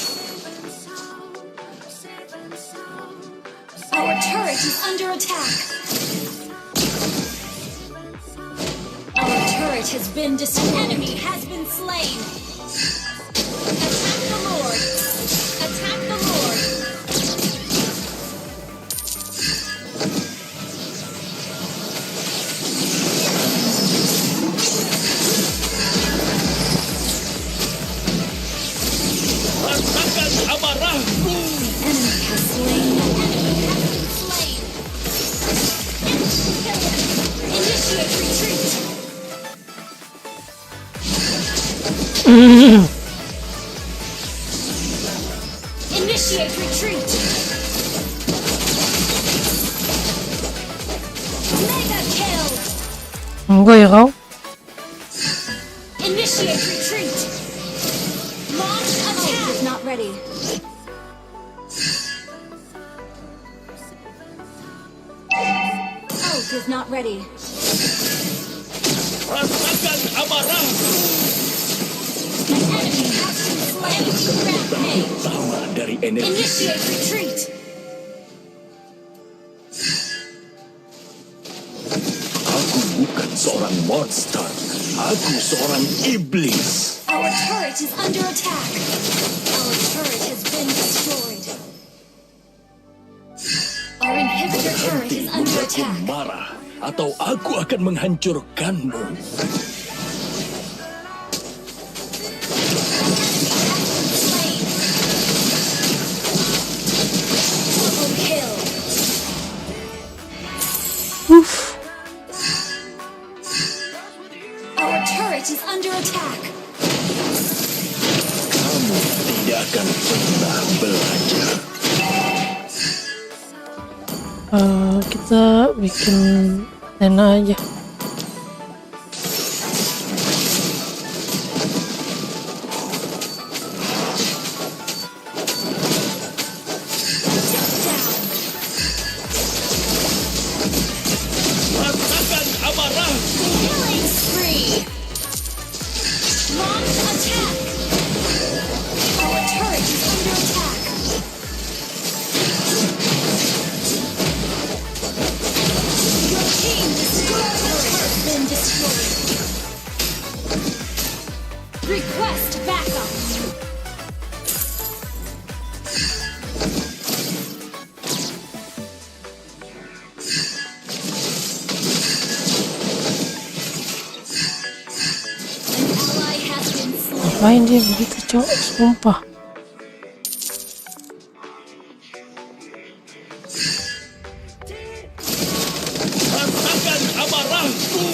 Our turret is under attack. Our turret has been destroyed. Enemy has been slain. Attack the Lord. Attack the Lord. Rasakan amarahku. Enemy has slain. Enemy has been slain. Enemy killer. Initiate retreat. Initiate retreat. Mega kill. Enggak ya kau? Initiate retreat. Launch attack. Is not ready. Ult is not ready. Rasakan amarahku. An enemy has been slain. Rampage. Sama dari energi. Initiate retreat. Aku bukan seorang monster. Aku seorang iblis. Our turret is under attack. Our turret has been destroyed. Our inhibitor turret Berhenti is under membuatku attack. marah, atau aku akan menghancurkanmu. Slain. Double kill. Our turret is under attack. Kamu tidak akan pernah belajar. Kita bikin tena aja. Rasakan amarahku. Killing spree. Launch attack. Our turret is under attack. Your team destroyed. Turret has been destroyed. Request backup. An ally has been slain. Ngapain dia begitu cowok? Sumpah. Rasakan amarahku.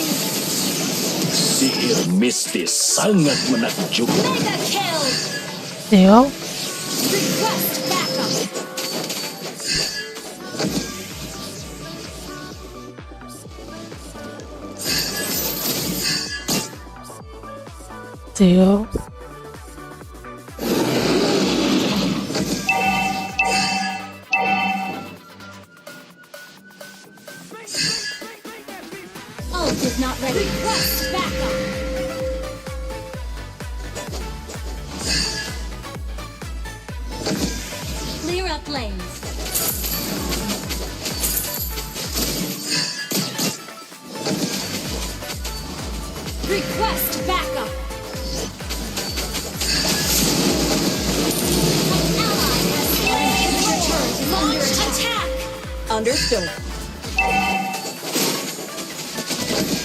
Sihir mistis sangat menakjubkan. Mega kill. Theo, Request backup. Theo. Ult is not ready. Request backup. Clear up lanes. Request backup. An ally has slain. Your turret is under attack. Understood.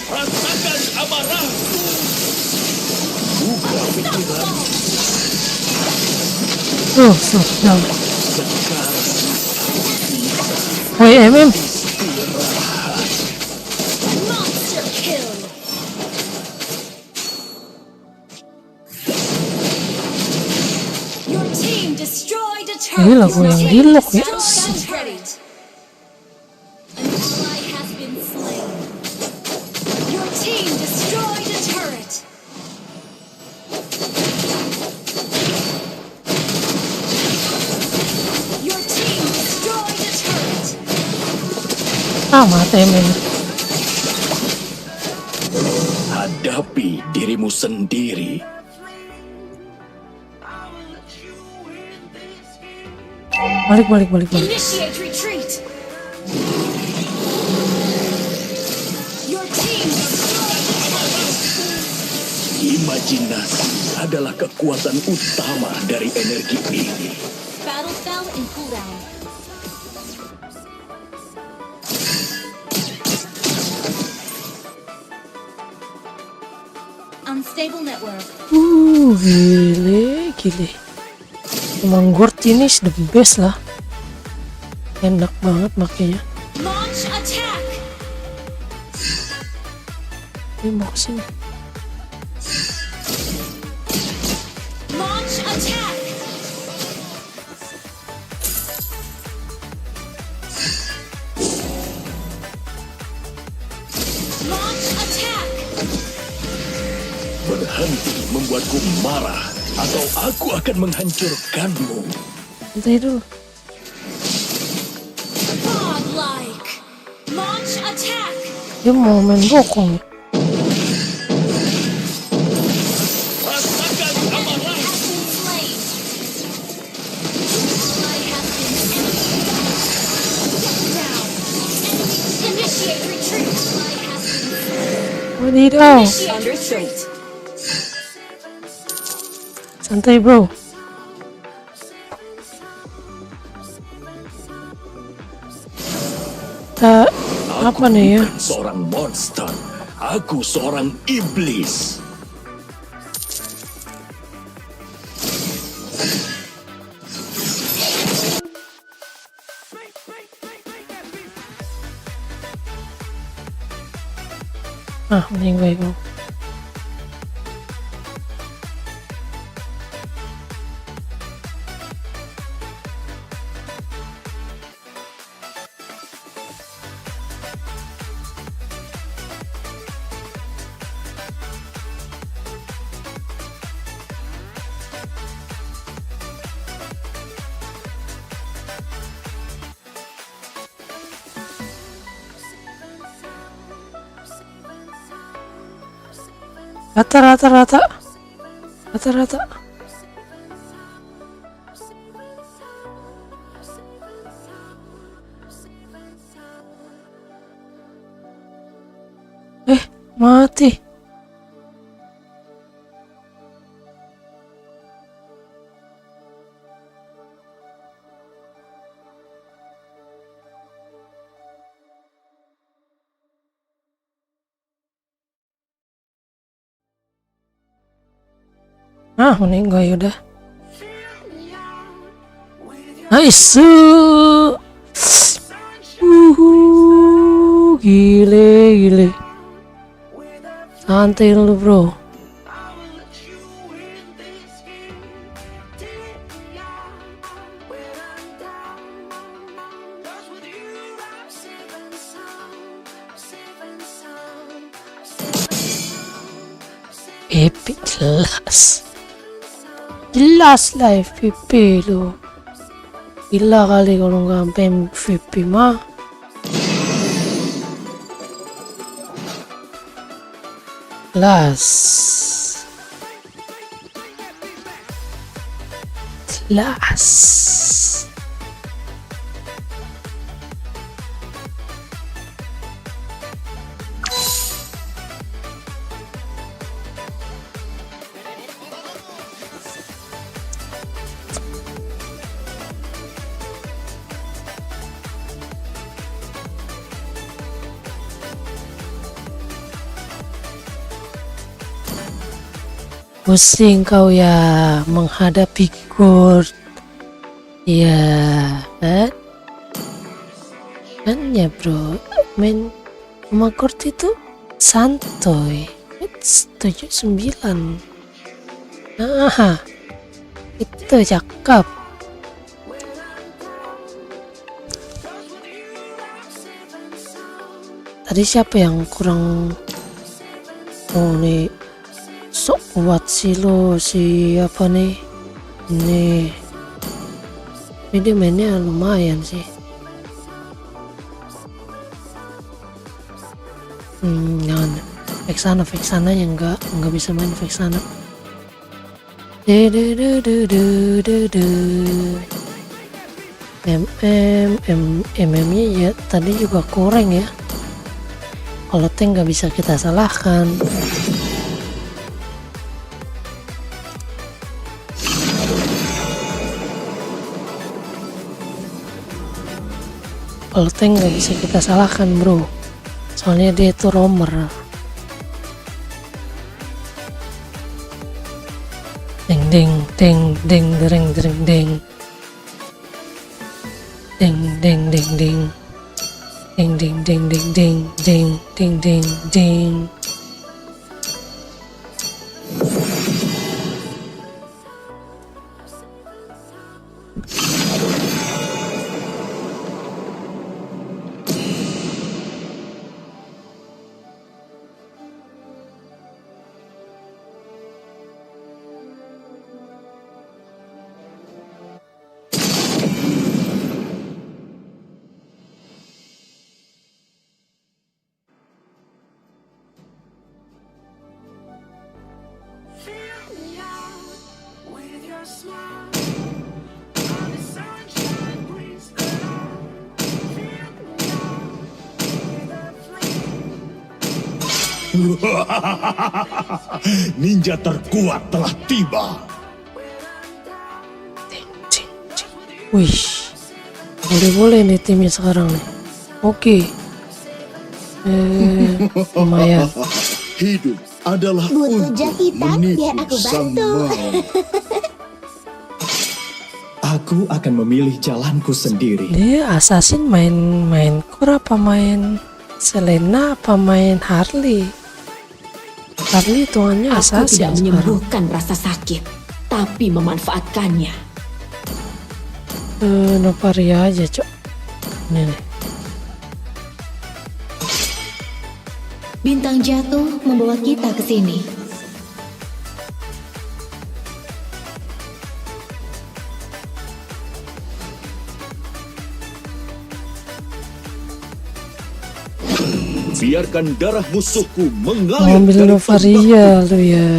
Rasakan amarahku. Buka pikiran Sedang. sekarang. Woi, MM. Monster kill. Your team destroyed a turret. Gila, gue yang Your team gilok ya. destroyed a turret. An ally has been slain. Your team destroyed a turret. Your team destroyed a turret. Mati MM. Hadapi dirimu sendiri. Balik. Initiate retreat. Your team destroyed a turret. Imajinasi adalah kekuatan utama dari energi ini. Battle fell in cooldown. Unstable network. Gile. Emang Gord ini the best lah. Enak banget makanya. Launch attack. Ini mau kesini. Launch attack. Launch attack. Berhenti membuatku marah, atau aku akan menghancurkanmu. Santai dulu. Godlike. Launch attack. Dia mau main bokong. Rasakan amarah. Has been slain. Ally has been down. Initiate retreat. Ally has been slain. Wadidaw. Initiate retreat. Santai bro. Apa nih ya? Bukan seorang monster, aku seorang iblis. Mending baik. Rata. Mati. Meninggal ya udah. Nice. Gile. Santai dulu bro. Epic jelas lah FVP lo. Gila kali kalau nggak sampai MVP mah. Jelas. Pusing kau ya menghadapi Gord. Ya kan? Kan ya bro, main sama Gord itu santuy. 79. Nah, itu cakep. Tadi siapa yang kurang? Oh nih, sok kuat sih lo, siapa nih? Ini dia mainnya lumayan sih. Jangan Vexana yang nggak bisa main Vexana. MM-nya ya tadi juga kurang ya. Kalau tank nggak bisa kita salahkan. Kalau tank nggak bisa kita salahkan bro. Soalnya dia itu roamer. Deng deng deng deng deng deng deng deng deng deng deng. Ding ding ding ding ding ding ding ding ding. Ninja terkuat telah tiba. Wih, boleh nih timnya sekarang nih. Oke. Lumayan. Hidup adalah Butuh untuk jak hitam biar menipu aku sang bantu. maut. Aku akan memilih jalanku sendiri. Dia assassin main core apa main Selena apa main Harley? Harley hitungannya Aku assassin tidak sekarang. menyembuhkan rasa sakit, tapi memanfaatkannya. Novaria aja cok. Ini nih. Bintang jatuh membawa kita ke sini. Biarkan darah musuhku mengalir Ngambil dari Novaria lu ya.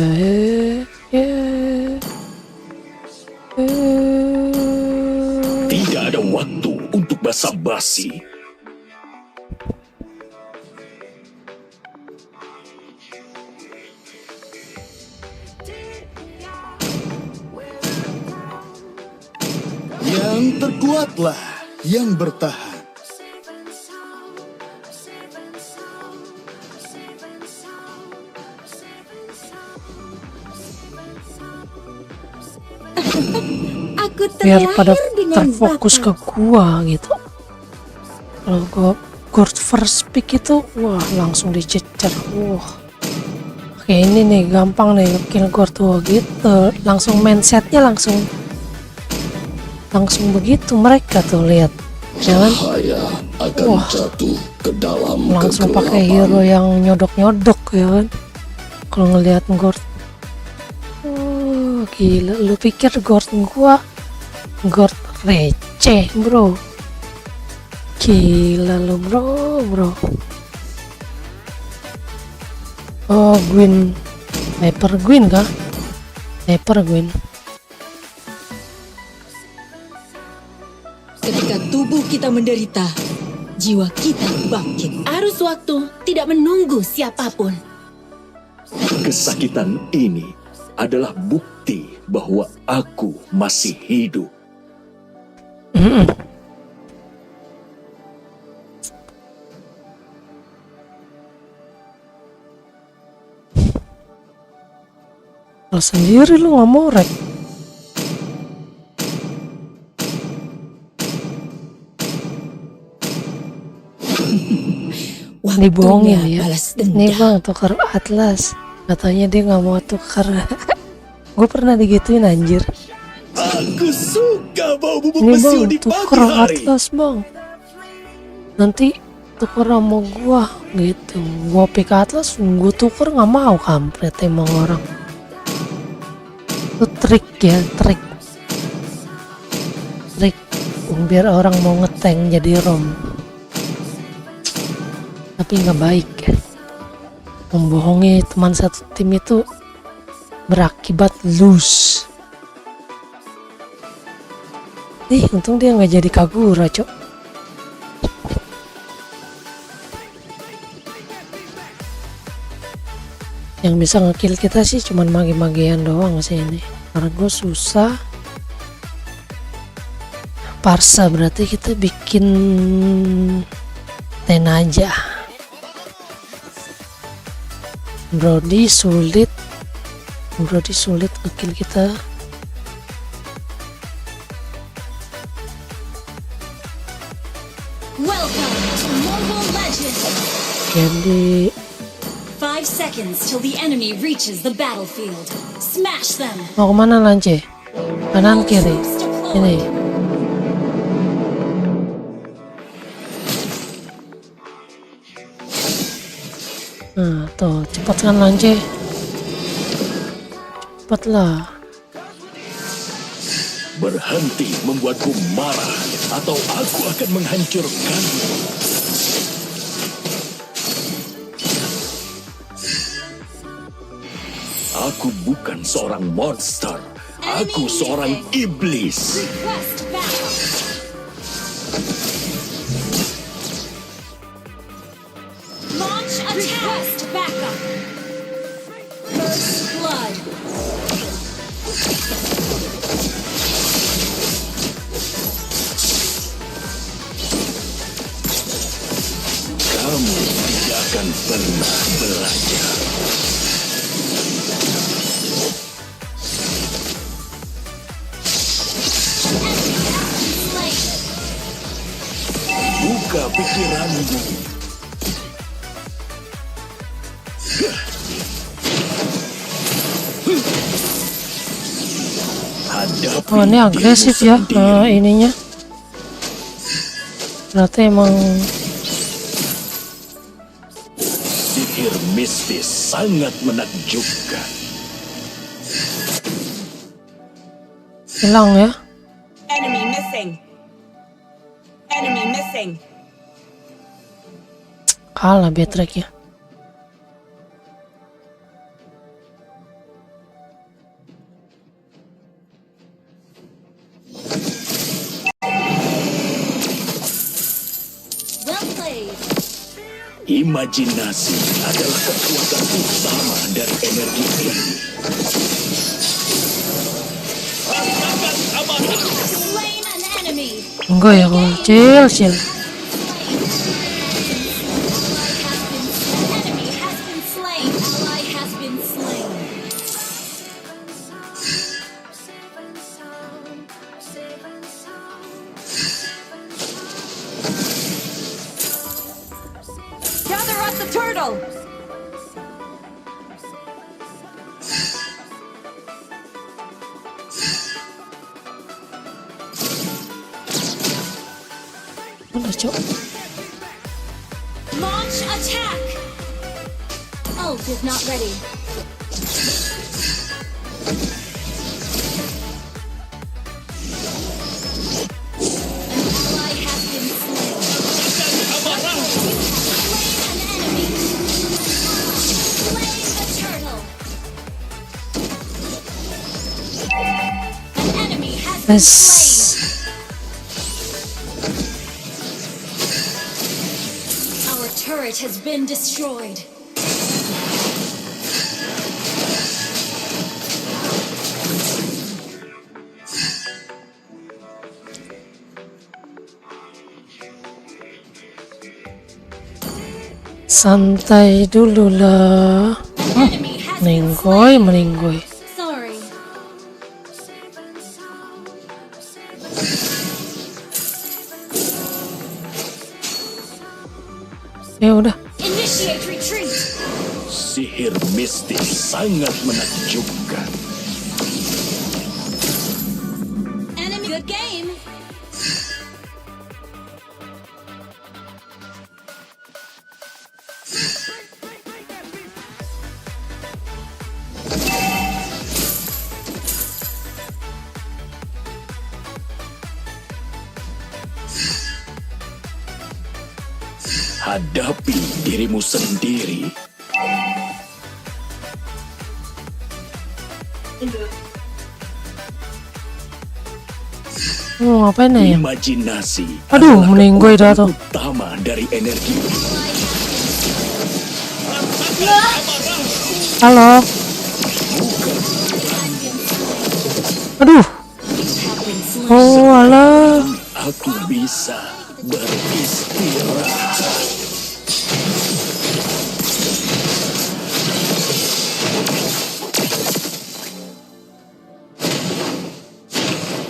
Tidak ada waktu untuk basa-basi. Yang terkuatlah yang bertahan. Aku Biar pada terlahir dengan terfokus ke bakat. gua gitu. Kalau gua Gord first pick itu wah langsung dicecer. Wah. Oke ini nih gampang nih kill Gord tuh gitu. Langsung mindsetnya langsung begitu mereka tuh lihat. Jangan Cahaya akan jatuh ke dalam langsung pakai kegelapan. hero yang nyodok-nyodok ya kan. Kalau ngelihat Gord. Gila, lu pikir Gord gua Gord receh bro? Gila lu bro. Oh Gwyn, Hyper Gwyn kah? Hyper Gwyn. Ketika tubuh kita menderita, jiwa kita bangkit. Arus waktu tidak menunggu siapapun. Kesakitan ini adalah bukti bahwa aku masih hidup. Kalau sendiri lu nggak mau rek. Dibohongin ya. Nih bang tukar atlas. Katanya dia nggak mau tukar. Gue pernah digituin anjir. Aku suka bau bubuk Ini mesum bang di pagi tukar hari. atlas bang. Nanti tukar sama gua gitu. Gua pick atlas, gua tukar nggak mau, kampret emang orang. Itu trik ya, trik biar orang mau ngeteng jadi rom. Tapi nggak baik ya. Membohongi teman satu tim itu berakibat lose. Untung dia nggak jadi Kagura, cok. Yang bisa ngekill kita sih cuman magi-magian doang sih ini. Karena gue susah. Parsa berarti kita bikin ten aja. Brody sulit ngekill kita. Welcome to Mobile Legends. Jadi 5 seconds till the enemy reaches the battlefield. Smash them. mau kemana Lance? Kanan kiri. Ini. Nah, tuh cepat kan Lance. Cepatlah. Berhenti membuatku marah, atau aku akan menghancurkanmu. Aku bukan seorang monster. Aku seorang iblis. Request backup. Launch attack. Request backup. First blood. Kamu tidak akan pernah belajar. Buka pikiranmu. Hadapi Oh ini agresif ya, ininya. Berarti emang sihir mistis sangat menakjubkan. hilang ya. Enemy missing. Enemy missing. Kalah Betrek ya. Imajinasi adalah kekuatan utama dari energi ini. Rasakan amarah. Slain an enemy. Enggak ya kalau chill. Enemy has been slain. Ally has been slain. Gather up the turtle. Mana cok? Launch attack. Ult is not ready. An ally has been slain. Slain an enemy. Slain the turtle. An enemy has been slain. Our turret has been destroyed. Santai dulu lah. Meninggoy. So Ya udah. Initiate retreat. Sihir mistis sangat menakjubkan. Enemy good game. Hadapi dirimu sendiri. Ngapain ya? Imajinasi Aduh, adalah meninggoy dah kekuatan tuh. utama dari energi. Halo. Aduh. Oh, alah. Aku bisa beristirahat.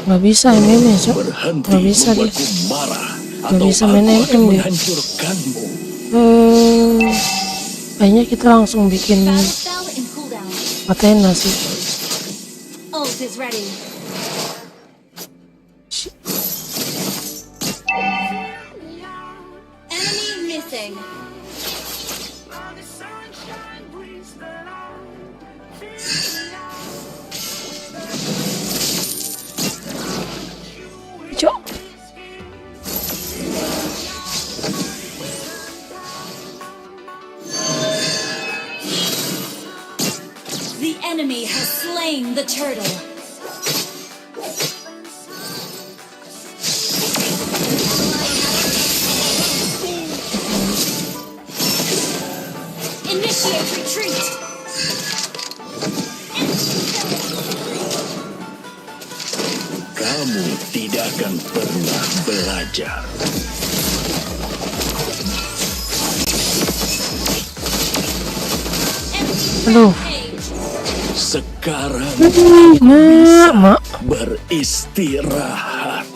Nggak bisa MM ya, Cok. Berhenti Nggak bisa dia. membuatku marah. Nggak Atau bisa aku main akan MM dia. menghancurkanmu. Kayaknya kita langsung bikin Battle spell in cooldown. Athena sih. Ult is ready. Enemy missing. Cok. The enemy has slain the turtle. Initiate retreat. Kamu tidak akan pernah belajar. Aduh. Sekarang Mak. beristirahat.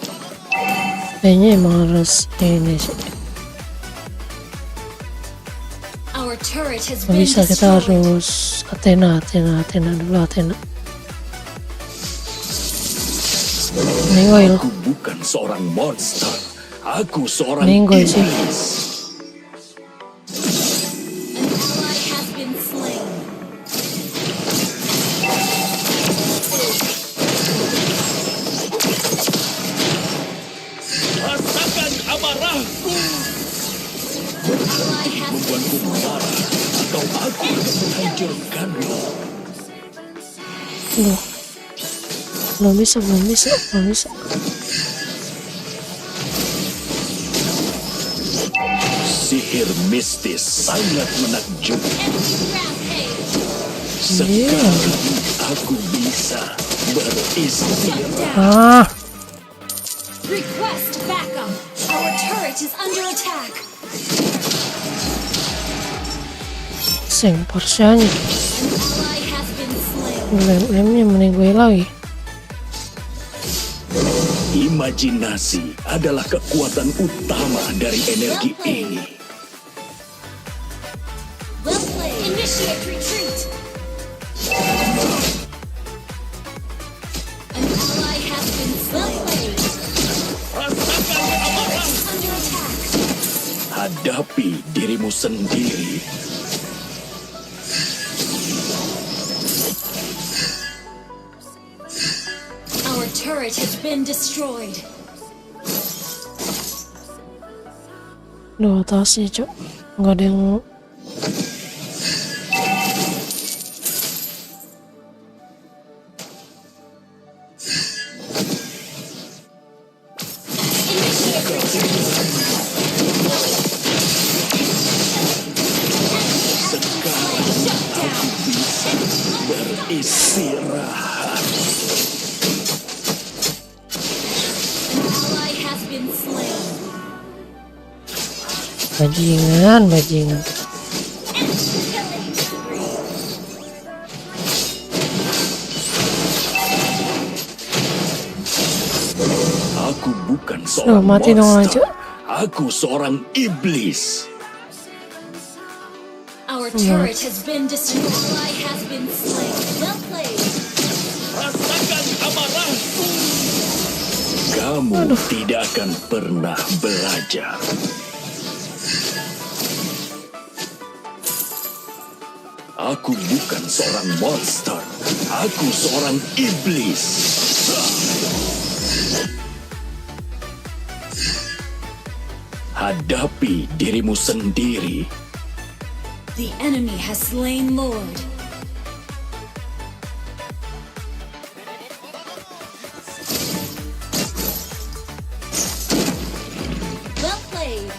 Kayaknya emang harus ini sih. Our turret has Nggak been bisa, kita destroyed. harus Athena dulu, Athena. Meninggoy loh. Aku bukan seorang monster. Aku seorang Meninggoy sih. iblis. An ally has been slain. Rasakan amarahku. Ally has been Membuatku marah. Atau aku akan menghancurkanmu. Aduh. Belum bisa. Sihir mistis sangat menakjubkan. rampage. Sekarang aku bisa beristirahat. Ah, Request backup. Our turret is under attack. sing Porsianya. An ally has been slain. Lemnya meninggoy lagi. Imajinasi adalah kekuatan utama dari energi ini. Well played. Initiate retreat. An ally has been slain. Rasakan amarah. Under attack. Hadapi dirimu sendiri. Our turret has been destroyed. Duh, atasnya, Cok. Nggak ada yang... Initiate retreat. Beristirahat. Ally has been slain. Bajingan. Aku bukan seorang mati dong, monster. Cok. Aku seorang iblis. Our turret has been destroyed. Ally has been slain. Well played. Rasakan amarahku. Kamu tidak akan pernah belajar. Aku bukan seorang monster. Aku seorang iblis. Hadapi dirimu sendiri. The enemy has slain Lord. Well played.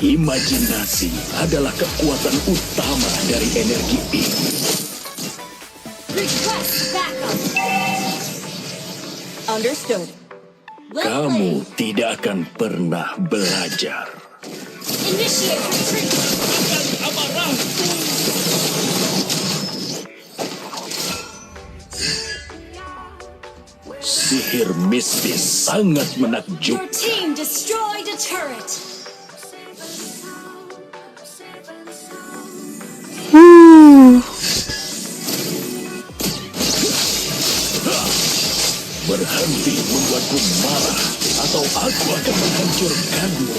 Imajinasi adalah kekuatan utama dari energi ini. Request backup. Understood. Well Kamu played. tidak akan pernah belajar. Initiate retreat. Sihir mistis sangat Your menakjubkan. team destroyed a turret. Berhenti membuatku marah, atau aku akan menghancurkanmu.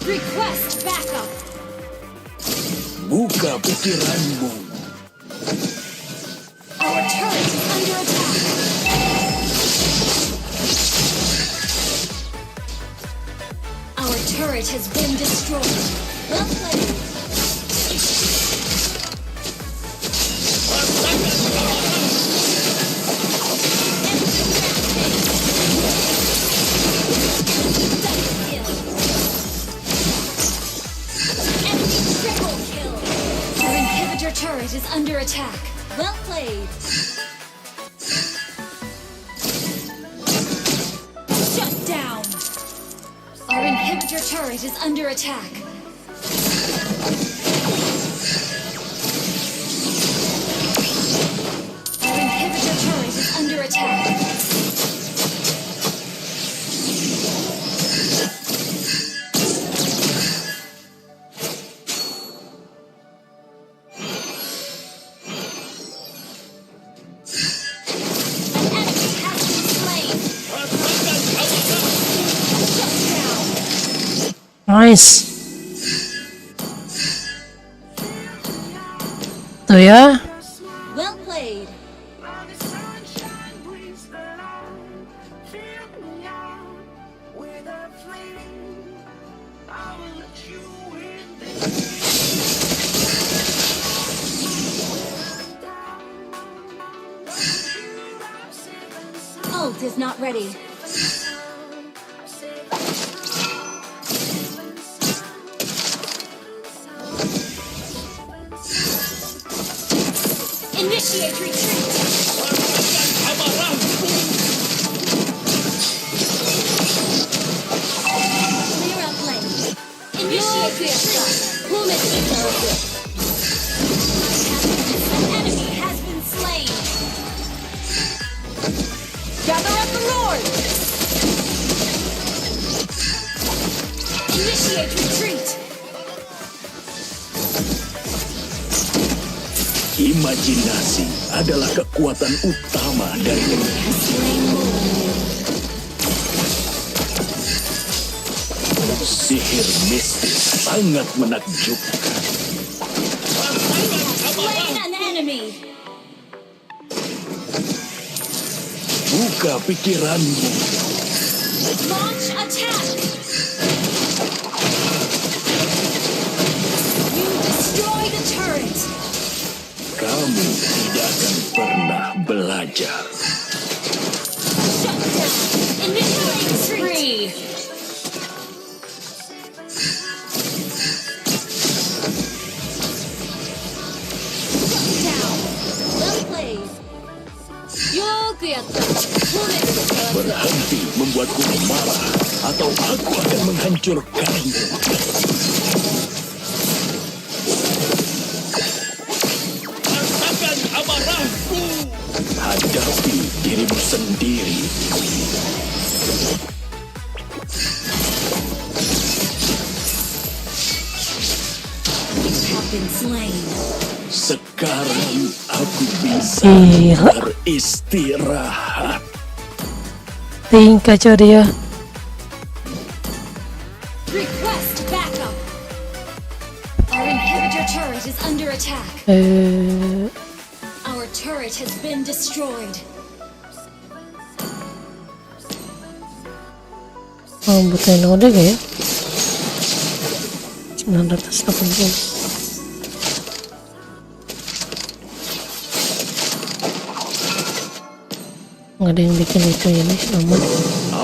Request backup. Buka pikiranmu. Our turret is under attack. Our turret has been destroyed. Well played. Our turret is under attack. Well played. Shut down. Our inhibitor turret is under attack. Our inhibitor turret is under attack. Nice. Tuh ya. Well played. Ult is not ready. Initiate retreat. Clear up lane. Initiate retreat. An enemy has been slain. Gather up the Lord! Initiate retreat. Imajinasi adalah kekuatan utama dari energi. Sihir mistis sangat menakjubkan. Slain an enemy. Buka pikiranmu. Launch attack. You destroy the turret. Kamu tidak akan pernah belajar. Shut down. Initiate retreat. Shut down. Well played. Berhenti membuatku marah, atau aku akan menghancurkanmu. Rasakan amarahku. Hadapi dirimu sendiri. have been slain. Sekarang aku bisa Gila. beristirahat. Tingkah coy dia. Request backup. Our inhibitor turret is under attack. Our turret has been destroyed. Oh, butuhin udah gak ya? 980. Nggak ada yang bikin itu ini aman.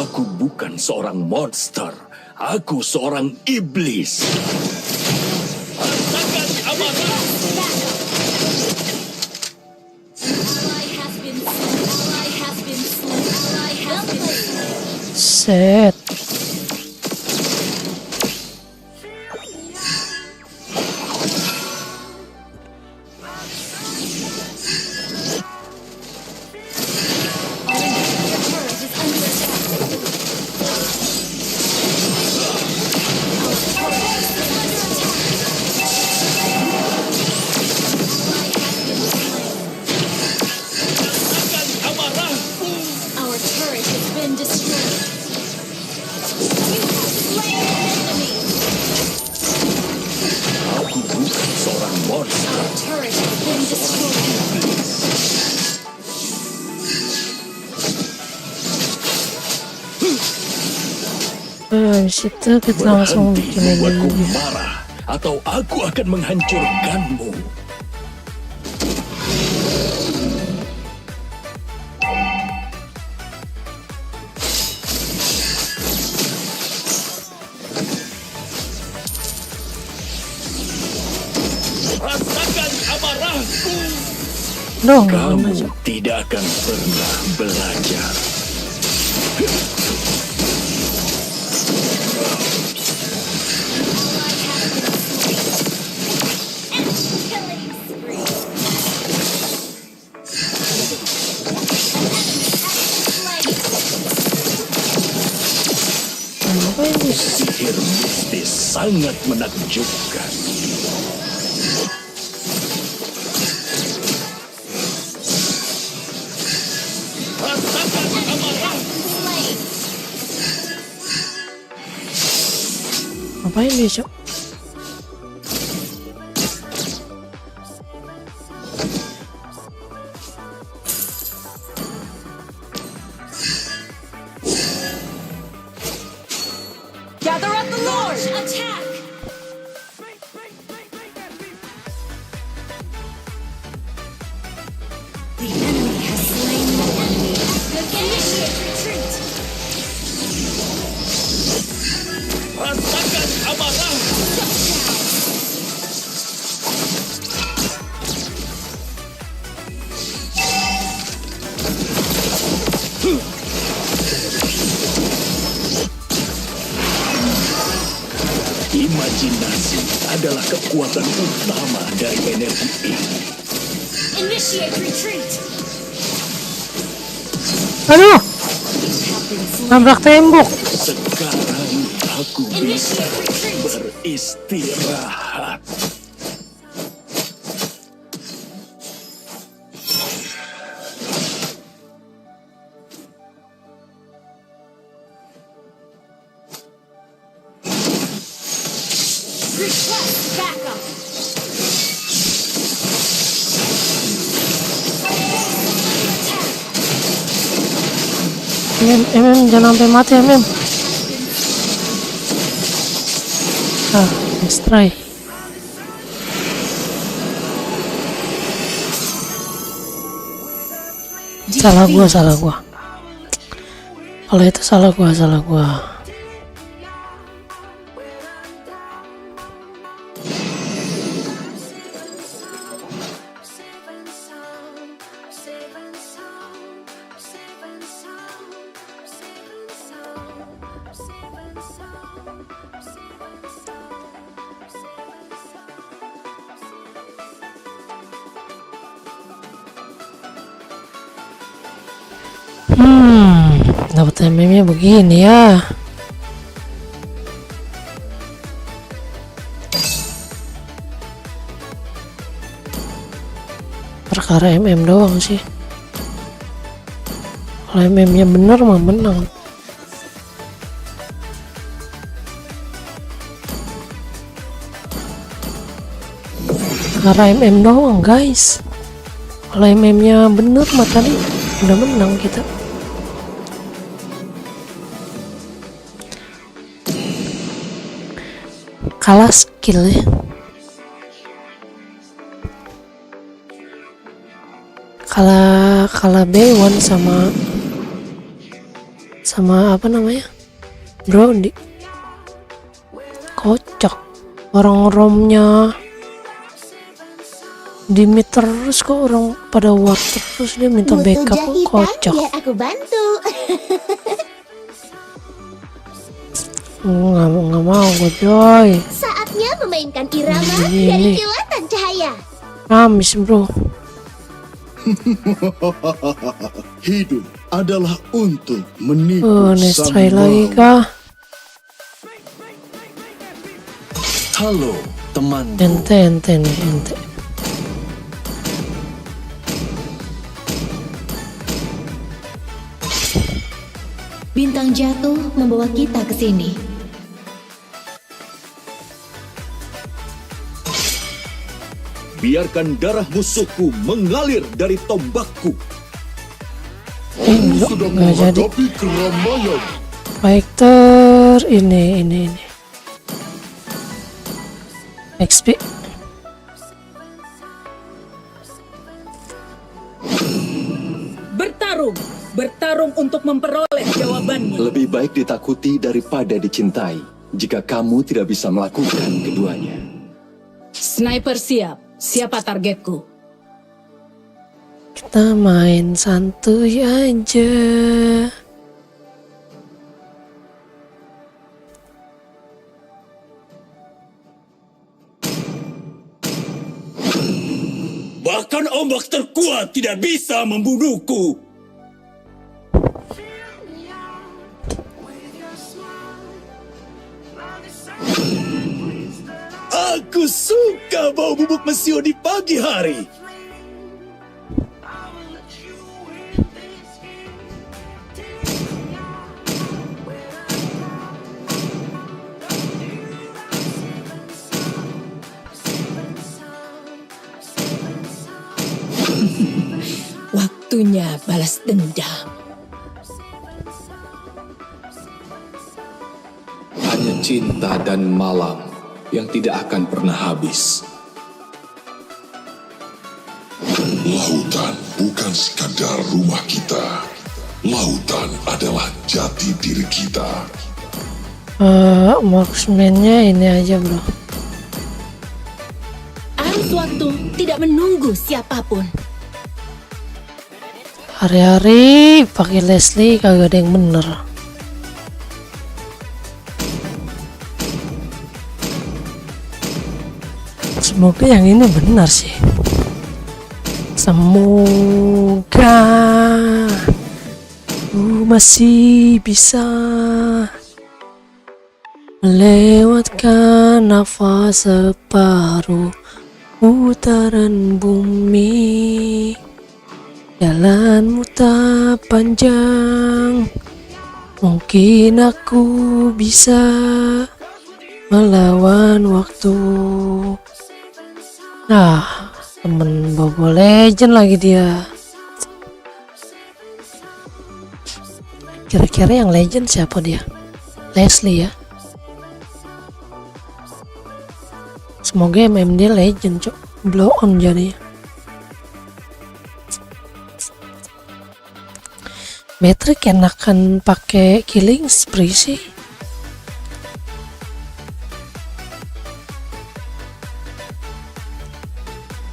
Aku bukan seorang monster. Aku seorang iblis. Rasakan amarah. Ally has been slain. Ally has been slain. Ally has been slain. Set. Our inhibitor turret is under attack. Our turret is under attack. Ally has been slain. Rasakan amarahku. Our turret has been destroyed. You have slain an enemy. Aku bukan seorang monster. Our turret has been destroyed. Habis itu kita langsung Berhenti bikin ini membuatku dulu. marah, atau aku akan menghancurkanmu. Rasakan amarahku. Dong, Kamu tidak akan pernah belajar. Killing spree. apa ini? Sihir mistis sangat menakjubkan. Rasakan amarahku. Ngapain dia, Cok? Gather up the Lord! Attack! The enemy has slain the enemy. Initiate retreat! Rasakan amarahku. Imajinasi adalah kekuatan utama dari energi ini. Initiate retreat! Aduh, Have been slain. nabrak tembok. Sekarang aku bisa Initiate retreat! beristirahat. Request backup! MM jangan sampai mati MM. Let's try. Salah gua. Kalau itu salah gua. Dapat MM-nya begini ya. perkara MM doang sih. Kalau MM-nya bener mah menang. Perkara MM doang guys. Kalau MM-nya bener mah tadi udah menang kita. Kalah skill ya. Kalah B1 sama apa namanya? Brody. Kocak. Orang romnya dimit terus kok, orang pada war terus, dia minta Butuh backup. jahitan, Kocak. biar aku bantu. Nggak mau gue coy. Saatnya memainkan irama Ini. dari kilatan cahaya. Amis bro. Hidup adalah untuk menipu Nestray sang lagi maut. kah? Halo, teman. Ente nih, ente. Bintang jatuh membawa kita ke sini. Biarkan darah musuhku mengalir dari tombakku. Kamu sudah Nggak jadi. menghadapi keramaian. Fighter ini. XP. Bertarung untuk memperoleh jawabannya. Lebih baik ditakuti daripada dicintai jika kamu tidak bisa melakukan keduanya. Sniper siap. Siapa targetku? Kita main santuy aja. Bahkan ombak terkuat tidak bisa membunuhku. Aku suka bau bubuk mesio di pagi hari. Waktunya balas dendam. Hanya cinta dan malam yang tidak akan pernah habis. Lautan bukan sekadar rumah kita. Lautan adalah jati diri kita. Marksman-nya ini aja bro. Arus waktu tidak menunggu siapapun. Hari-hari pakai Leslie kagak ada yang bener. Semoga yang ini benar sih. Semoga masih bisa melewatkan nafas separuh putaran bumi. Jalanmu tak panjang, mungkin aku bisa melawan waktu. Nah, temen Bobo Legend lagi dia. Kira-kira yang Legend siapa dia? Leslie ya. Semoga MMD Legend cok, blow on jadinya. Metric enakan pakai killing spree sih.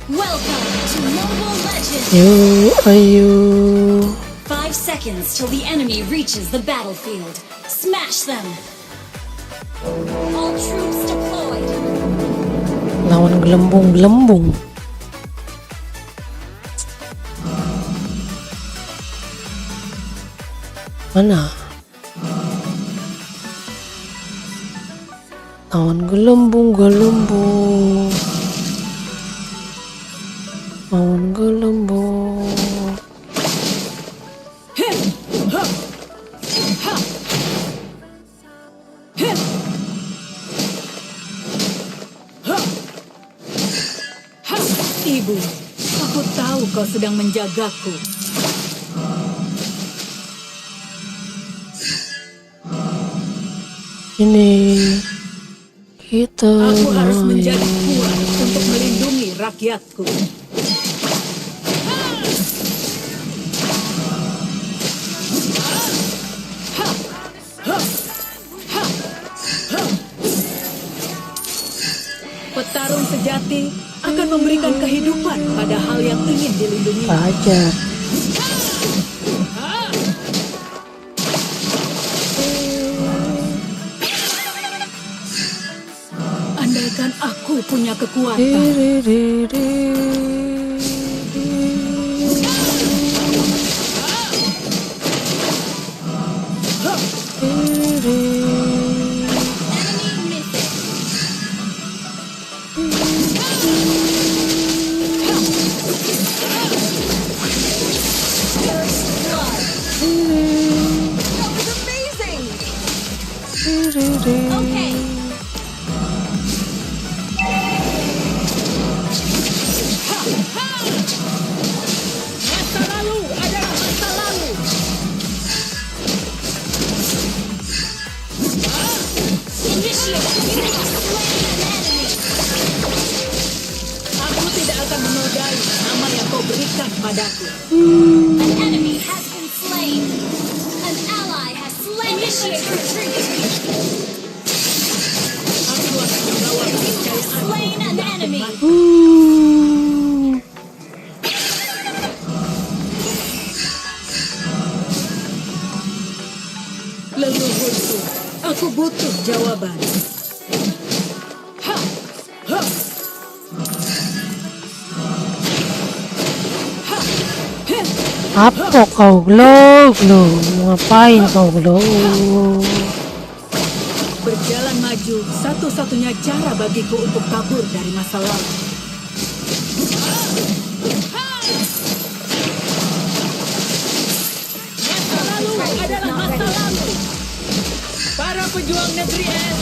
Welcome to Mobile Legends! Ayo. 5 seconds till the enemy reaches the battlefield. Smash them! All troops deployed! Lawan gelembung-gelembung. Mana? Lawan gelembung-gelembung. daun gelembung. Ibu, aku tahu kau sedang menjagaku. Ini kita Aku harus menjadi main. kuat untuk melindungi rakyatku. Petarung sejati akan memberikan kehidupan pada hal yang ingin dilindungi. Fajar. Andaikan aku punya kekuatan. Okay. Masa lalu adalah masa lalu. Aku tidak akan menodai nama yang kau berikan padaku. An enemy has been slain. An ally has slain. Initiate retreat. Aku akan membawa kepercayaan Slain an enemy. leluhurku. Aku butuh jawaban. Ha! Ha! Apa kau glow? Ngapain kau glow? Berjalan maju satu-satunya cara bagiku untuk kabur dari masa lalu. Masa lalu adalah masa lalu. Para pejuang negeri es,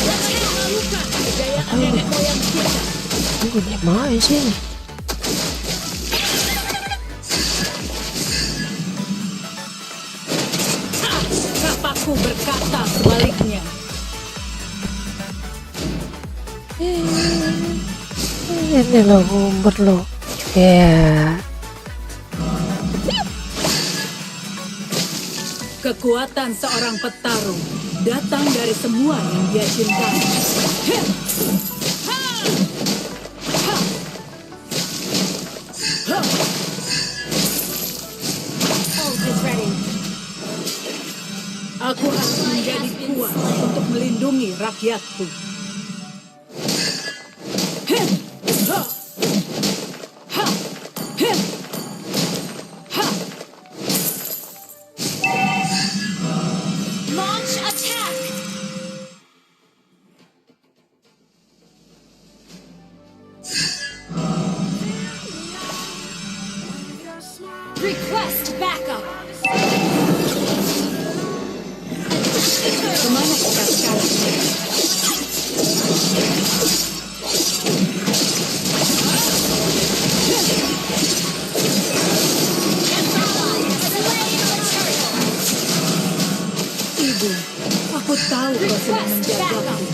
jangan memalukan kejayaan nenek moyang kita. Tunggu di mana sih? Kapaku berkata sebaliknya. Ini loh umber loh. Ya. Kekuatan seorang petarung datang dari semua yang dia cintai. Ult is ready. Aku harus menjadi kuat untuk melindungi rakyatku. Launch attack. Request backup. Kemana kita sekarang? Ibu, aku tahu kau sedang menjagaku.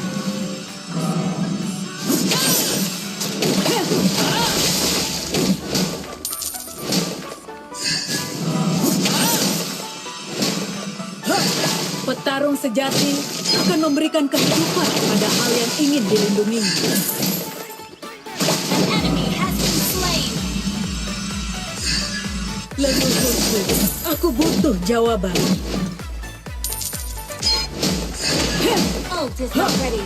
Petarung sejati akan memberikan kehidupan pada hal yang ingin dilindunginya. An enemy has been slain. Leluhurku, aku butuh jawaban. Ult is not ready.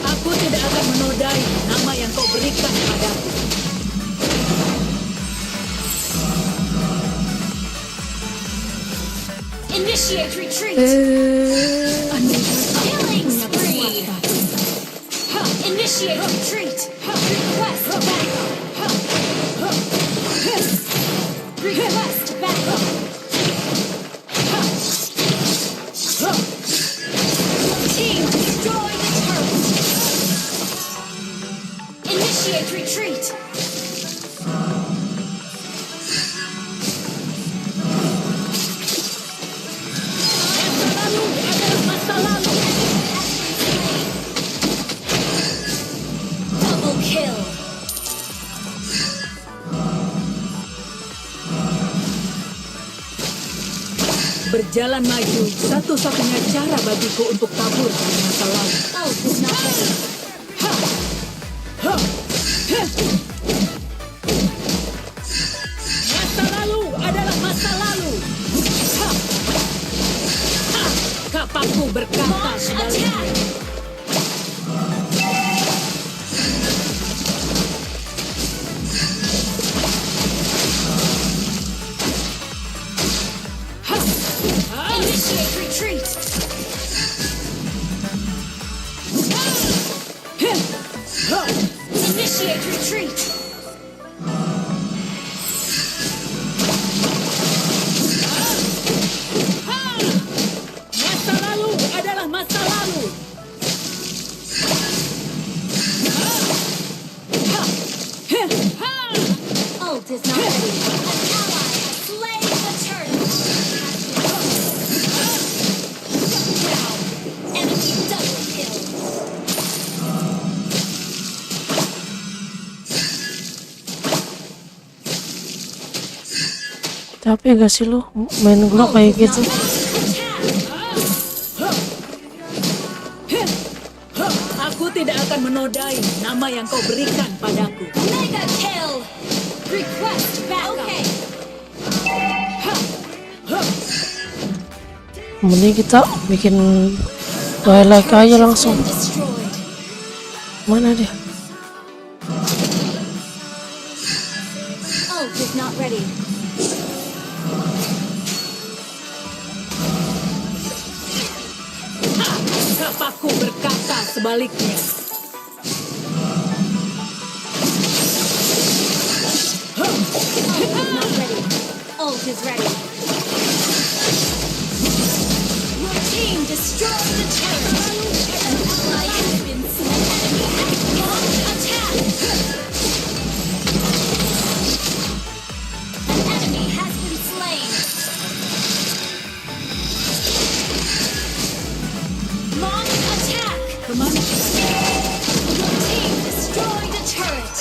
Aku tidak akan menodai nama yang kau berikan padaku. Initiate retreat. Andaikan aku Killing punya spree. kekuatan Initiate retreat. Request backup. Request backup. Team, destroy the turret. Initiate retreat. Double kill. Berjalan maju, satu-satunya cara bagiku untuk kabur dari masa lalu. Oh, it's not ready. Masa lalu adalah masa lalu. Kapakku berkata sebaliknya. Initiate retreat. Initiate retreat. Masa lalu adalah masa lalu. Ult is not ready. An ally has slain the turret. Now, enemy double kill. Capek gak sih lu main gua kayak gitu? Aku tidak akan menodai nama yang kau berikan padaku. Mega kill. Request backup. Okay. Mending kita bikin Twilight aja langsung. Destroyed. Mana dia? Ult is not ready. Kapakku berkata sebaliknya. Not ready. Ult is ready. Your team destroyed the turret. An ally has been slain. Launch attack. An enemy has been slain. Launch attack. Kemana? Your team destroyed a turret.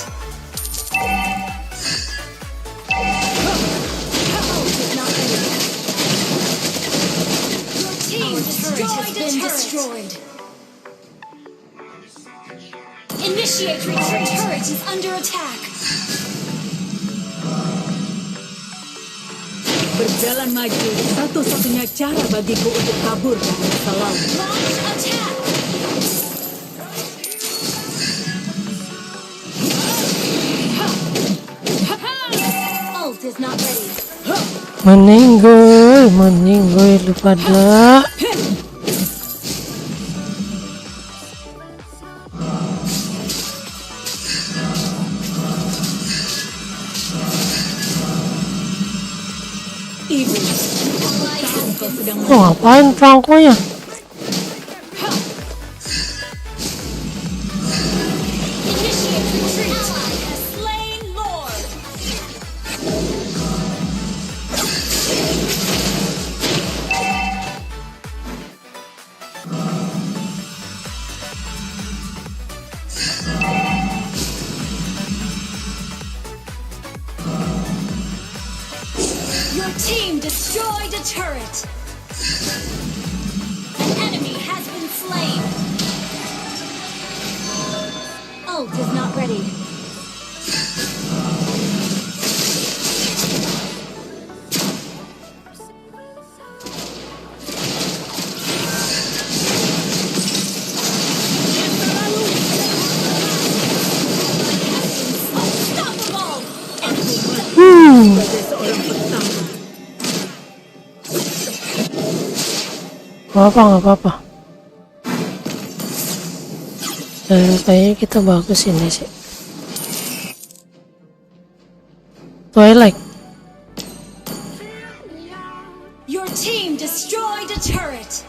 Ult is not ready. Your team destroyed a turret. Destroyed. Initiate retreat. Our turret is under attack. Berjalan maju, satu-satunya cara bagiku untuk kabur dari masa lalu. Launch attack. Ult is not ready. Meninggoy lu pada. Ibu, tahu kau sedang Oh, ngapain Franco-nya? Initiate retreat. Ally has slain Lord. Your team destroyed a turret. An enemy has been slain. Ult is not ready. Unstoppable. sebagai seorang petang. Gak apa-apa. Kayaknya kita bagus ini sih. Twilight. Your team destroyed a turret.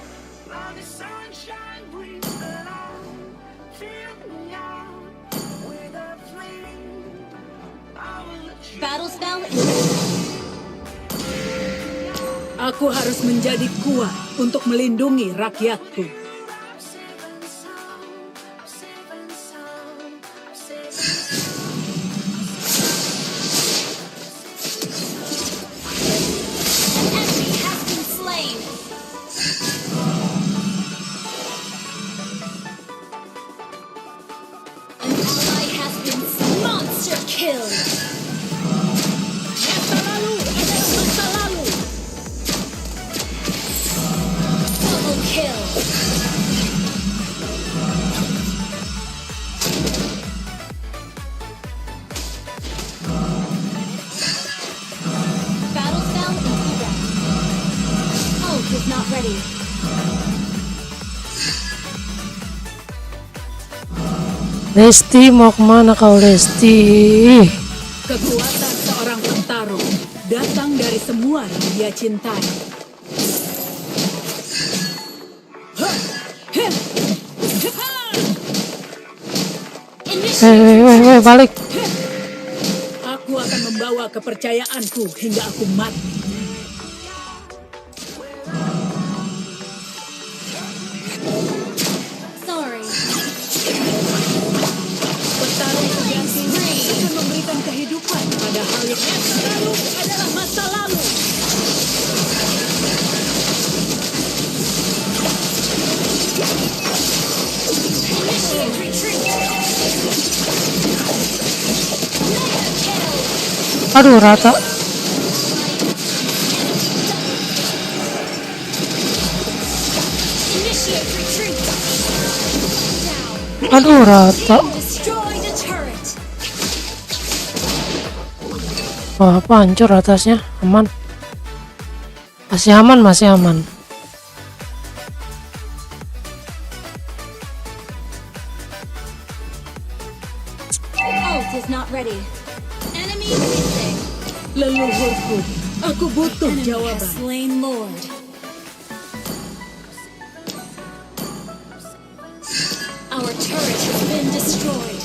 Battle spell. Aku harus menjadi kuat untuk melindungi rakyatku. Lesti, mau kemana kau Lesti? Kekuatan seorang petarung datang dari semua yang dia cintai. Hei, balik. Aku akan membawa kepercayaanku hingga aku mati. Petarung sejati akan memberikan kehidupan pada hal yang lalu adalah masa lalu. Aduh, rata. Aduh, rata. Wah, apa hancur atasnya? Aman. Masih aman, masih aman. Ult is not ready. Enemy missing. Leluhurku, aku butuh Enemy has jawaban. slain Lord. Our turret has been destroyed.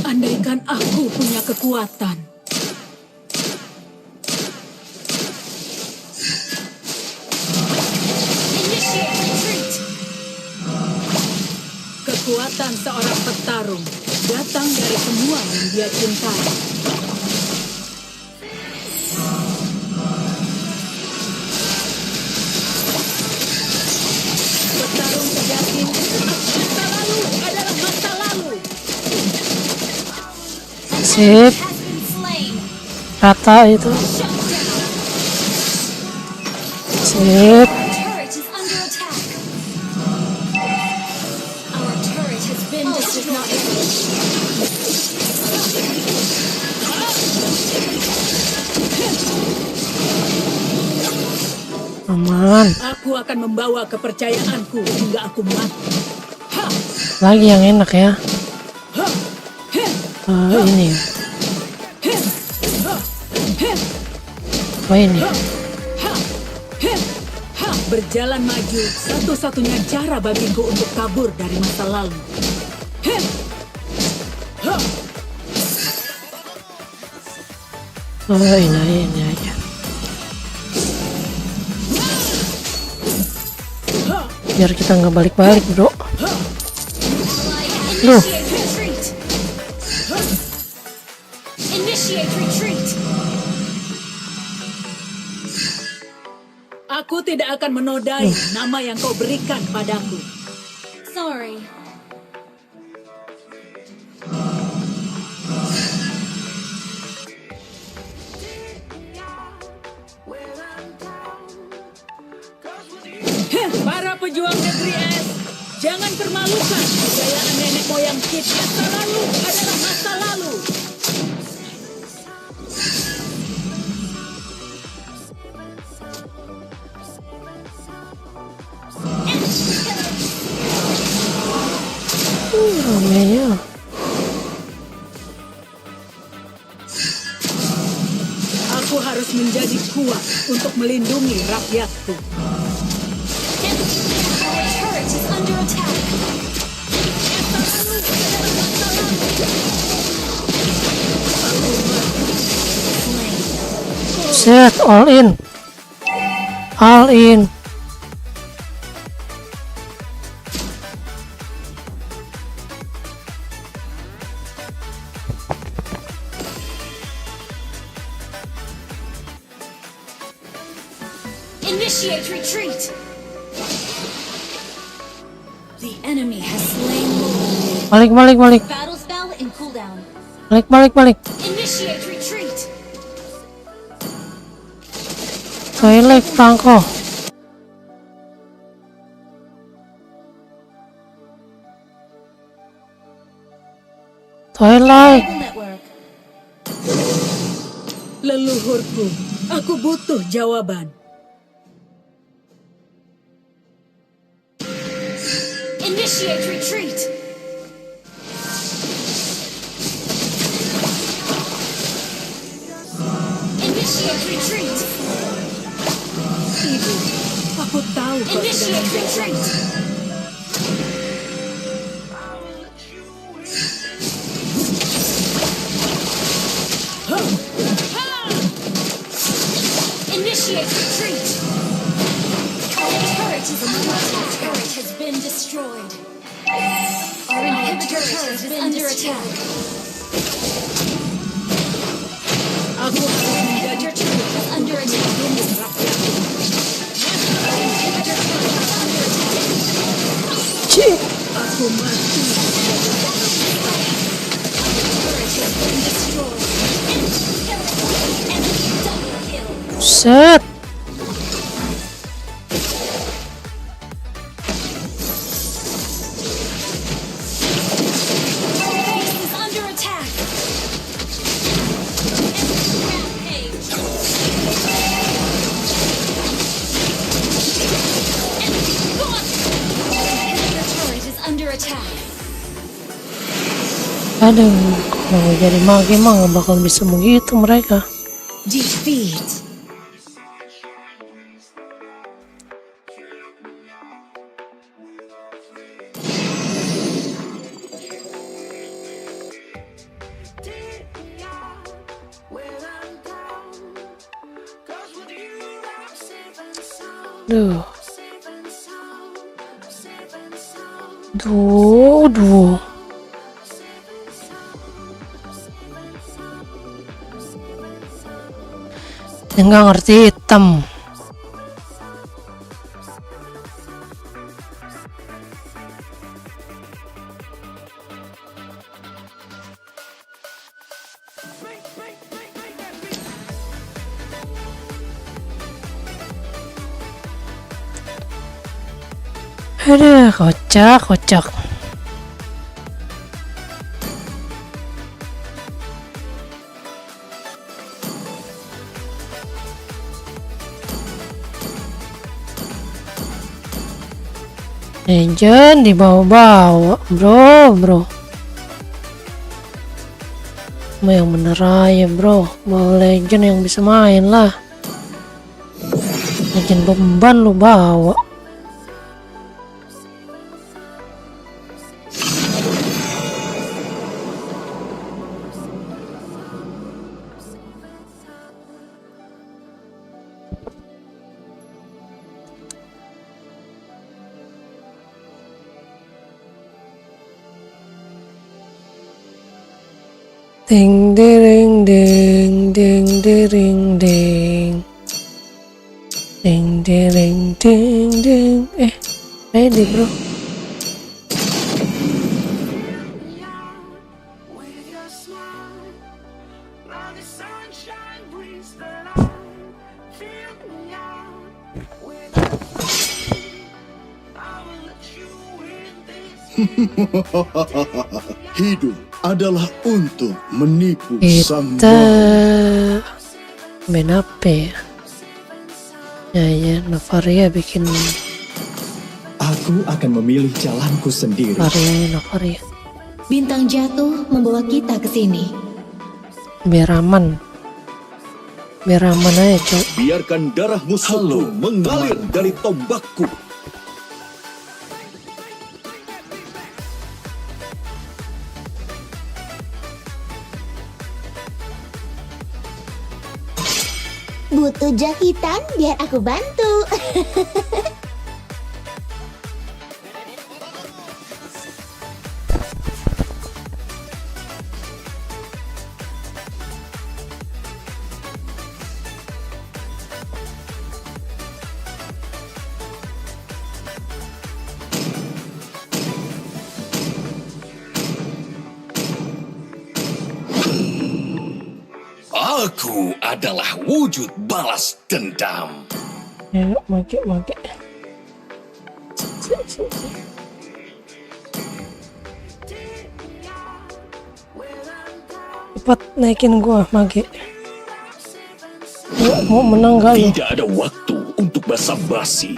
Andaikan aku punya kekuatan. Initiate retreat. Kekuatan seorang petarung datang dari semua yang dia cintai. Petarung sejati, masa lalu adalah masa lalu. Sip. Has been slain. Rata itu. Shut down. Sip. Our turret is under attack. Our turret has been destroyed. Aman. Aku akan membawa kepercayaanku hingga aku mati. Lagi yang enak ya. Ini. Apa ini? Berjalan maju satu-satunya cara bagiku untuk kabur dari masa lalu. Oh, ini aja. Biar kita nggak balik-balik, bro. Loh. Initiate retreat. Aku tidak akan menodai nama yang kau berikan padaku. Sorry. Para pejuang negeri es, Jangan permalukan kejayaan nenek moyang kita. Masa lalu adalah masa lalu. Ramenya. Aku harus menjadi kuat untuk melindungi rakyatku. Our turret is under attack. Set, all in. All in. Initiate retreat. The enemy has slain Lord. Balik. Battle spell in cooldown. Balik. Initiate retreat. Toilet Franco. Toilet. Network. Leluhurku, aku butuh jawaban. Initiate retreat. Initiate retreat. Ibu, aku tahu kau sedang Initiate menjaga. retreat. Initiate retreat. Our turret is under attack. Turret has been destroyed. Our inhibitor turret is under attack. Aku harus menjadi Inhibitor turret is under attack. rakyatku. Our inhibitor turret is under attack. Cik. Aku mati. Turret has been destroyed. Enemy double kill. Set. Our base is under attack. Rampage. Enemy gone. Inhibitor turret is under attack. Aduh, kalau jadi mage mah gak bakal bisa begitu mereka. Defeat. Duh. Duh. Nggak ngerti hitam. Aduh, kocak. Legend dibawa-bawa, bro. Mau yang bener aja, bro. Bawa legend yang bisa main lah. Legend beban lu bawa. Ding ding ding ding ding ding ding ding ding ding. Ready bro. Hidup adalah untuk menipu sang Kita main apa ya? Ya, Navaria bikin Aku akan memilih jalanku sendiri. Navaria. Bintang jatuh membawa kita ke sini. Biar aman aja, Cok. Biarkan darah musuhku mengalir dari tombakku. Butuh jahitan biar aku bantu. Aku adalah wujud balas dendam. Ya, make. Cepat naikin gua, make. Mau menang gak lu? Tidak ada waktu untuk basa-basi.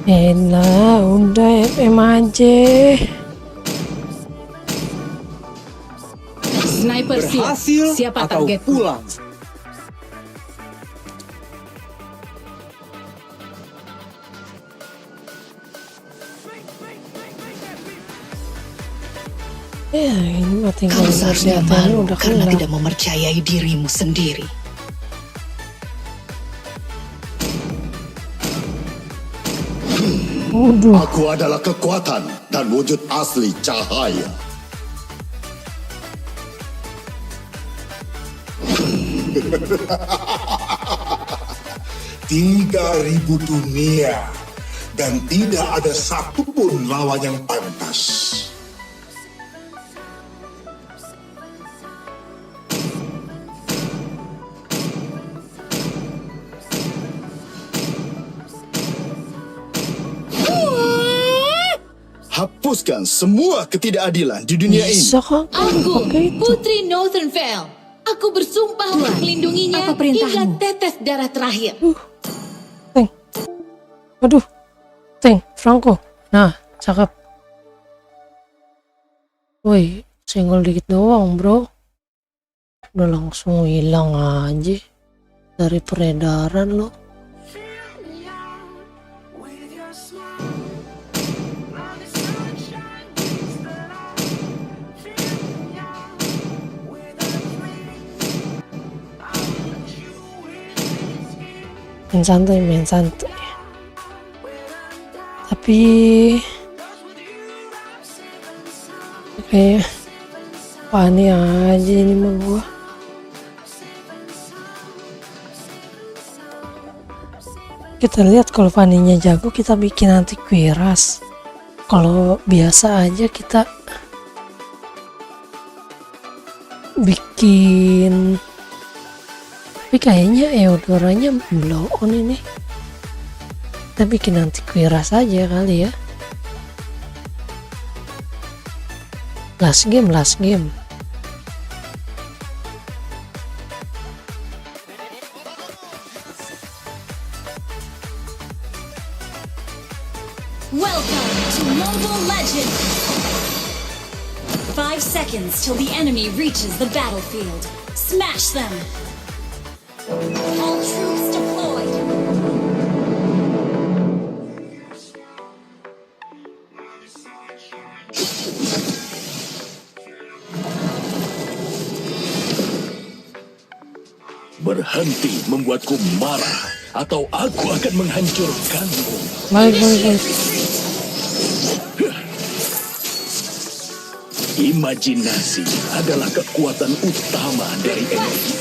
Elah, udah FM aja. Sniper siap. Siapa target? Pulang. Ya, ini mah tinggal Kau seharusnya senjatanya malu udah karena kelar. tidak mempercayai dirimu sendiri. Aku adalah kekuatan dan wujud asli cahaya. Ribu dunia dan tidak ada satupun lawan yang pantas. Hapuskan semua ketidakadilan di dunia ini. Bisa kan? Aku, Putri Northern Vale. Aku bersumpah untuk melindunginya apa perintahmu? hingga tetes darah terakhir. Tank. Aduh. Tank, Franco. Nah, cakep. Woi, single dikit doang, bro. Udah langsung hilang aja dari peredaran lo. Main santai. Tapi kayak panik aja ini mah gua. Kita lihat kalau Fanny-nya jago kita bikin anti kuiras. Kalau biasa aja kita bikin. Tapi kayaknya Eudoranya blow on ini. Kita bikin anti kuiras aja kali ya. Last game. Welcome to Mobile Legends! 5 seconds till the enemy reaches the battlefield. Smash them! All troops deployed! Berhenti membuatku marah, atau aku akan menghancurkanmu. Baik. Imajinasi adalah kekuatan utama dari energi.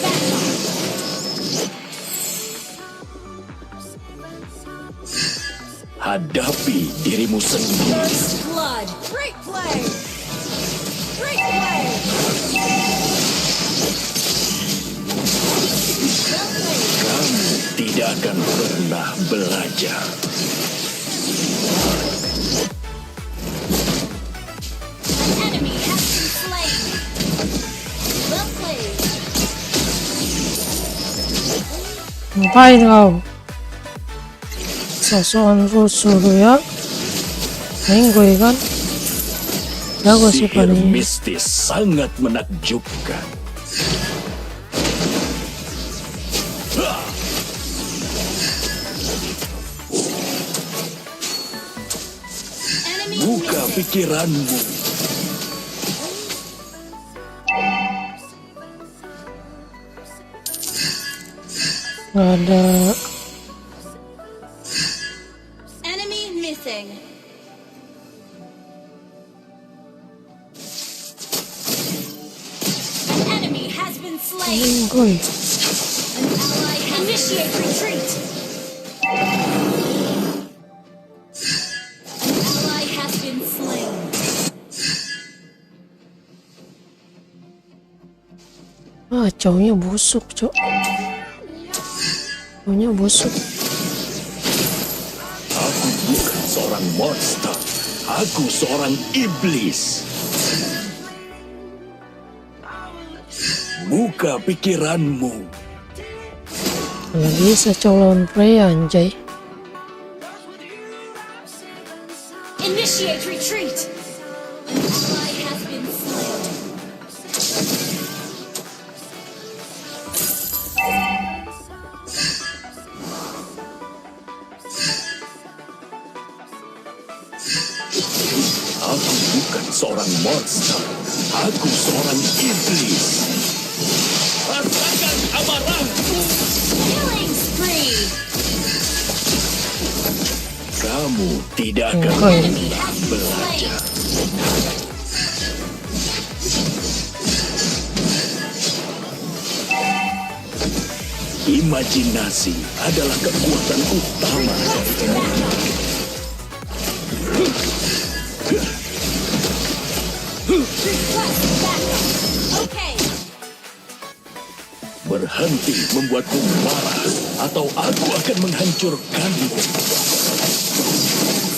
Hadapi dirimu sendiri. First blood! Great play! Great play! Kamu tidak akan pernah belajar. Enemy has been slain. Well played. Ngapain kau? Sosokan rusuh lu ya. Main gue kan. Jago sih Sihir paling. mistis sangat menakjubkan. Buka pikiranmu. Nggak ada. Enemy missing. An enemy has been slain. Main gue. An ally has initiate retreat. An ally has been slain. Cowoknya busuk, cok. Cowoknya busuk. Aku bukan seorang monster. Aku seorang iblis. Buka pikiranmu. Nggak bisa cowok lawan Freya, anjay. Initiate retreat. An ally has been slain. Aku bukan seorang monster. Aku seorang iblis. Rasakan amarahku. Killing spree. Kamu tidak akan Enemy pernah has been belajar. slain. Imajinasi adalah kekuatan utama. Okay. Berhenti membuatku marah, atau aku akan menghancurkanmu.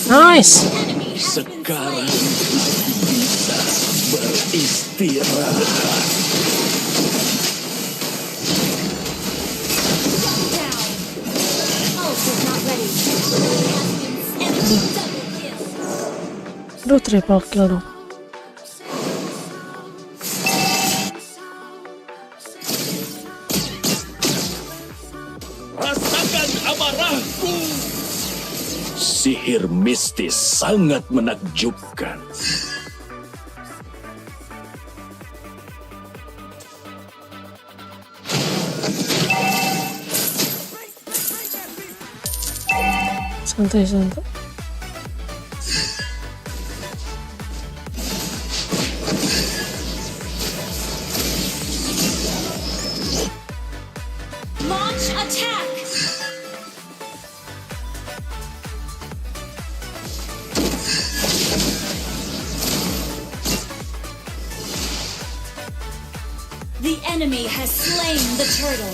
Nice. Sekarang aku bisa beristirahat. Aduh, triple kill dong. Rasakan amarahku. Sihir mistis sangat menakjubkan. Santai-santai. Launch attack. The enemy has slain the turtle.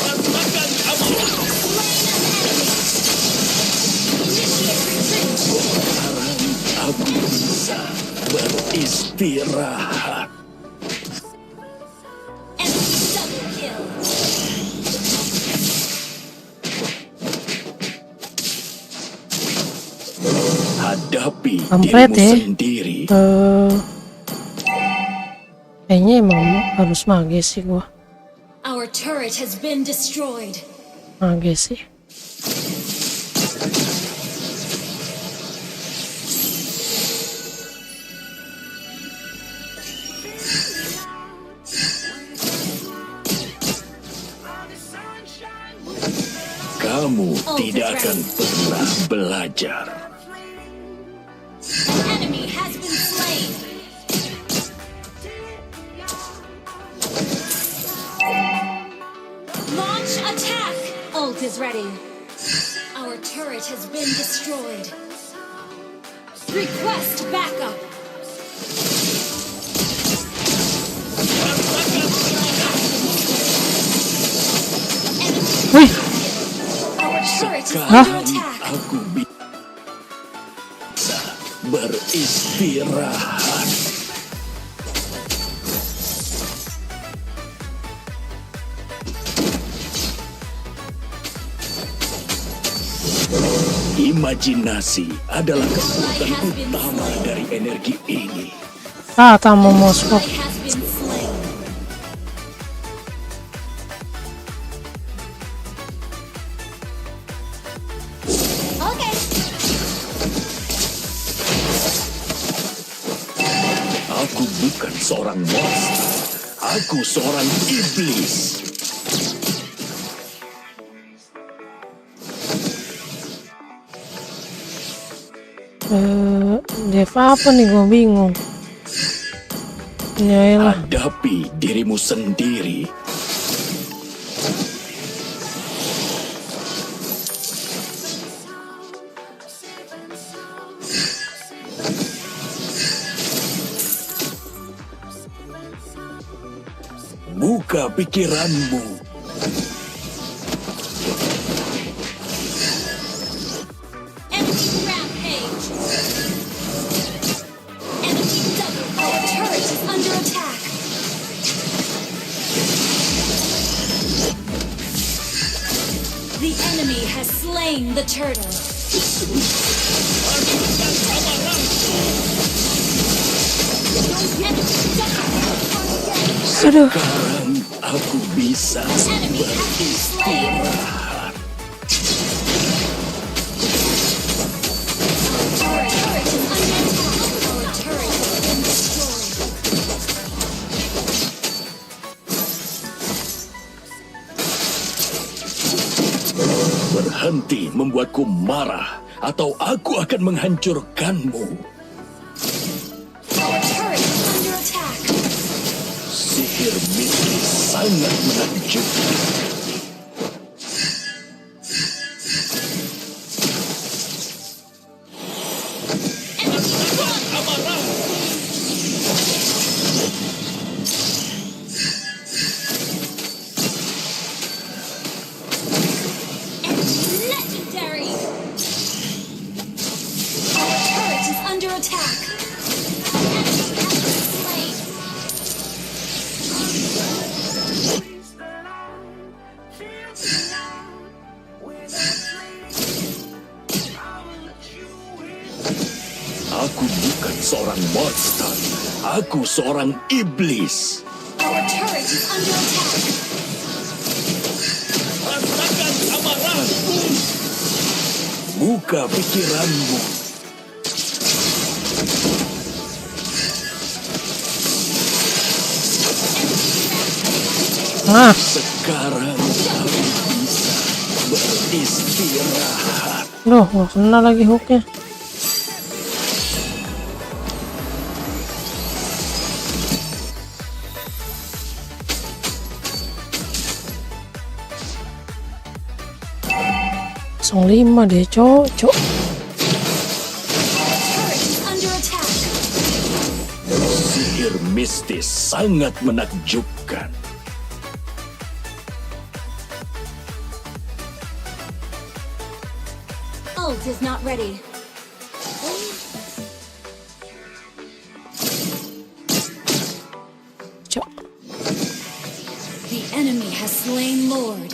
Rasakan amarahku. Slain an enemy. Initiate retreat. Aku bisa beristirahat. Enemy double kill. Hadapi Kampret dirimu ya. sendiri. Kayaknya emang harus magis sih gua. Our turret has been destroyed. Magis sih. Kamu tidak akan pernah belajar. An enemy has been slain. Launch attack. Ult is ready. Our turret has been destroyed. Request backup. Wih, Our turret is Hah? under attack. Aku bisa beristirahat. Imajinasi adalah kekuatan utama dari energi ini. tamu Moskow. Has been slain. Oke. Aku bukan seorang monster. Aku seorang iblis. Dev apa nih, gue bingung. Yaelah. Hadapi dirimu sendiri. Buka pikiranmu. Enemy rampage. Enemy double. Our turret is under attack. The enemy has slain the turtle. Aduh. Sekarang aku bisa beristirahat. Our turret is under attack. Our turret has been destroyed. Berhenti membuatku marah, atau aku akan menghancurkanmu. Our turret is under attack. Sihir mistis sangat menakjubkan. Legendary. Our turret is under attack. Enemy has been slain. Aku bukan seorang monster. Aku seorang iblis. Our turret is under attack. Rasakan amarahku. Buka pikiranmu. Sekarang aku bisa beristirahat. Duh, gak kena lagi hooknya. Langsung 5 deh, cocok. Turret is under attack. Sihir mistis sangat menakjubkan. Ult is not ready. Cok. The enemy has slain Lord.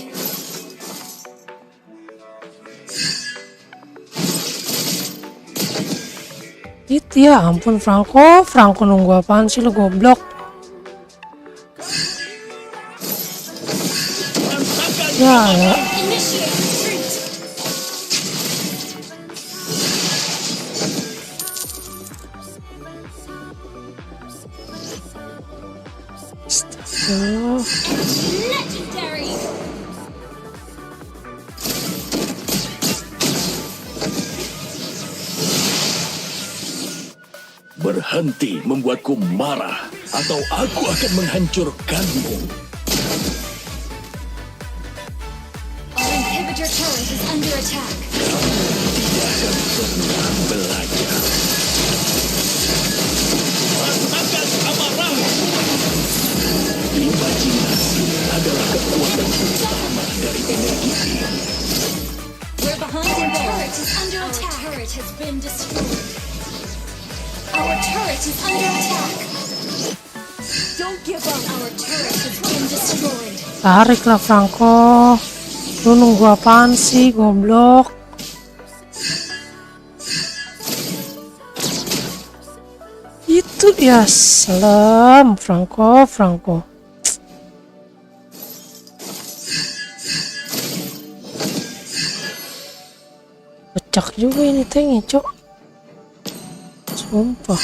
Itu ya ampun, Franco nunggu apaan sih lo, goblok. Ya, ya. Initiate retreat. Legendary. Berhenti membuatku marah, atau aku akan menghancurkanmu. Our inhibitor turret is under attack. Tidak akan pernah belajar. Rasakan amarahku. Imajinasi adalah kekuatan utama dari energi turret has been destroyed. Our turret is under attack. Don't give up. Our turret has been destroyed. Tarik lah Franco. Lu nunggu apaan sih, goblok? Itu ya, salam Franco. Pecah juga ini tanknya, cok. Sumpah.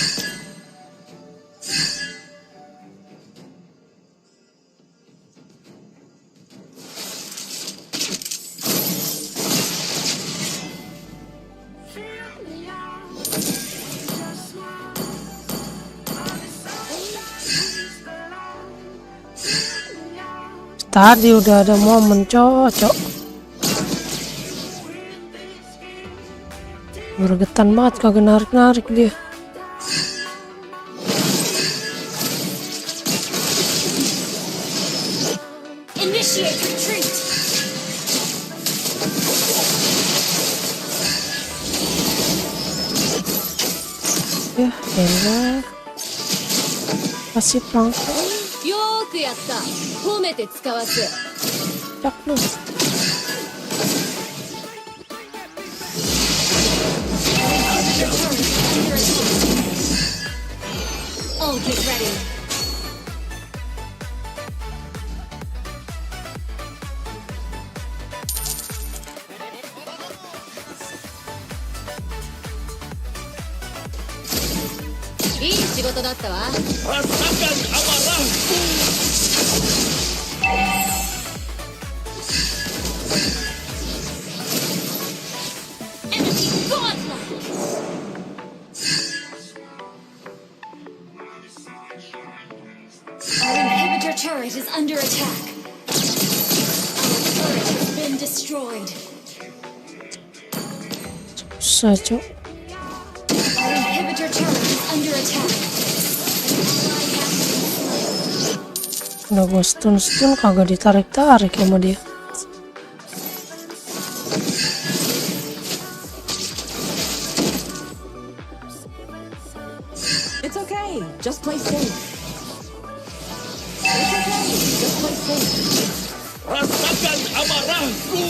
Tadi udah ada momen cocok. Bergetan banget, kagak narik dia. Initiate retreat. Ya elah. Kasih Franco. よーくやった。褒めて使わず。 Cak lu. All get ready. Ii 仕事だったわ。 Rasakan amarahku. Enemy gauntlet. Our inhibitor turret is under attack. Our turret has been destroyed. Susah, cok. Our inhibitor turret is under attack. Udah gua stun kagak ditarik sama dia. It's okay. Just play safe. It's okay. Just play safe. Rasakan amarahku.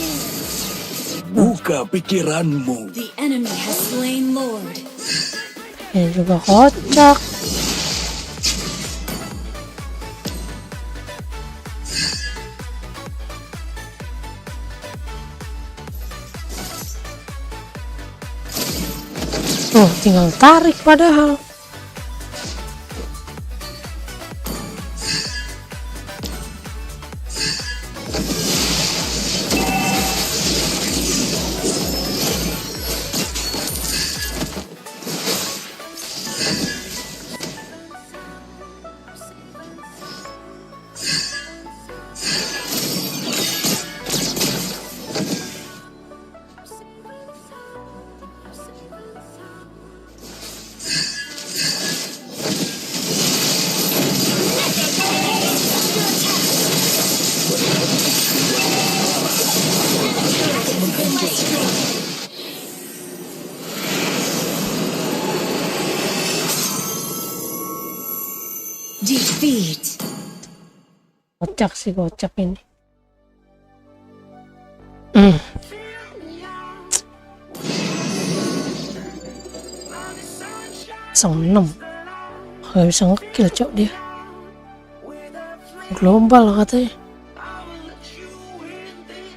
Buka pikiranmu. The enemy has slain Lord. Ini juga kocak. Tuh, tinggal tarik padahal. Defeat. Kocak sih, kocak ini. Sang 6 gak bisa ngekill, cok dia. Global katanya.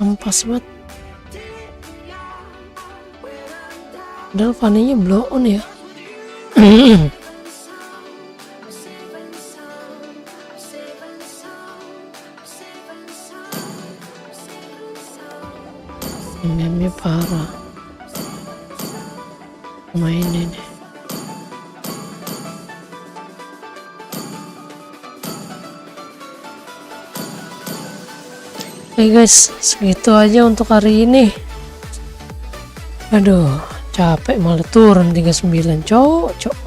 Ampas banget. Padahal Fanny-nya blow on ya. Ini parah. Main ini. Oke guys, segitu aja untuk hari ini. Aduh, capek malah turun 39, cok.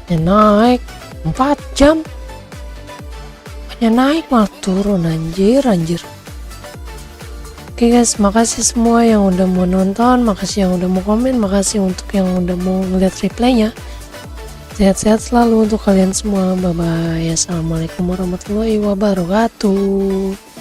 Ya naik 4 jam. Ya naik malah turun, anjir. Oke guys, makasih semua yang udah mau nonton, makasih yang udah mau komen, makasih untuk yang udah mau ngeliat replaynya. Sehat-sehat selalu untuk kalian semua. Bye bye. Assalamualaikum warahmatullahi wabarakatuh.